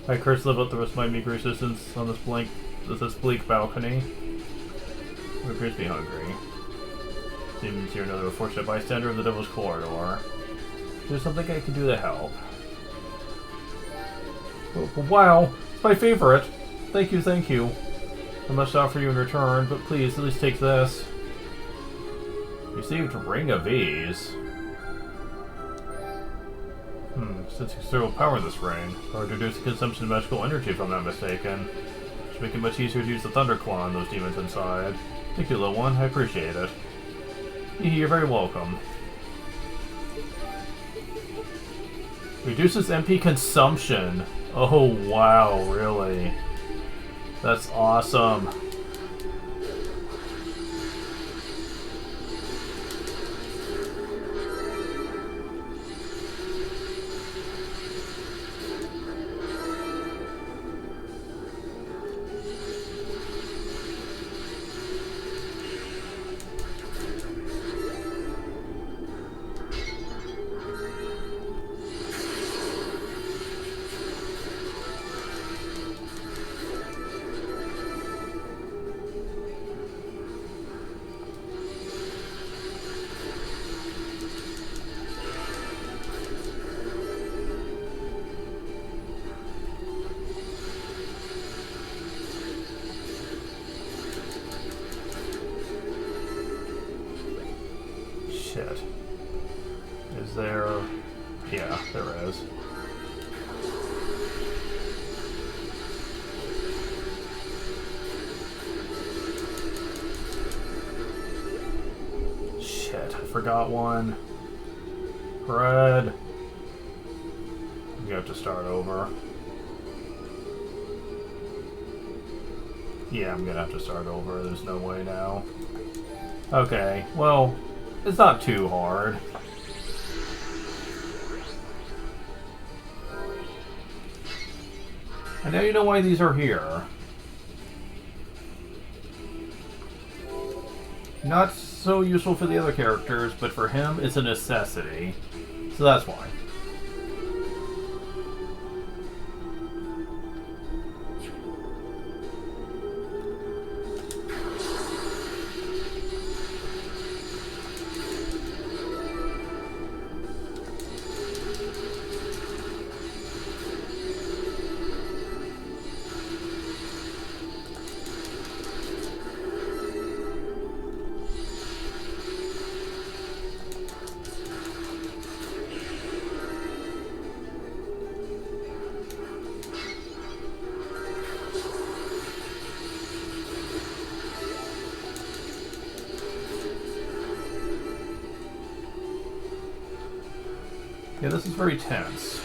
I curse live out the rest of my meager existence on this bleak balcony. It appears to be hungry. Seems you're another unfortunate bystander of the Devil's Corridor. Is there something I can do to help? Wow, it's my favorite. Thank you, thank you. I must offer you in return, but please, at least take this. Received Ring of Ease. Since considerable power in this ring, or to reduce the consumption of magical energy if I'm not mistaken. Should make it much easier to use the Thunder Claw on those demons inside. Thank you, little one, I appreciate it. You're very welcome. Reduces MP consumption. Oh wow, really? That's awesome. Shit. Is there... Yeah, there is. Shit, I forgot one. Red. You have to start over. Yeah, I'm gonna have to start over. There's no way now. Okay, well, it's not too hard. And now you know why these are here. Not so useful for the other characters, but for him, it's a necessity. So that's why. Yeah, this is very tense.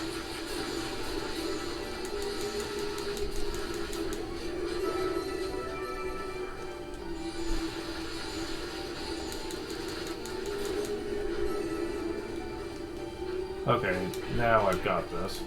Okay, now I've got this.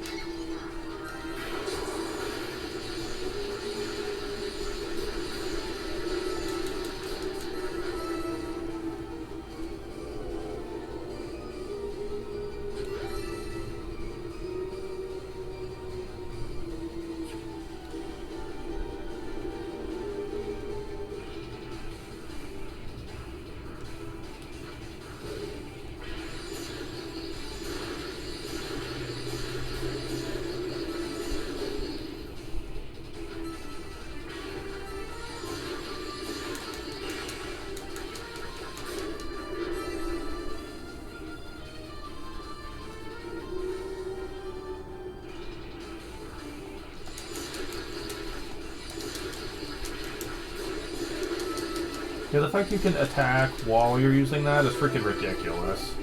Yeah, the fact you can attack while you're using that is freaking ridiculous.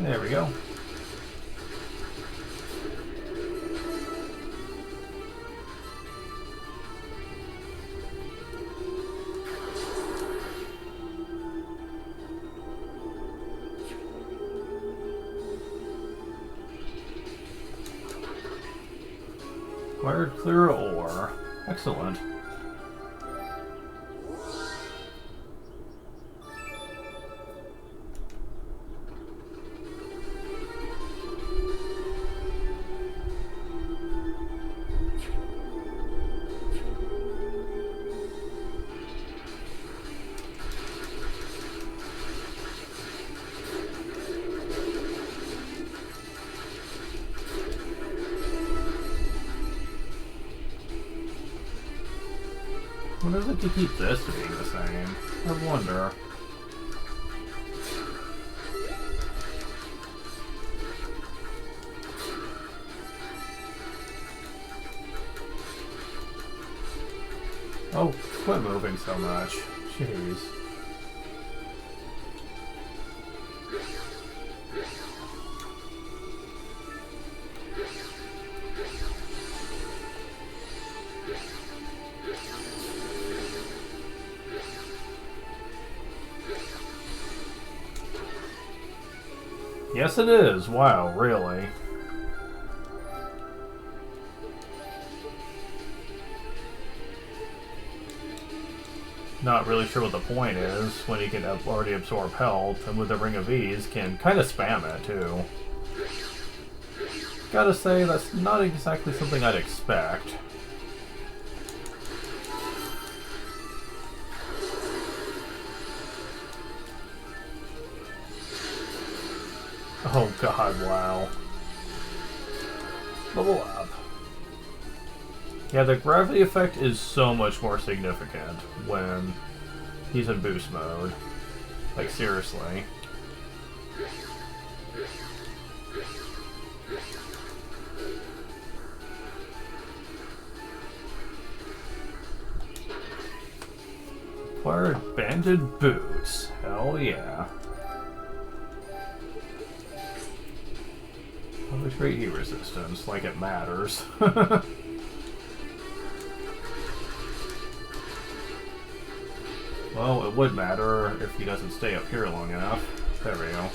There we go. Acquired clear ore. Excellent. What is it to keep this being the same? I wonder. Oh, quit moving so much. Jeez. Yes, it is. Wow, really? Not really sure what the point is when you can already absorb health, and with the Ring of Ease can kind of spam it too. Gotta say, that's not exactly something I'd expect. Oh god, wow. Level up. Yeah, the gravity effect is so much more significant when he's in boost mode. Like, seriously. Banded boots. Hell yeah. Public rate heat resistance, like it matters. Well, it would matter if he doesn't stay up here long enough. There we go.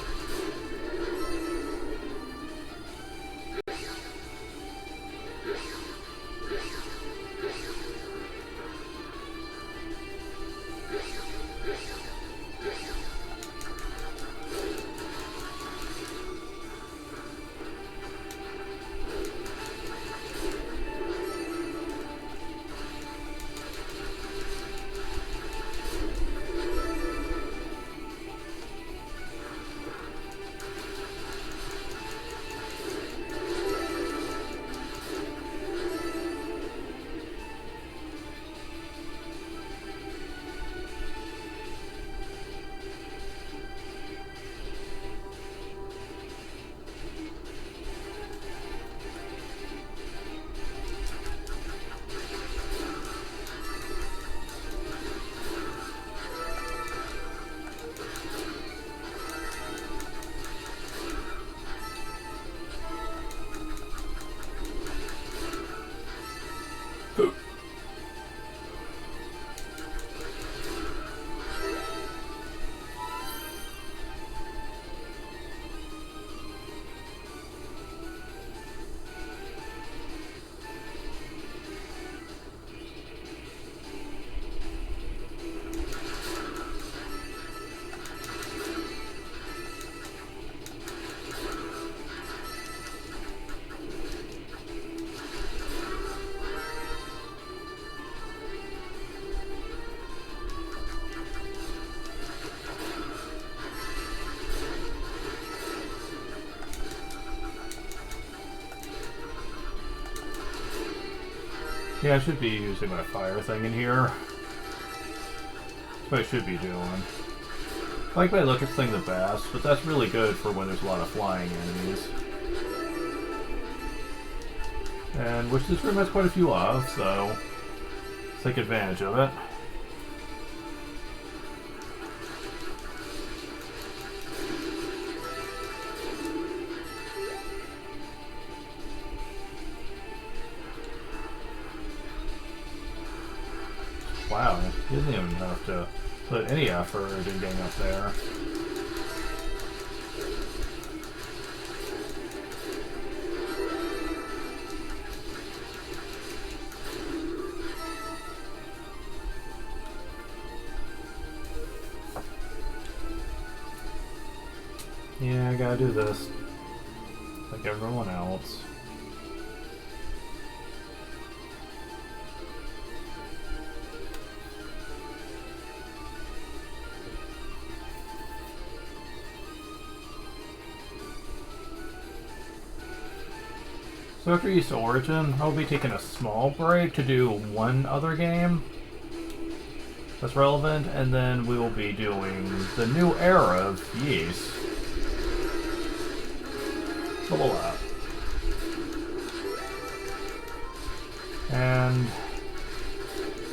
Yeah, I should be using my fire thing in here. That's what I should be doing. I like my electric thing the best, but that's really good for when there's a lot of flying enemies. And which this room has quite a few of, so let's take advantage of it. Wow, he doesn't even have to put any effort in getting up there. Yeah, I gotta do this. Like everyone else. So after East Origin, I'll be taking a small break to do one other game that's relevant, and then we will be doing the new era of Yeast. Level up. And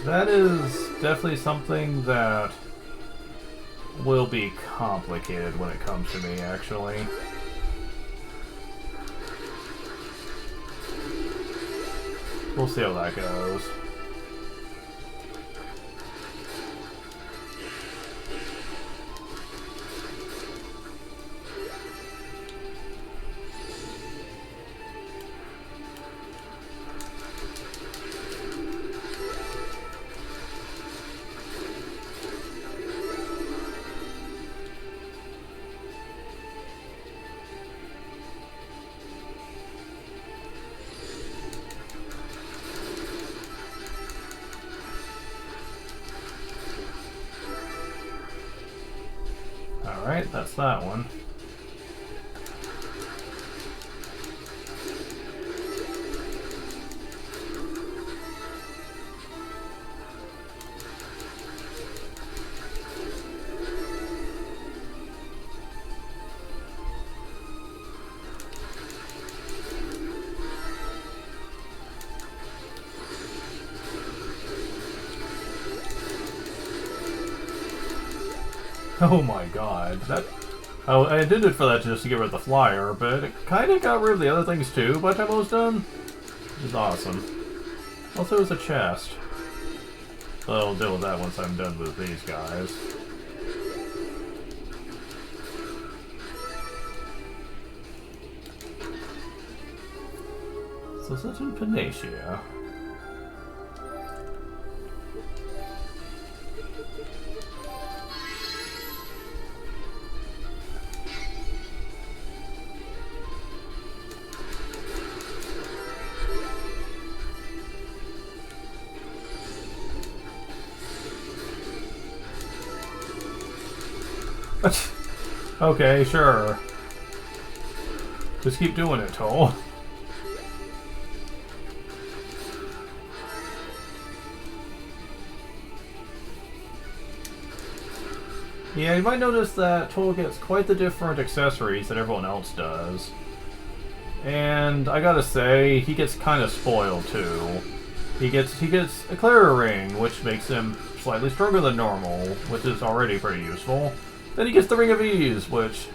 that is definitely something that will be complicated when it comes to me, actually. We'll see how that goes. Alright, that's that one. Oh my god, that... Oh, I did it for that just to get rid of the flyer, but it kinda got rid of the other things too by the time I was done. Which is awesome. Also, there's a chest. But I'll deal with that once I'm done with these guys. So is that in Panacea? Okay, sure. Just keep doing it, Toal. Yeah, you might notice that Toal gets quite the different accessories that everyone else does. And I gotta say, he gets kind of spoiled too. He gets a clearer ring, which makes him slightly stronger than normal, which is already pretty useful. Then he gets the Ring of Ease, which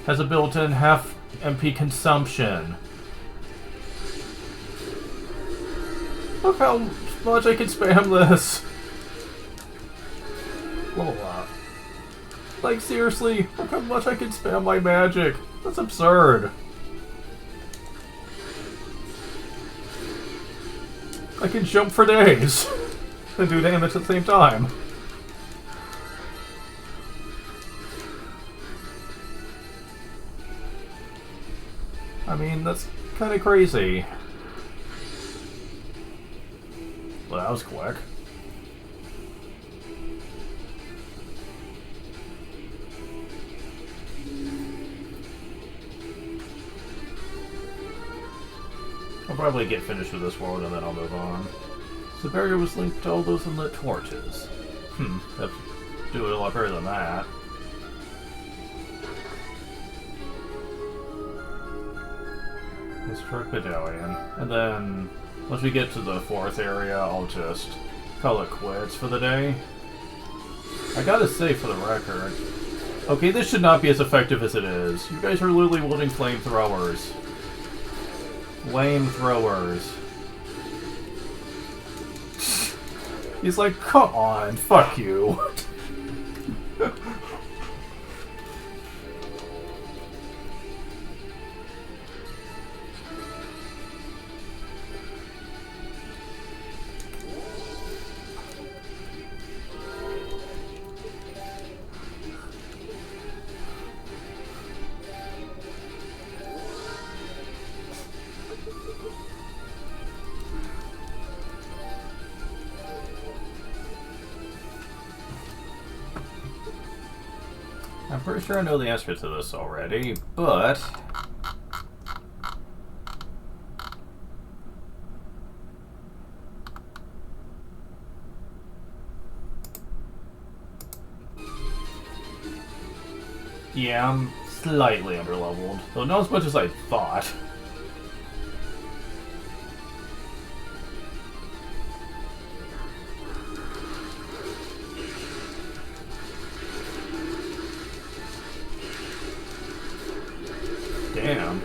has a built-in half MP consumption. Look how much I can spam this. Level up. Like, seriously, look how much I can spam my magic. That's absurd. I can jump for days and do damage at the same time. I mean, that's kind of crazy. Well, that was quick. I'll probably get finished with this world and then I'll move on. The barrier was linked to all those unlit torches. That's do it a lot better than that. Construct medallion. And then, once we get to the fourth area, I'll just call it quits for the day. I gotta say, for the record, okay, this should not be as effective as it is. You guys are literally wielding flamethrowers. Flamethrowers. He's like, come on, fuck you. I'm pretty sure I know the answer to this already, but... yeah, I'm slightly underleveled, though not as much as I thought. Damn.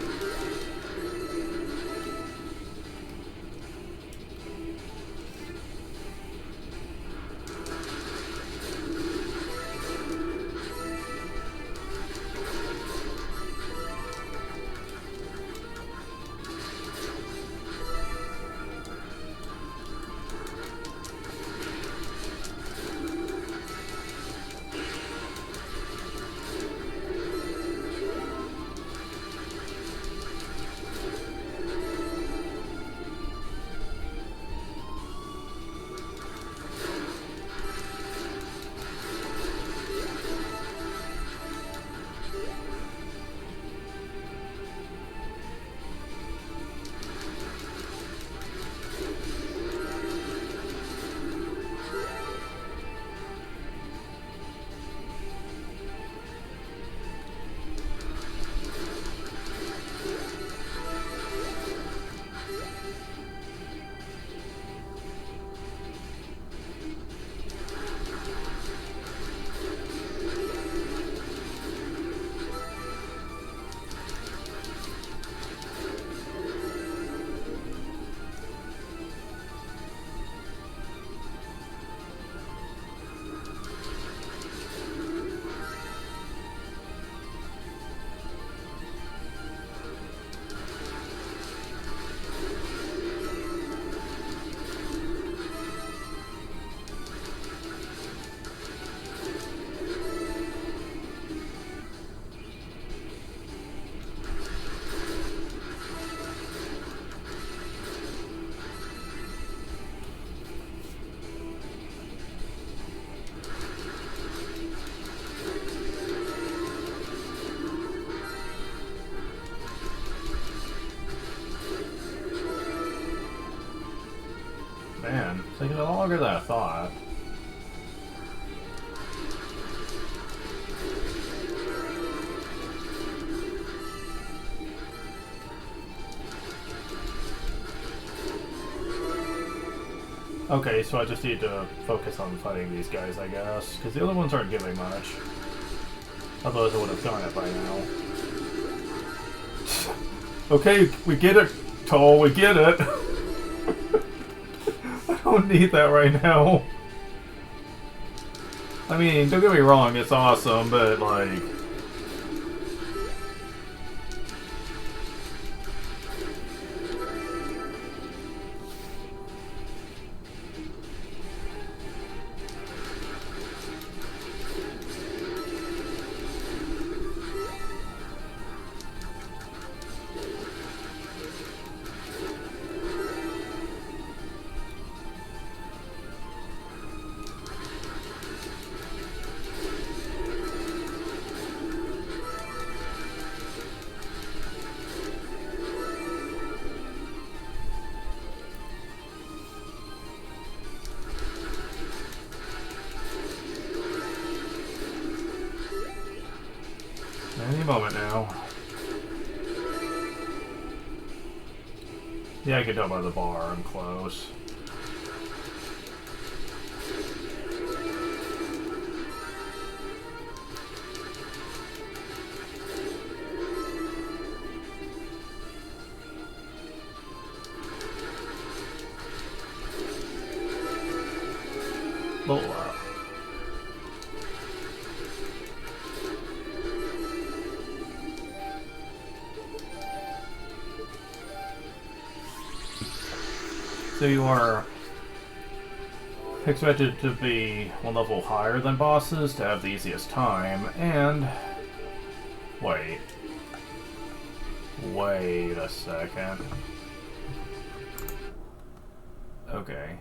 taking a lot longer than I thought. Okay, so I just need to focus on fighting these guys, I guess, because the other ones aren't giving much. Otherwise I would have done it by now. Okay, we get it, Toal, we get it. I don't need that right now. I mean, don't get me wrong, it's awesome, but like... Any moment now. Yeah, I can tell by the bar I'm close. Little So you are expected to be one level higher than bosses to have the easiest time, and... Wait a second. Okay.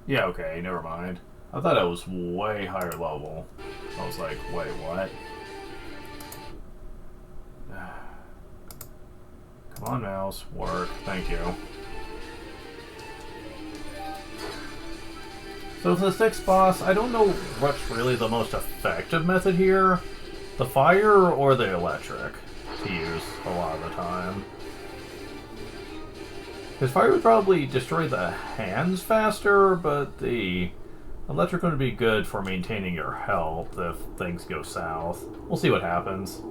Yeah, okay, never mind. I thought I was way higher level. I was like, wait, what? Come on, mouse. Work. Thank you. So for the sixth boss, I don't know what's really the most effective method here. The fire or the electric to use a lot of the time. Because fire would probably destroy the hands faster, but the electric would be good for maintaining your health if things go south. We'll see what happens.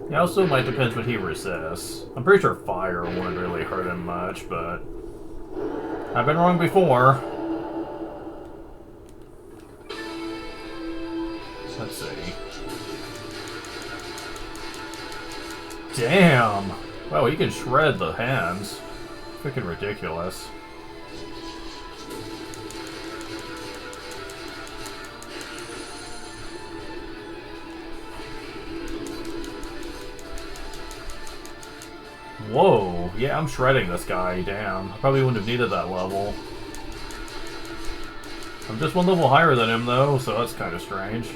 It also might depend what he resists. I'm pretty sure fire wouldn't really hurt him much, but I've been wrong before. Let's see. Damn! Wow, he can shred the hands. Freaking ridiculous. Whoa, yeah, I'm shredding this guy, damn. I probably wouldn't have needed that level. I'm just one level higher than him, though, so that's kind of strange.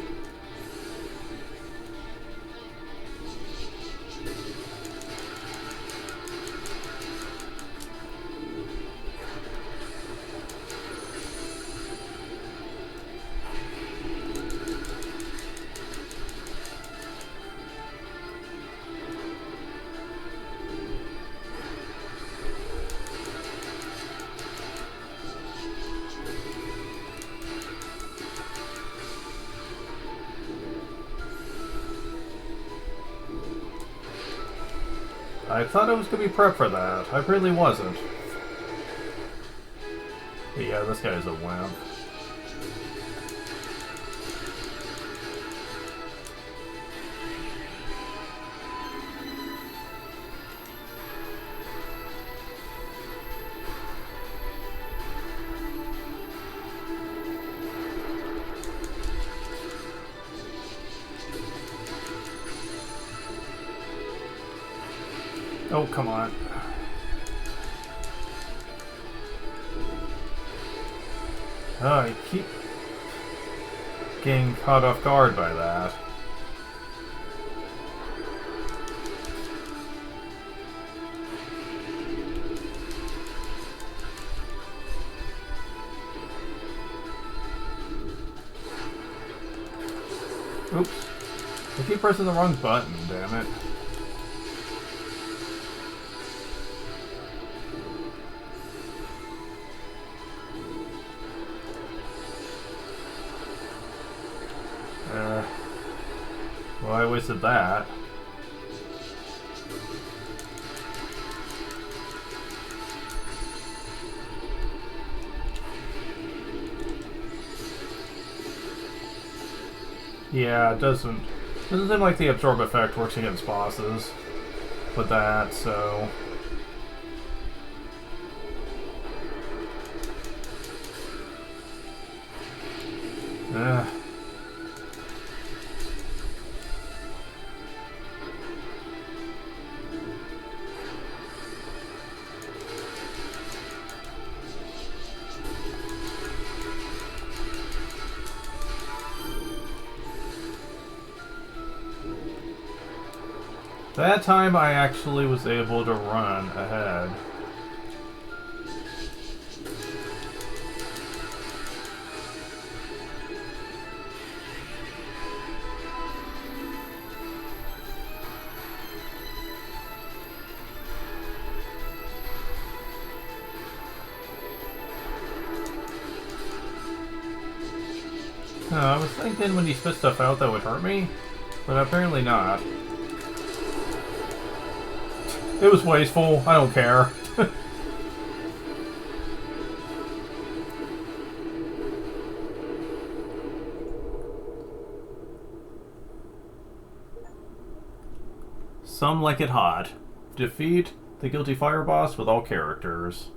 I thought I was going to be prepped for that. I really wasn't. But yeah, this guy's a wimp. Oh, come on. Oh, I keep getting caught off guard by that. Oops. I keep pressing the wrong button, damn it. Well, I wasted that. Yeah, it doesn't seem like the absorb effect works against bosses with that, so... That time I actually was able to run ahead. I was thinking when you spit stuff out that would hurt me, but apparently not. It was wasteful, I don't care. Some like it hot. Defeat the guilty fire boss with all characters.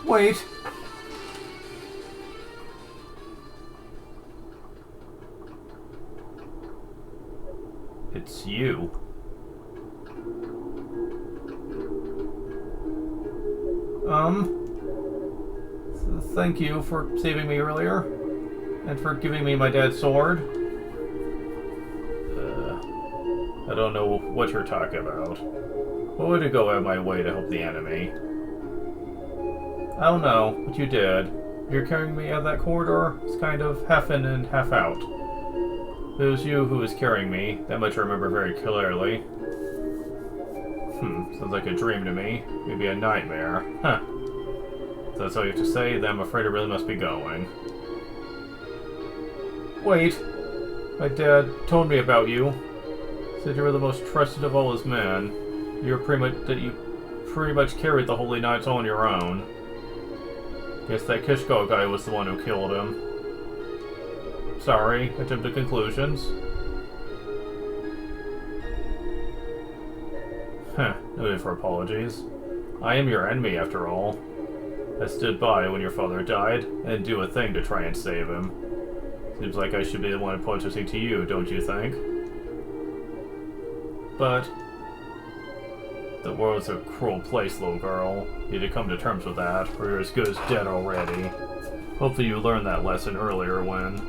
Wait. It's you. Thank you for saving me earlier. And for giving me my dad's sword. I don't know what you're talking about. What would it go out of my way to help the enemy? I don't know, but you did. You're carrying me out of that corridor. It's kind of half in and half out. It was you who was carrying me. That much I remember very clearly. Sounds like a dream to me. Maybe a nightmare. Huh. If that's all you have to say, then I'm afraid I really must be going. Wait. My dad told me about you. Said you were the most trusted of all his men. You pretty much carried the Holy Knights on your own. Guess that Kishko guy was the one who killed him. Sorry, I jumped to conclusions. No need for apologies. I am your enemy, after all. I stood by when your father died, and didn't do a thing to try and save him. Seems like I should be the one apologizing to you, don't you think? But... the world's a cruel place, little girl. You need to come to terms with that, or you're as good as dead already. Hopefully you learned that lesson earlier when...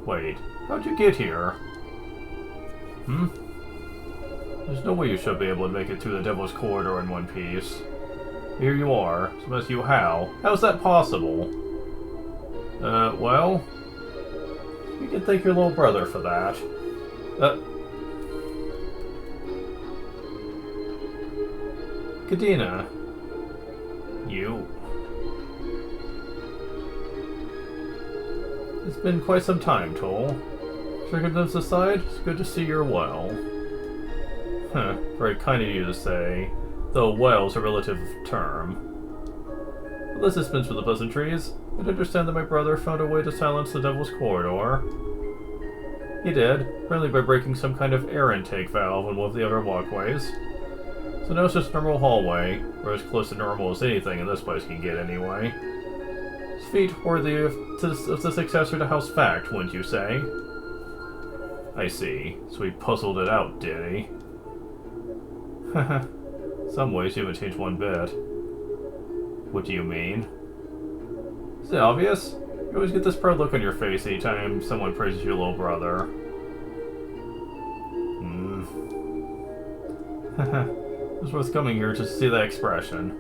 Wait, how'd you get here? There's no way you should be able to make it through the Devil's Corridor in one piece. Here you are. So ask you how. How's that possible? Well... you can thank your little brother for that. Kadena. You. It's been quite some time, Toal. Circumstances aside, it's good to see you're well. Very kind of you to say, though well's a relative term. But let's dispense with the pleasantries. I'd understand that my brother found a way to silence the Devil's Corridor. He did, apparently by breaking some kind of air intake valve in one of the other walkways. So now it's just a normal hallway, or as close to normal as anything in this place can get anyway. His feat worthy of the successor to House Fact, wouldn't you say? I see. So he puzzled it out, did he? Haha. Some ways you haven't changed one bit. What do you mean? Is it obvious? You always get this proud look on your face anytime someone praises your little brother. It was worth coming here just to see that expression.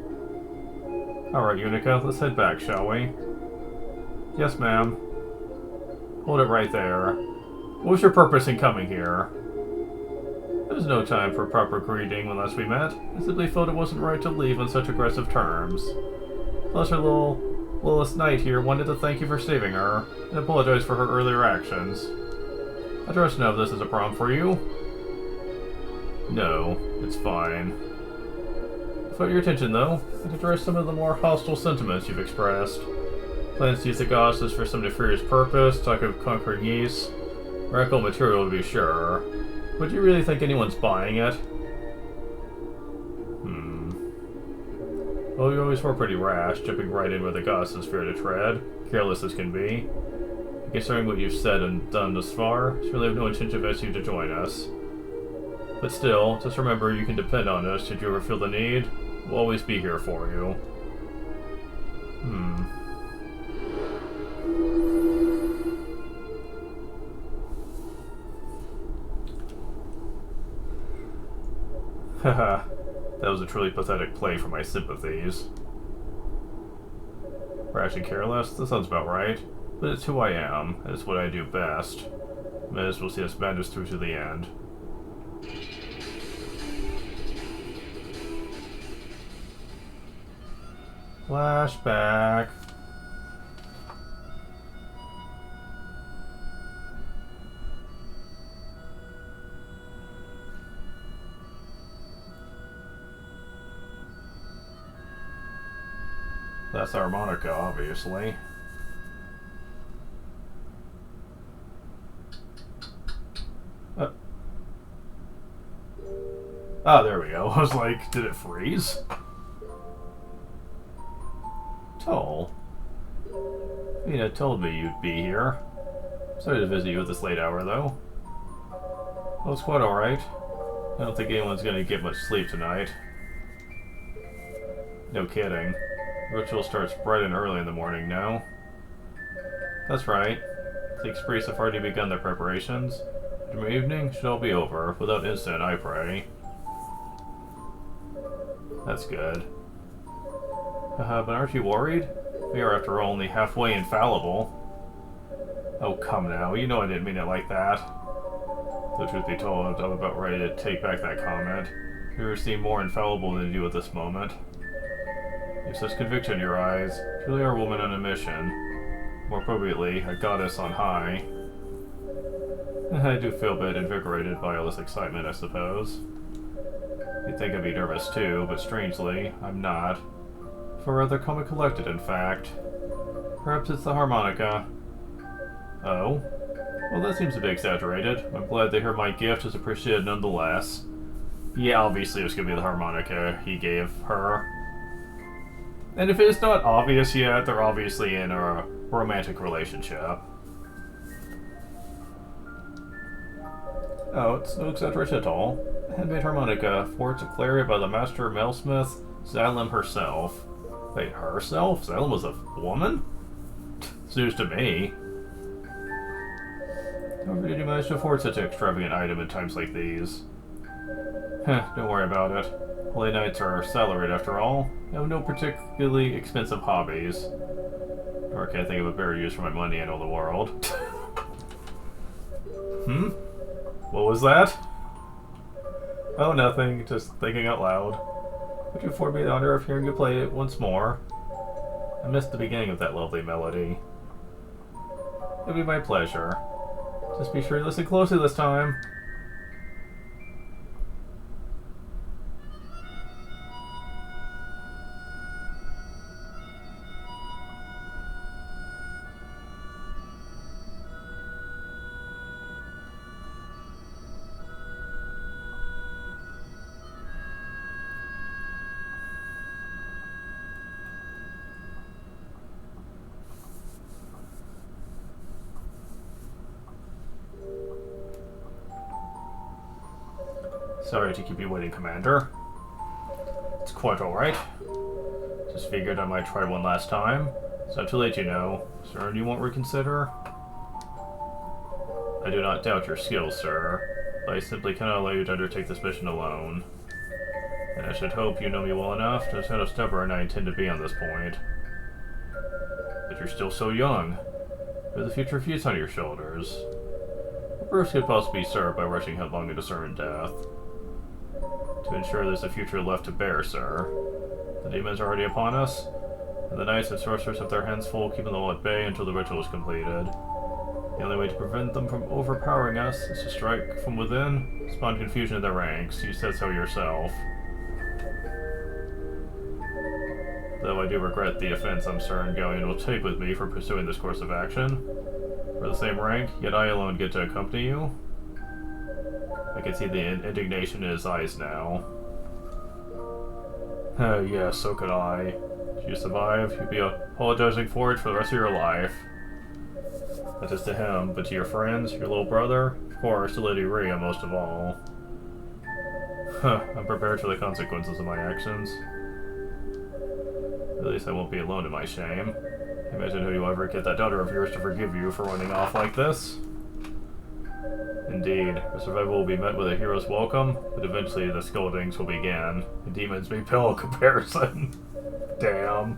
Alright, Unica, let's head back, shall we? Yes, ma'am. Hold it right there. What was your purpose in coming here? There was no time for proper greeting when last we met. I simply felt it wasn't right to leave on such aggressive terms. Plus, our littlest knight here wanted to thank you for saving her, and apologize for her earlier actions. I trust none of this is a problem for you. No, it's fine. For your attention, though, I'd address some of the more hostile sentiments you've expressed. Plans to use the goddesses for some nefarious purpose, talk of conquering geese. Radical material to be sure. But do you really think anyone's buying it? Well, you always were pretty rash, jumping right in where the goddesses fear to tread, careless as can be. Considering what you've said and done thus far, I really have no intention of asking you to join us. But still, just remember you can depend on us should you ever feel the need. We'll always be here for you. Haha, that was a truly pathetic play for my sympathies. Rash and careless? That sounds about right. But it's who I am, and it's what I do best. May as well see us manage through to the end. Flashback. That's the harmonica, obviously. Oh, there we go. I was like, did it freeze? Toal. Mina told me you'd be here. Sorry to visit you at this late hour, though. Well, it's quite alright. I don't think anyone's gonna get much sleep tonight. No kidding. Ritual starts bright and early in the morning now. That's right. The Express have already begun their preparations. Tomorrow evening should all be over, without incident, I pray. That's good. But aren't you worried? We are, after all, only halfway infallible. Oh, come now. You know I didn't mean it like that. Though, truth be told, I'm about ready to take back that comment. You ever seem more infallible than you do at this moment. You have such conviction in your eyes. Truly are a woman on a mission. More appropriately, a goddess on high. I do feel a bit invigorated by all this excitement, I suppose. You'd think I'd be nervous too, but strangely, I'm not. For rather calm and collected, in fact. Perhaps it's the harmonica. Oh? Well, that seems a bit exaggerated. I'm glad to hear my gift is appreciated nonetheless. Yeah, obviously it was going to be the harmonica he gave her. And if it's not obvious yet, they're obviously in a romantic relationship. Oh, it's no exaggeration at all. A handmade harmonica, forged to Claria by the master mailsmith, Xylem herself. Wait, herself? Xylem was a woman? News to me. However did you manage to afford such an extravagant item in times like these? Don't worry about it. Holy Knights are salaried after all. I have no particularly expensive hobbies. Nor can I think of a better use for my money in all the world. What was that? Oh, nothing. Just thinking out loud. Would you afford me the honor of hearing you play it once more? I missed the beginning of that lovely melody. It'll be my pleasure. Just be sure to listen closely this time. Sorry to keep you waiting, Commander. It's quite alright. Just figured I might try one last time. It's not too late, you know. Sir, you won't reconsider? I do not doubt your skills, sir, but I simply cannot allow you to undertake this mission alone. And I should hope you know me well enough to understand how stubborn I intend to be on this point. But you're still so young. You have the future of youth on your shoulders. What risk could possibly be served by rushing headlong into certain death? To ensure there's a future left to bear, sir. The demons are already upon us, and the knights and sorcerers have their hands full keeping them all at bay until the ritual is completed. The only way to prevent them from overpowering us is to strike from within, spawn confusion in their ranks. You said so yourself. Though I do regret the offense I'm certain Galleon will take with me for pursuing this course of action. We're the same rank, yet I alone get to accompany you. I can see the indignation in his eyes now. Yeah, so could I. If you survive, you'd be apologizing for it for the rest of your life. Not just to him, but to your friends, your little brother, of course, to Lady Rhea most of all. I'm prepared for the consequences of my actions. At least I won't be alone in my shame. Imagine who you'll ever get that daughter of yours to forgive you for running off like this. Indeed, the survival will be met with a hero's welcome, but eventually the scoldings will begin. The demons may pale in comparison. Damn.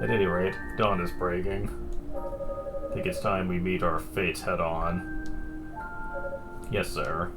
At any rate, dawn is breaking. I think it's time we meet our fates head on. Yes, sir.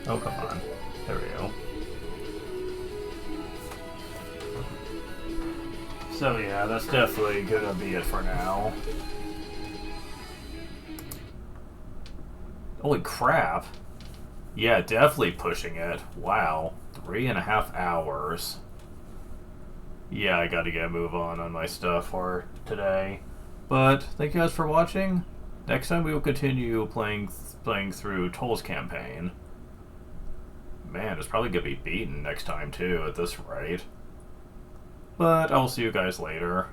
Oh, come on. There we go. So yeah, that's definitely gonna be it for now. Holy crap. Yeah, definitely pushing it. Wow. 3.5 hours. Yeah, I gotta get a move on my stuff for today. But thank you guys for watching. Next time we will continue playing through Toal's campaign. Man, it's probably gonna be beaten next time too at this rate. But I'll see you guys later.